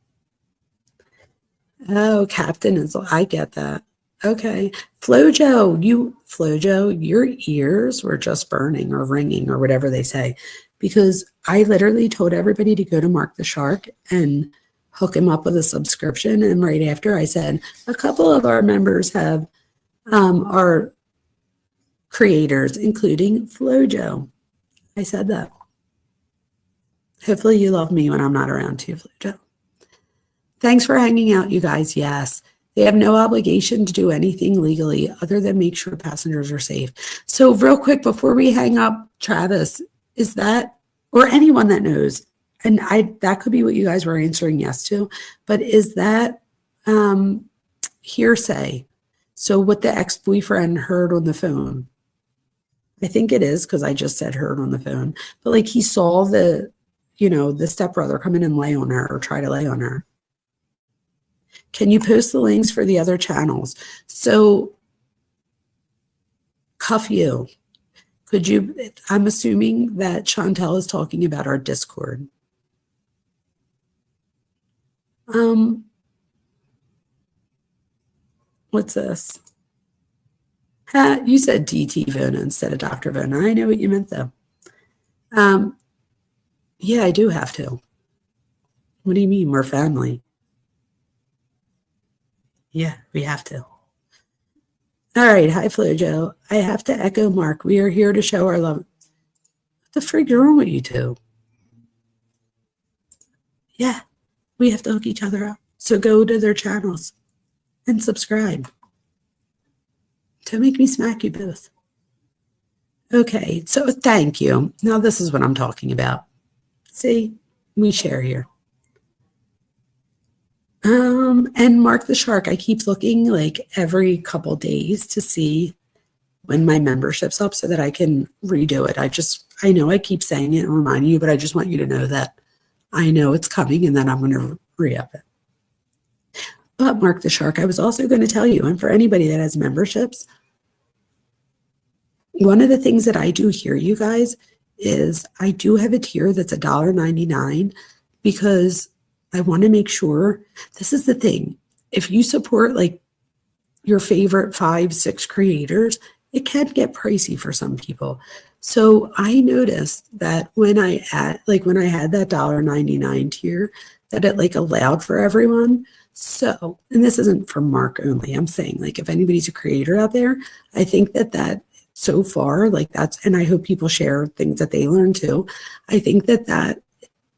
S2: Oh, Captain is, I get that. Okay. Flojo, your ears were just burning or ringing or whatever they say, because I literally told everybody to go to Mark the Shark and hook him up with a subscription. And right after I said, a couple of our members have are creators, including Flojo. I said that. Hopefully you love me when I'm not around too, Flojo. Thanks for hanging out, you guys. Yes, they have no obligation to do anything legally other than make sure passengers are safe. So real quick, before we hang up, Travis, is that, or anyone that knows, and that could be what you guys were answering yes to, but is that hearsay? So what the ex-boyfriend heard on the phone, I think it is, because I just said heard on the phone, but like he saw the stepbrother come in and lay on her or try to lay on her. Can you post the links for the other channels? So, Cuff You, could you, I'm assuming that Chantel is talking about our Discord. What's this? You said DT Vona instead of Dr. Vona. I know what you meant though. Yeah, I do have to. What do you mean? We're family. Yeah, we have to. All right. Hi, Flojo. I have to echo Mark. We are here to show our love. What the frig is wrong with you two? Yeah, we have to hook each other up. So go to their channels and subscribe. Don't make me smack you both. Okay, so thank you. Now this is what I'm talking about. See, we share here. And Mark the Shark, I keep looking like every couple days to see when my membership's up so that I can redo it. I know I keep saying it and reminding you, but I just want you to know that I know it's coming and then I'm going to re-up it. But Mark the Shark, I was also going to tell you, and for anybody that has memberships, one of the things that I do here, you guys, is I do have a tier that's $1.99 because I want to make sure, this is the thing, if you support like your favorite 5-6 creators, it can get pricey for some people. So I noticed that when I had that $1.99 tier, that it like allowed for everyone. So, and this isn't for Mark only, I'm saying like if anybody's a creator out there, I think that so far, like that's, and I hope people share things that they learn too. I think that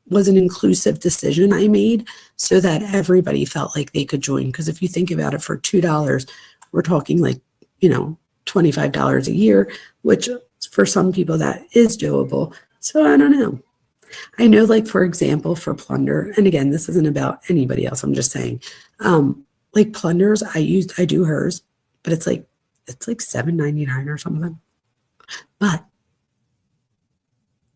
S2: was an inclusive decision I made so that everybody felt like they could join. Because if you think about it, for $2, we're talking like, $25 a year, which for some people that is doable. So I don't know. I know, like, for example, for Plunder, and again, this isn't about anybody else, I'm just saying, like Plunders, I do hers, but it's like $7.99 or something. But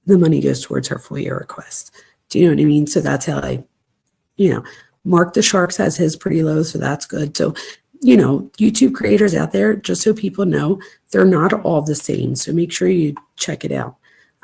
S2: the money goes towards her FOIA request. Do you know what I mean? So that's how Mark the Sharks has his pretty low, so that's good. So, YouTube creators out there, just so people know, they're not all the same. So make sure you check it out.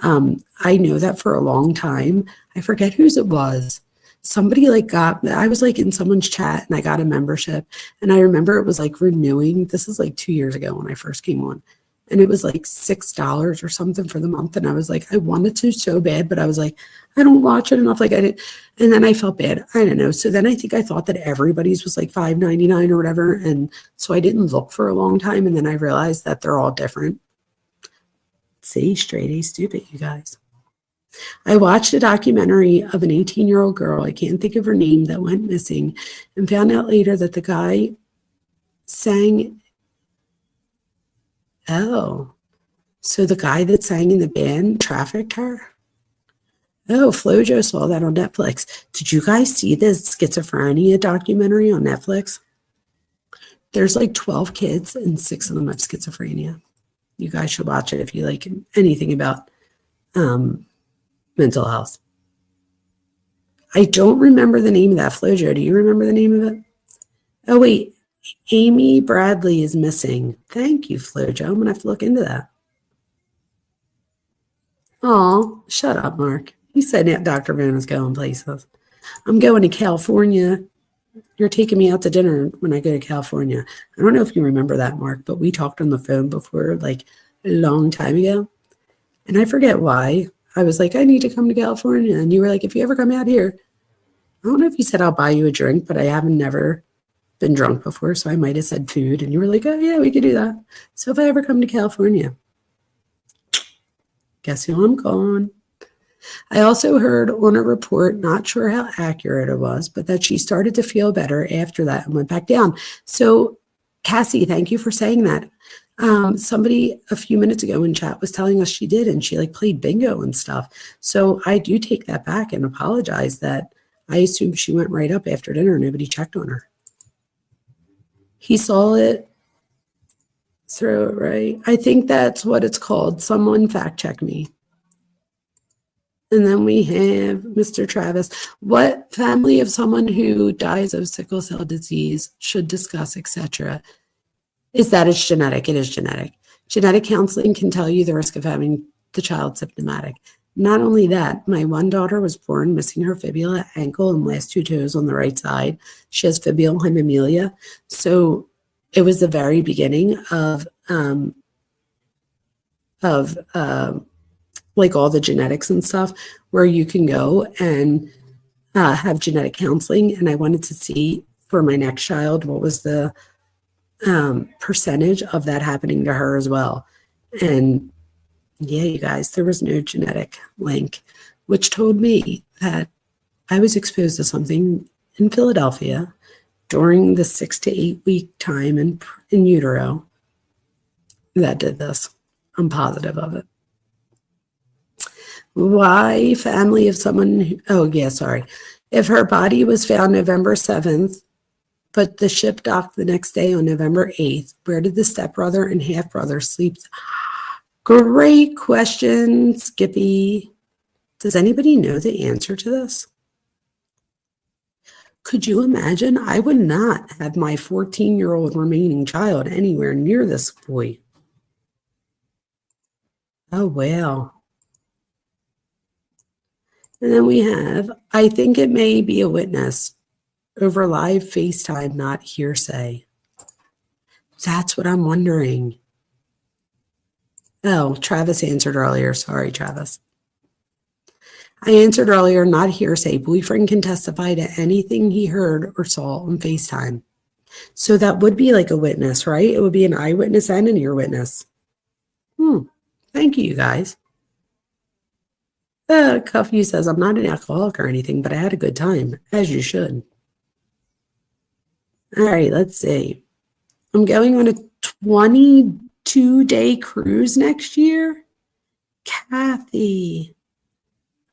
S2: I know that for a long time, I forget whose it was. Somebody I was like in someone's chat and I got a membership, and I remember it was like renewing. This is like 2 years ago when I first came on, and it was like $6 or something for the month. And I was like, I wanted to so bad, but I was like, I don't watch it enough. Like I didn't. And then I felt bad. I don't know. So then I think I thought that everybody's was like $5.99 or whatever. And so I didn't look for a long time. And then I realized that they're all different. See, straight A stupid, you guys. I watched a documentary of an 18-year-old girl, I can't think of her name, that went missing, and found out later that the guy sang. Oh, so the guy that sang in the band trafficked her? Oh, Flojo saw that on Netflix. Did you guys see this schizophrenia documentary on Netflix? There's like 12 kids and 6 of them have schizophrenia. You guys should watch it if you like anything about mental health. I don't remember the name of that, Flojo. Do you remember the name of it? Oh, wait. Amy Bradley is missing. Thank you, Flojo. I'm going to have to look into that. Oh, shut up, Mark. You said that Dr. Vona's going places. I'm going to California. You're taking me out to dinner when I go to California. I don't know if you remember that, Mark, but we talked on the phone before, like a long time ago. And I forget why. I was like, I need to come to California. And you were like, if you ever come out here, I don't know if you said I'll buy you a drink, but I haven't never been drunk before. So I might have said food. And you were like, oh, yeah, we could do that. So if I ever come to California, guess who I'm calling? I also heard on a report, not sure how accurate it was, but that she started to feel better after that and went back down. So Cassie, thank you for saying that. Somebody a few minutes ago in chat was telling us she did, and she like played bingo and stuff. So I do take that back and apologize that I assumed she went right up after dinner. Nobody checked on her. He saw it, throw it right. I think that's what it's called. Someone fact check me. And then we have Mr. Travis. What family of someone who dies of sickle cell disease should discuss, etc.? Is that it's genetic? It is genetic. Genetic counseling can tell you the risk of having the child symptomatic. Not only that, my one daughter was born missing her fibula, ankle, and last 2 toes on the right side. She has fibular hemimelia. So it was the very beginning of like all the genetics and stuff where you can go and have genetic counseling, and I wanted to see for my next child what was the percentage of that happening to her as well. And yeah, you guys, there was no genetic link, which told me that I was exposed to something in Philadelphia during the 6 to 8 week time in utero that did this. I'm positive of it. Why family of someone, if her body was found November 7th, but the ship docked the next day on November 8th, where did the stepbrother and half-brother sleep? Great question, Skippy. Does anybody know the answer to this? Could you imagine? I would not have my 14-year-old remaining child anywhere near this boy. Oh, wow. And then we have, I think it may be a witness over live FaceTime, not hearsay. That's what I'm wondering. Oh, Travis answered earlier. Sorry, Travis. I answered earlier, not hearsay. Boyfriend can testify to anything he heard or saw on FaceTime. So that would be like a witness, right? It would be an eyewitness and an ear witness. Thank you, guys. Cuffy says, I'm not an alcoholic or anything, but I had a good time, as you should. All right, let's see. I'm going on a 22-day cruise next year. Kathy,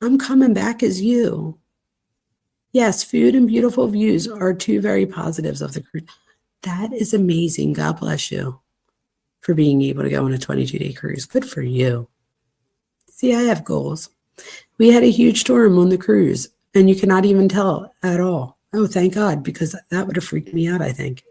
S2: I'm coming back as you. Yes, food and beautiful views are two very positives of the cruise. That is amazing. God bless you for being able to go on a 22-day cruise. Good for you. See, I have goals. We had a huge storm on the cruise, and you cannot even tell at all. Oh, thank God, because that would have freaked me out, I think.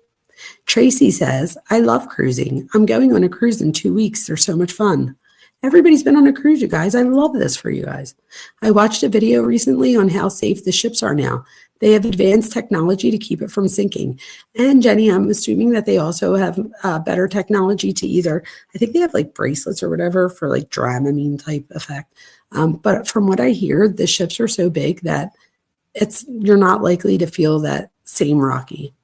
S2: Tracy says, I love cruising. I'm going on a cruise in 2 weeks. They're so much fun. Everybody's been on a cruise, you guys. I love this for you guys. I watched a video recently on how safe the ships are now. They have advanced technology to keep it from sinking. And Jenny, I'm assuming that they also have better technology to either, I think they have like bracelets or whatever for like Dramamine type effect. But from what I hear, the ships are so big that you're not likely to feel that same rocky.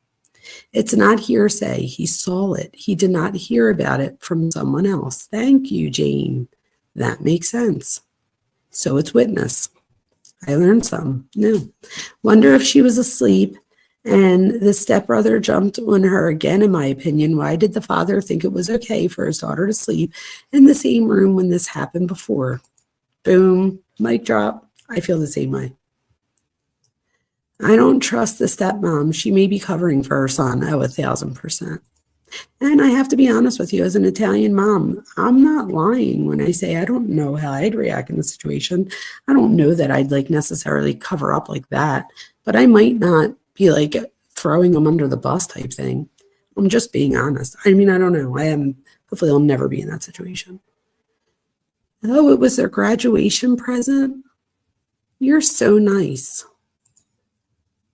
S2: It's not hearsay. He saw it. He did not hear about it from someone else. Thank you, Jane. That makes sense. So it's witness. I learned some. No. Wonder if she was asleep and the stepbrother jumped on her again, in my opinion. Why did the father think it was okay for his daughter to sleep in the same room when this happened before? Boom. Mic drop. I feel the same way. I don't trust the stepmom. She may be covering for her son. Oh, 1,000%. And I have to be honest with you, as an Italian mom, I'm not lying when I say I don't know how I'd react in the situation. I don't know that I'd like necessarily cover up like that, but I might not be like throwing them under the bus type thing. I'm just being honest. I mean, I don't know. Hopefully I'll never be in that situation. Oh, it was their graduation present. You're so nice.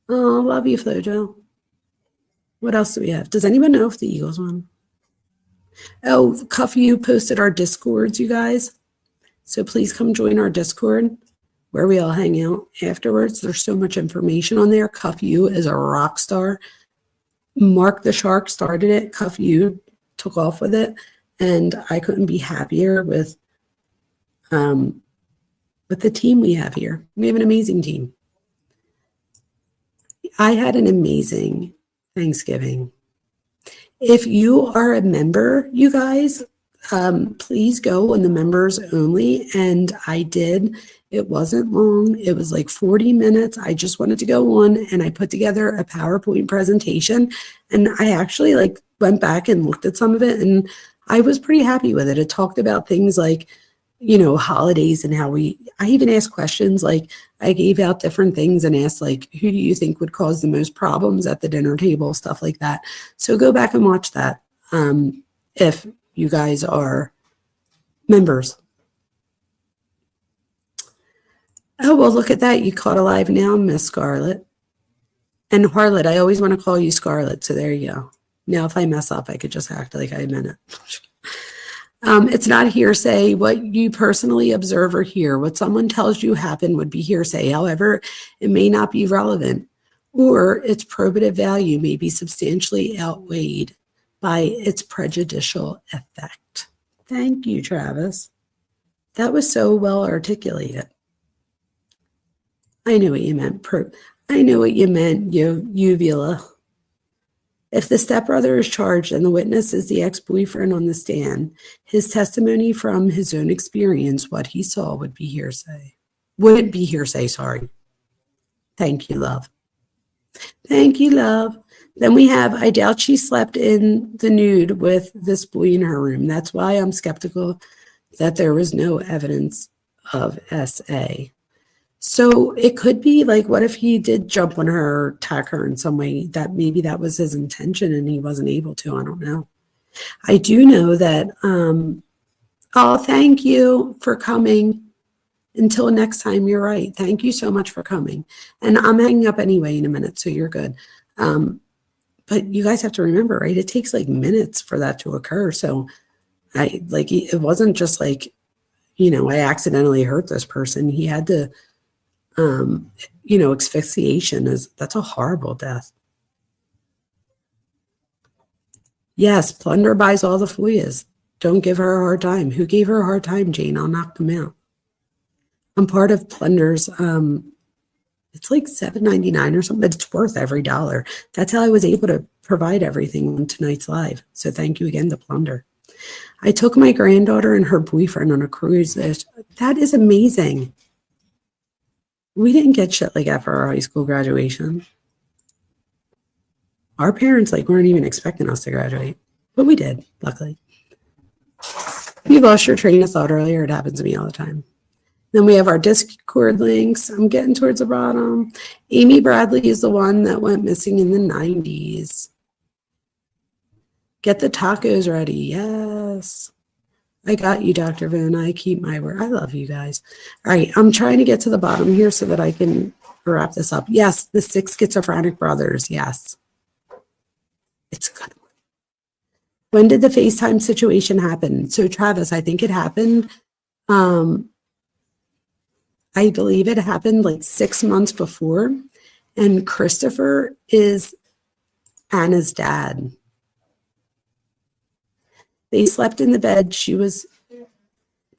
S2: Oh, love you, Flojo. What else do we have? Does anyone know if the Eagles won? Oh, Cuff You posted our Discords, you guys. So please come join our Discord where we all hang out afterwards. There's so much information on there. Cuff You is a rock star. Mark the Shark started it. Cuff You took off with it. And I couldn't be happier with the team we have here. We have an amazing team. I had an amazing Thanksgiving. If you are a member, you guys, please go on the members only. And I did. It wasn't long. It was like 40 minutes. I just wanted to go on and I put together a PowerPoint presentation. And I actually like went back and looked at some of it and I was pretty happy with it. It talked about things like, you know, holidays and how I even asked questions. Like I gave out different things and asked like, who do you think would cause the most problems at the dinner table, stuff like that. So go back and watch that if you guys are members. Oh, well, look at that. You caught alive now, Miss Scarlett. And Harlot, I always want to call you Scarlett. So there you go. Now, if I mess up, I could just act like I meant it. It's not hearsay. What you personally observe or hear, what someone tells you happened would be hearsay. However, it may not be relevant, or its probative value may be substantially outweighed by its prejudicial effect. Thank you, Travis. That was so well articulated. I know what you meant. I know what you meant, uvula. If the stepbrother is charged and the witness is the ex-boyfriend on the stand, his testimony from his own experience, what he saw, would be hearsay. Would be hearsay, sorry. Thank you, love. Thank you, love. Then we have, I doubt she slept in the nude with this boy in her room. That's why I'm skeptical that there was no evidence of SA. So it could be like, what if he did jump on her, attack her in some way, that maybe that was his intention and he wasn't able to. I don't know. I do know that, oh, thank you for coming. Until next time, you're right. Thank you so much for coming. And I'm hanging up anyway in a minute, so you're good. But you guys have to remember, right? It takes like minutes for that to occur. So it wasn't just like, I accidentally hurt this person. He had to, asphyxiation that's a horrible death. Yes, Plunder buys all the FOIAs. Don't give her a hard time. Who gave her a hard time, Jane? I'll knock them out. I'm part of Plunder's, it's like $7.99 or something, but it's worth every dollar. That's how I was able to provide everything on tonight's live. So thank you again to Plunder. I took my granddaughter and her boyfriend on a cruise. That is amazing. We didn't get shit like that for our high school graduation. Our parents weren't even expecting us to graduate, but we did, luckily. You lost your train of thought earlier. It happens to me all the time. Then we have our Discord links. I'm getting towards the bottom. Amy Bradley is the one that went missing in the 90s. Get the tacos ready. Yes. I got you, Dr. Vona. I keep my word. I love you guys. All right. I'm trying to get to the bottom here so that I can wrap this up. Yes, the 6 schizophrenic brothers. Yes. It's a good one. When did the FaceTime situation happen? So, Travis, I think it happened. I believe it happened 6 months before. And Christopher is Anna's dad. They slept in the bed she was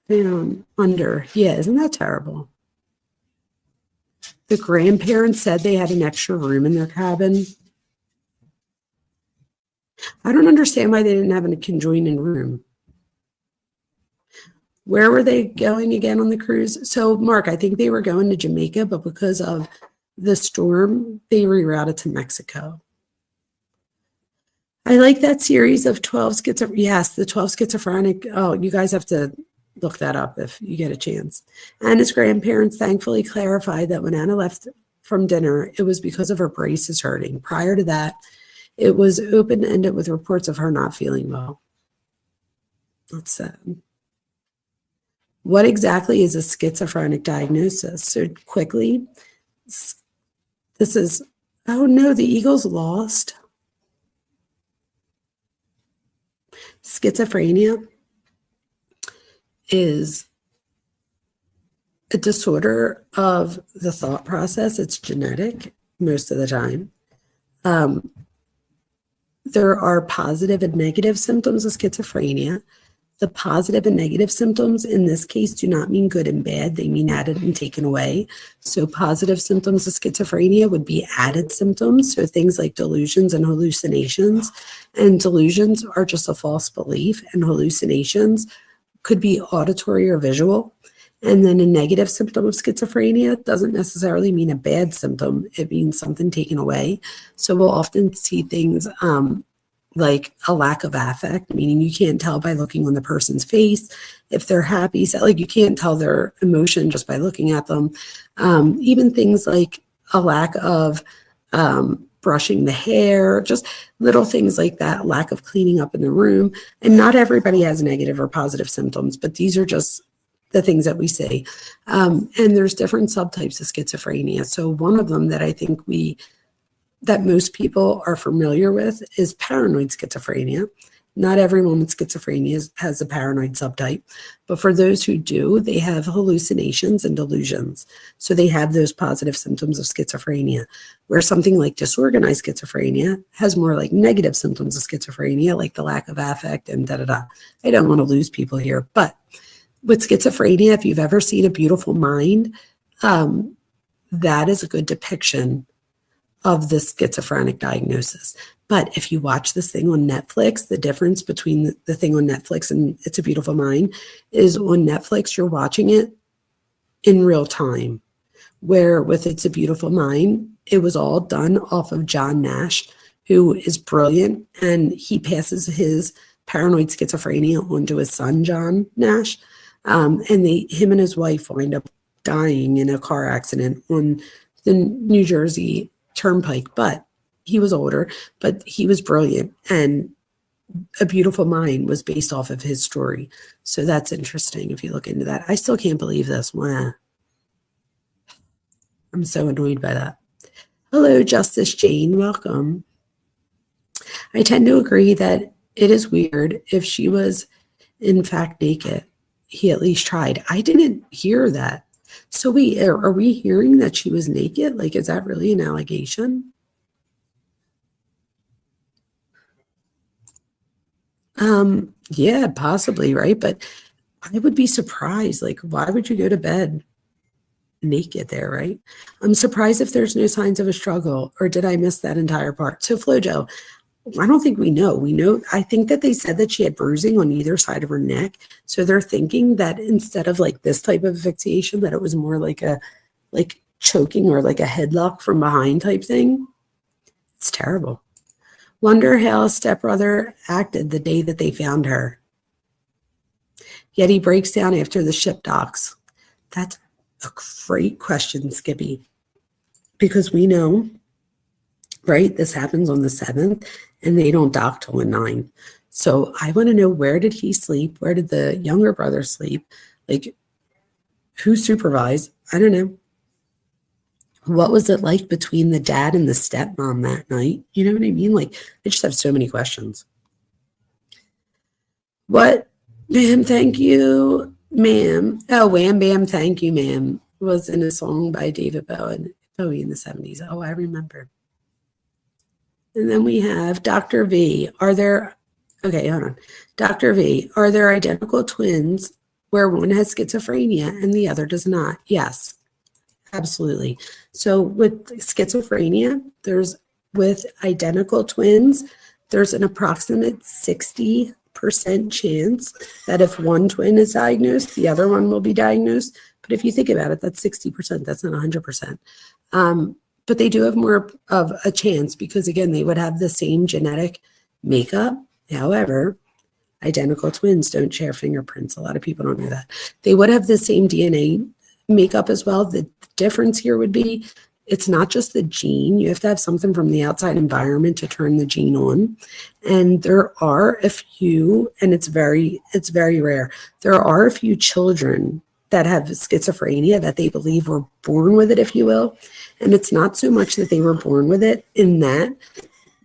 S2: found under. Yeah, isn't that terrible? The grandparents said they had an extra room in their cabin. I don't understand why they didn't have a conjoining room. Where were they going again on the cruise? So, Mark, I think they were going to Jamaica, but because of the storm, they rerouted to Mexico. I like that series of 12 schizophrenic. Yes, the 12 schizophrenic. Oh, you guys have to look that up if you get a chance. Anna's grandparents thankfully clarified that when Anna left from dinner, it was because of her braces hurting. Prior to that, it was open-ended with reports of her not feeling well. That's sad. What exactly is a schizophrenic diagnosis? So quickly, this is, oh no, the Eagles lost. Schizophrenia is a disorder of the thought process. It's genetic most of the time. There are positive and negative symptoms of schizophrenia. The positive and negative symptoms in this case do not mean good and bad. They mean added and taken away. So positive symptoms of schizophrenia would be added symptoms. So things like delusions and hallucinations. And delusions are just a false belief, and hallucinations could be auditory or visual. And then a negative symptom of schizophrenia doesn't necessarily mean a bad symptom. It means something taken away. So we'll often see things like a lack of affect, meaning you can't tell by looking on the person's face if they're happy. So you can't tell their emotion just by looking at them. Even things like a lack of brushing the hair, just little things like that, lack of cleaning up in the room. And not everybody has negative or positive symptoms, but these are just the things that we see. And there's different subtypes of schizophrenia. So one of them that I think that most people are familiar with is paranoid schizophrenia. Not everyone with schizophrenia has a paranoid subtype, but for those who do, they have hallucinations and delusions. So they have those positive symptoms of schizophrenia, where something like disorganized schizophrenia has more like negative symptoms of schizophrenia, like the lack of affect and da-da-da. I don't want to lose people here, but with schizophrenia, if you've ever seen A Beautiful Mind, that is a good depiction of the schizophrenic diagnosis. But if you watch this thing on Netflix, the difference between the thing on Netflix and It's a Beautiful Mind is on Netflix, you're watching it in real time, where with It's a Beautiful Mind, it was all done off of John Nash, who is brilliant, and he passes his paranoid schizophrenia onto his son, John Nash, and him and his wife wind up dying in a car accident on the New Jersey Turnpike, but he was older, but he was brilliant, and A Beautiful Mind was based off of his story. So that's interesting if you look into that. I still can't believe this. Wow. I'm so annoyed by that. Hello, Justice Jane. Welcome. I tend to agree that it is weird if she was in fact naked. He at least tried. I didn't hear that. So are we hearing that she was naked? Like, is that really an allegation? Yeah, possibly, right? But I would be surprised. Like, why would you go to bed naked there, right? I'm surprised if there's no signs of a struggle, or did I miss that entire part? So Flojo, I don't think we know. I think that they said that she had bruising on either side of her neck. So they're thinking that instead of like this type of asphyxiation, that it was more like choking or like a headlock from behind type thing. It's terrible. Wonder how a stepbrother acted the day that they found her. Yet he breaks down after the ship docks. That's a great question, Skippy, because we know, right, this happens on the 7th and they don't dock till the 9th. So I want to know, where did he sleep? Where did the younger brother sleep? Like, who supervised? I don't know. What was it like between the dad and the stepmom that night? You know what I mean? Like, I just have so many questions. What? Ma'am, thank you, ma'am. Oh, Wham Bam, thank you, ma'am, was in a song by David Bowie in the 70s. Oh, I remember. And then we have Dr. V. Okay, hold on. Dr. V, are there identical twins where one has schizophrenia and the other does not? Yes. Absolutely. So with schizophrenia, with identical twins, there's an approximate 60% chance that if one twin is diagnosed, the other one will be diagnosed. But if you think about it, that's 60%. That's not 100%. But they do have more of a chance because, again, they would have the same genetic makeup. However, identical twins don't share fingerprints. A lot of people don't know that. They would have the same DNA makeup as well. The difference here would be it's not just the gene. You have to have something from the outside environment to turn the gene on. And there are a few, and it's very rare. There are a few children that have schizophrenia that they believe were born with it, if you will. And it's not so much that they were born with it, in that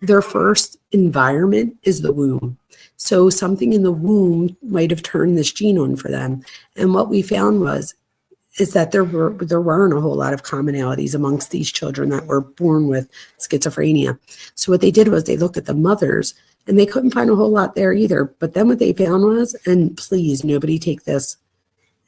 S2: their first environment is the womb. So something in the womb might have turned this gene on for them. And what we found is that there weren't a whole lot of commonalities amongst these children that were born with schizophrenia. So what they did was they looked at the mothers, and they couldn't find a whole lot there either. But then what they found was, and please, nobody take this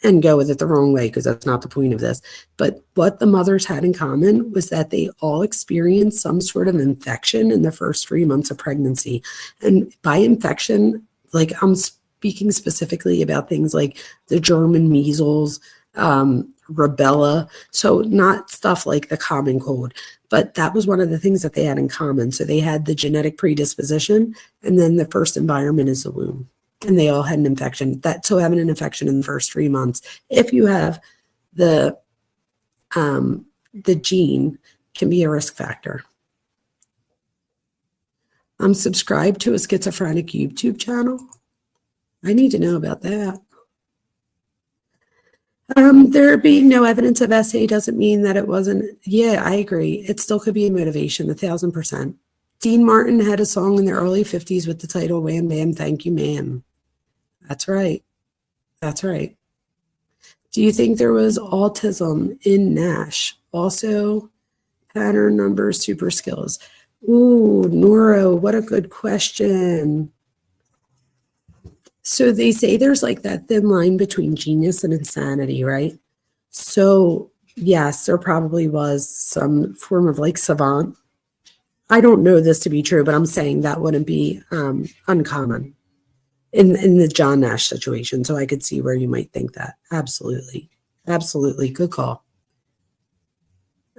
S2: and go with it the wrong way, because that's not the point of this. But what the mothers had in common was that they all experienced some sort of infection in the first 3 months of pregnancy. And by infection, like, I'm speaking specifically about things like the German measles, rubella, so not stuff like the common cold, but that was one of the things that they had in common. So they had the genetic predisposition, and then the first environment is the womb, and they all had an infection. So having an infection in the first 3 months, if you have the gene, can be a risk factor. I'm subscribed to a schizophrenic YouTube channel. I need to know about that. There being no evidence of SA doesn't mean that it wasn't. Yeah, I agree. It still could be a motivation, 1,000%. Dean Martin had a song in the early 50s with the title Wham Bam Thank You Ma'am. That's right. That's right. Do you think there was autism in Nash? Also, pattern numbers, super skills. Ooh, Nora, what a good question. So they say there's like that thin line between genius and insanity, right? So yes, there probably was some form of like savant. I don't know this to be true, but I'm saying that wouldn't be uncommon in the John Nash situation. So I could see where you might think that. Absolutely. Absolutely. Good call.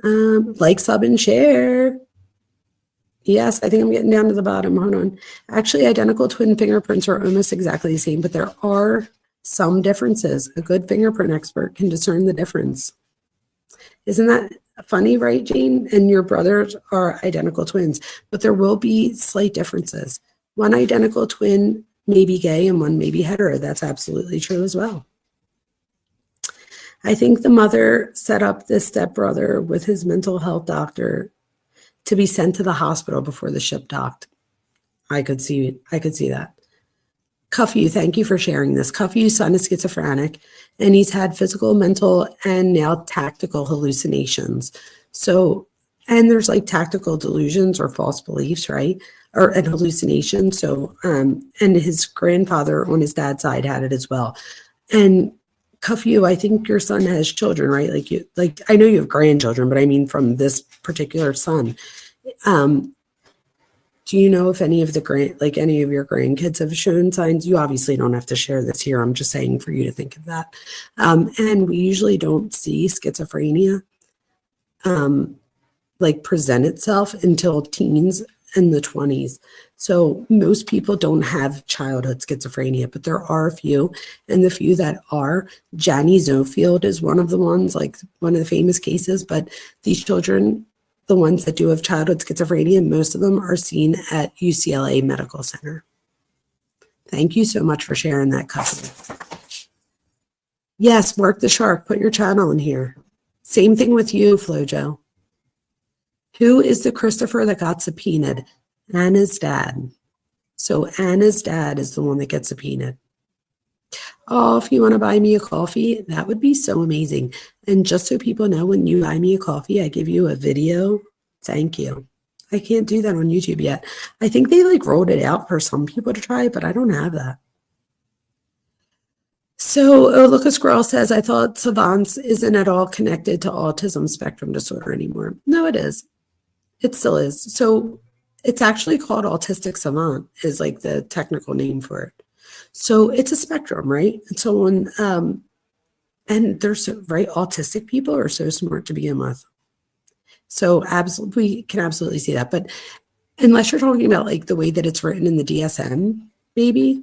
S2: Like, sub, and share. Yes, I think I'm getting down to the bottom. Hold on. Actually, identical twin fingerprints are almost exactly the same, but there are some differences. A good fingerprint expert can discern the difference. Isn't that funny, right, Jane? And your brothers are identical twins, but there will be slight differences. One identical twin may be gay and one may be hetero. That's absolutely true as well. I think the mother set up this stepbrother with his mental health doctor to be sent to the hospital before the ship docked. I could see that. Cuffy, thank you for sharing this. Cuffy's son is schizophrenic, and he's had physical, mental, and now tactical hallucinations. So, and there's like tactical delusions or false beliefs, right? Or an hallucination. So, and his grandfather on his dad's side had it as well. And Cuffy, I think your son has children, right? Like I know you have grandchildren, but I mean from this particular son. Do you know if any of your grandkids have shown signs? You obviously don't have to share this here. I'm just saying for you to think of that. And we usually don't see schizophrenia like present itself until teens and the 20s. So most people don't have childhood schizophrenia, but there are a few. And the few that are, Janie Zofield is one of the ones, like one of the famous cases. But these children, the ones that do have childhood schizophrenia, most of them are seen at UCLA Medical Center. Thank you so much for sharing that, cousin. Yes, Mark the Shark, put your channel in here. Same thing with you, Flojo. Who is the Christopher that got subpoenaed? Anna's dad. So Anna's dad is the one that gets subpoenaed. Oh, if you want to buy me a coffee, that would be so amazing. And just so people know, when you buy me a coffee, I give you a video. Thank you. I can't do that on YouTube yet. I think they like rolled it out for some people to try, but I don't have that. So Lucas Squirrel says, I thought savants isn't at all connected to autism spectrum disorder anymore. No, it is. It still is. So it's actually called autistic savant is like the technical name for it. So it's a spectrum, right? And so when, and there's right, autistic people are so smart to begin with. So absolutely, we can absolutely see that. But unless you're talking about like the way that it's written in the DSM, maybe,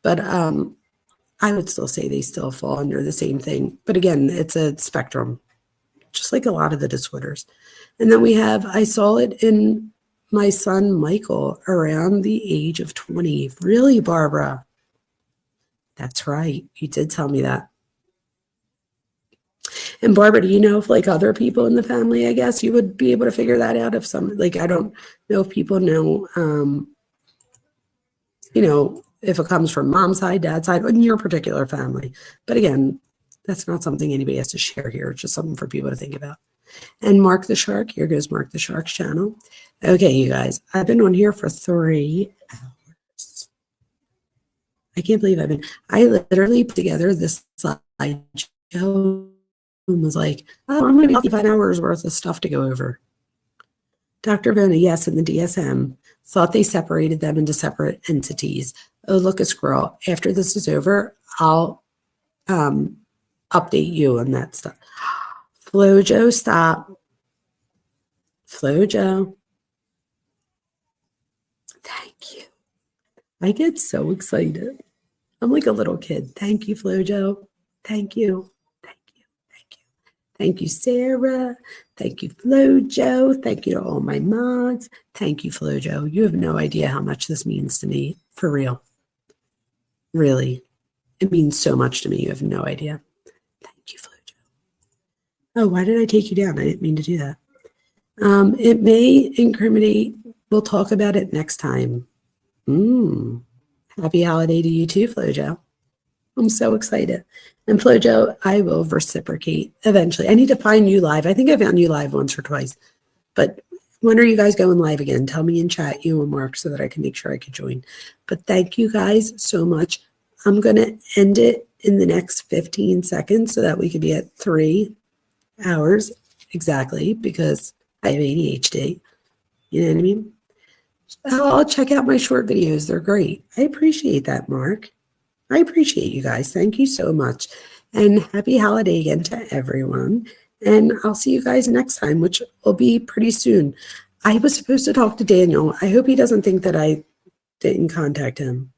S2: but I would still say they still fall under the same thing. But again, it's a spectrum, just like a lot of the disorders. And then we have, I saw it in my son, Michael, around the age of 20. Really, Barbara? That's right. You did tell me that. And Barbara, do you know if like other people in the family, I guess you would be able to figure that out if some, like, I don't know if people know, you know, if it comes from mom's side, dad's side, in your particular family. But again, that's not something anybody has to share here. It's just something for people to think about. And Mark the Shark, here goes Mark the Shark's channel. Okay, you guys, I've been on here for 3 hours. I can't believe I literally put together this slideshow and was like, oh, I'm going to be 5 hours worth of stuff to go over. Dr. Vona, yes, in the DSM, thought they separated them into separate entities. Oh, look, a squirrel. After this is over, I'll update you on that stuff. Flojo, stop. Flojo. Thank you. I get so excited. I'm like a little kid. Thank you, Flojo. Thank you. Thank you. Thank you. Thank you, Sarah. Thank you, Flojo. Thank you to all my mods. Thank you, Flojo. You have no idea how much this means to me. For real. Really. It means so much to me. You have no idea. Thank you, Flojo. Oh, why did I take you down? I didn't mean to do that. It may incriminate We'll talk about it next time. Happy holiday to you too, Flojo. I'm so excited. And Flojo, I will reciprocate eventually. I need to find you live. I think I found you live once or twice. But when are you guys going live again? Tell me in chat, you and Mark, so that I can make sure I can join. But thank you guys so much. I'm going to end it in the next 15 seconds so that we could be at 3 hours exactly, because I have ADHD. You know what I mean? I'll check out my short videos. They're great. I appreciate that, Mark. I appreciate you guys. Thank you so much. And happy holiday again to everyone. And I'll see you guys next time, which will be pretty soon. I was supposed to talk to Daniel. I hope he doesn't think that I didn't contact him.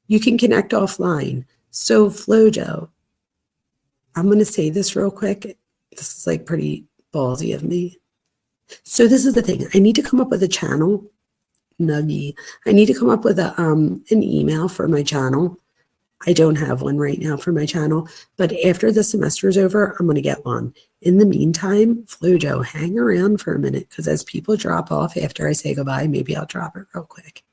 S2: You can connect offline. So Flojo, I'm going to say this real quick. This is like pretty ballsy of me. So this is the thing. I need to come up with a channel. Nuggy. I need to come up with an email for my channel. I don't have one right now for my channel, but after the semester is over, I'm going to get one. In the meantime, Flojo, hang around for a minute, because as people drop off after I say goodbye, maybe I'll drop it real quick.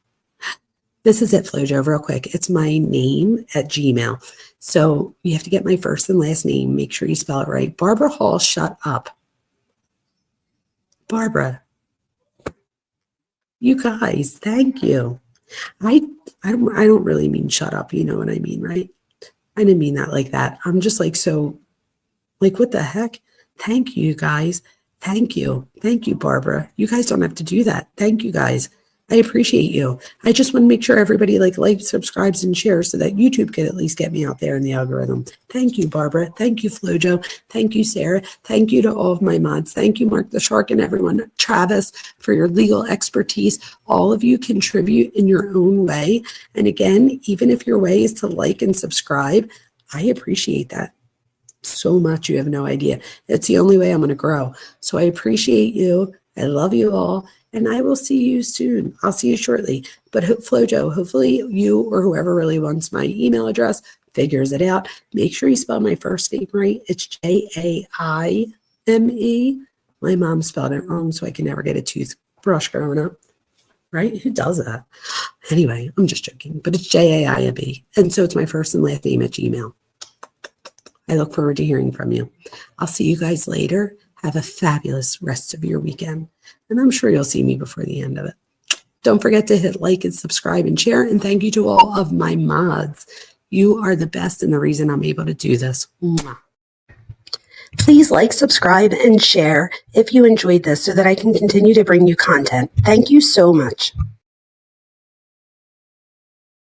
S2: This is it, Flojo, real quick. It's my name at Gmail. So you have to get my first and last name. Make sure you spell it right. Barbara Hall, shut up. Barbara. You guys, thank you. I don't really mean shut up. You know what I mean, right? I didn't mean that like that. I'm just like, so, like, what the heck? Thank you, guys. Thank you. Thank you, Barbara. You guys don't have to do that. Thank you, guys. I appreciate you. I just want to make sure everybody likes, subscribes, and shares so that YouTube could at least get me out there in the algorithm. Thank you, Barbara. Thank you, Flojo. Thank you, Sarah. Thank you to all of my mods. Thank you, Mark the Shark, and everyone. Travis, for your legal expertise. All of you contribute in your own way. And again, even if your way is to like and subscribe, I appreciate that so much. You have no idea. It's the only way I'm going to grow. So I appreciate you. I love you all. And I will see you soon. I'll see you shortly. But Flojo, hopefully you or whoever really wants my email address figures it out. Make sure you spell my first name right. It's Jaime. My mom spelled it wrong, so I can never get a toothbrush growing up. Right? Who does that? Anyway, I'm just joking. But it's Jaime. And so it's my first and last name at Gmail. I look forward to hearing from you. I'll see you guys later. Have a fabulous rest of your weekend. And I'm sure you'll see me before the end of it. Don't forget to hit like and subscribe and share. And thank you to all of my mods. You are the best and the reason I'm able to do this. Mwah. Please like, subscribe, and share if you enjoyed this so that I can continue to bring you content. Thank you so much.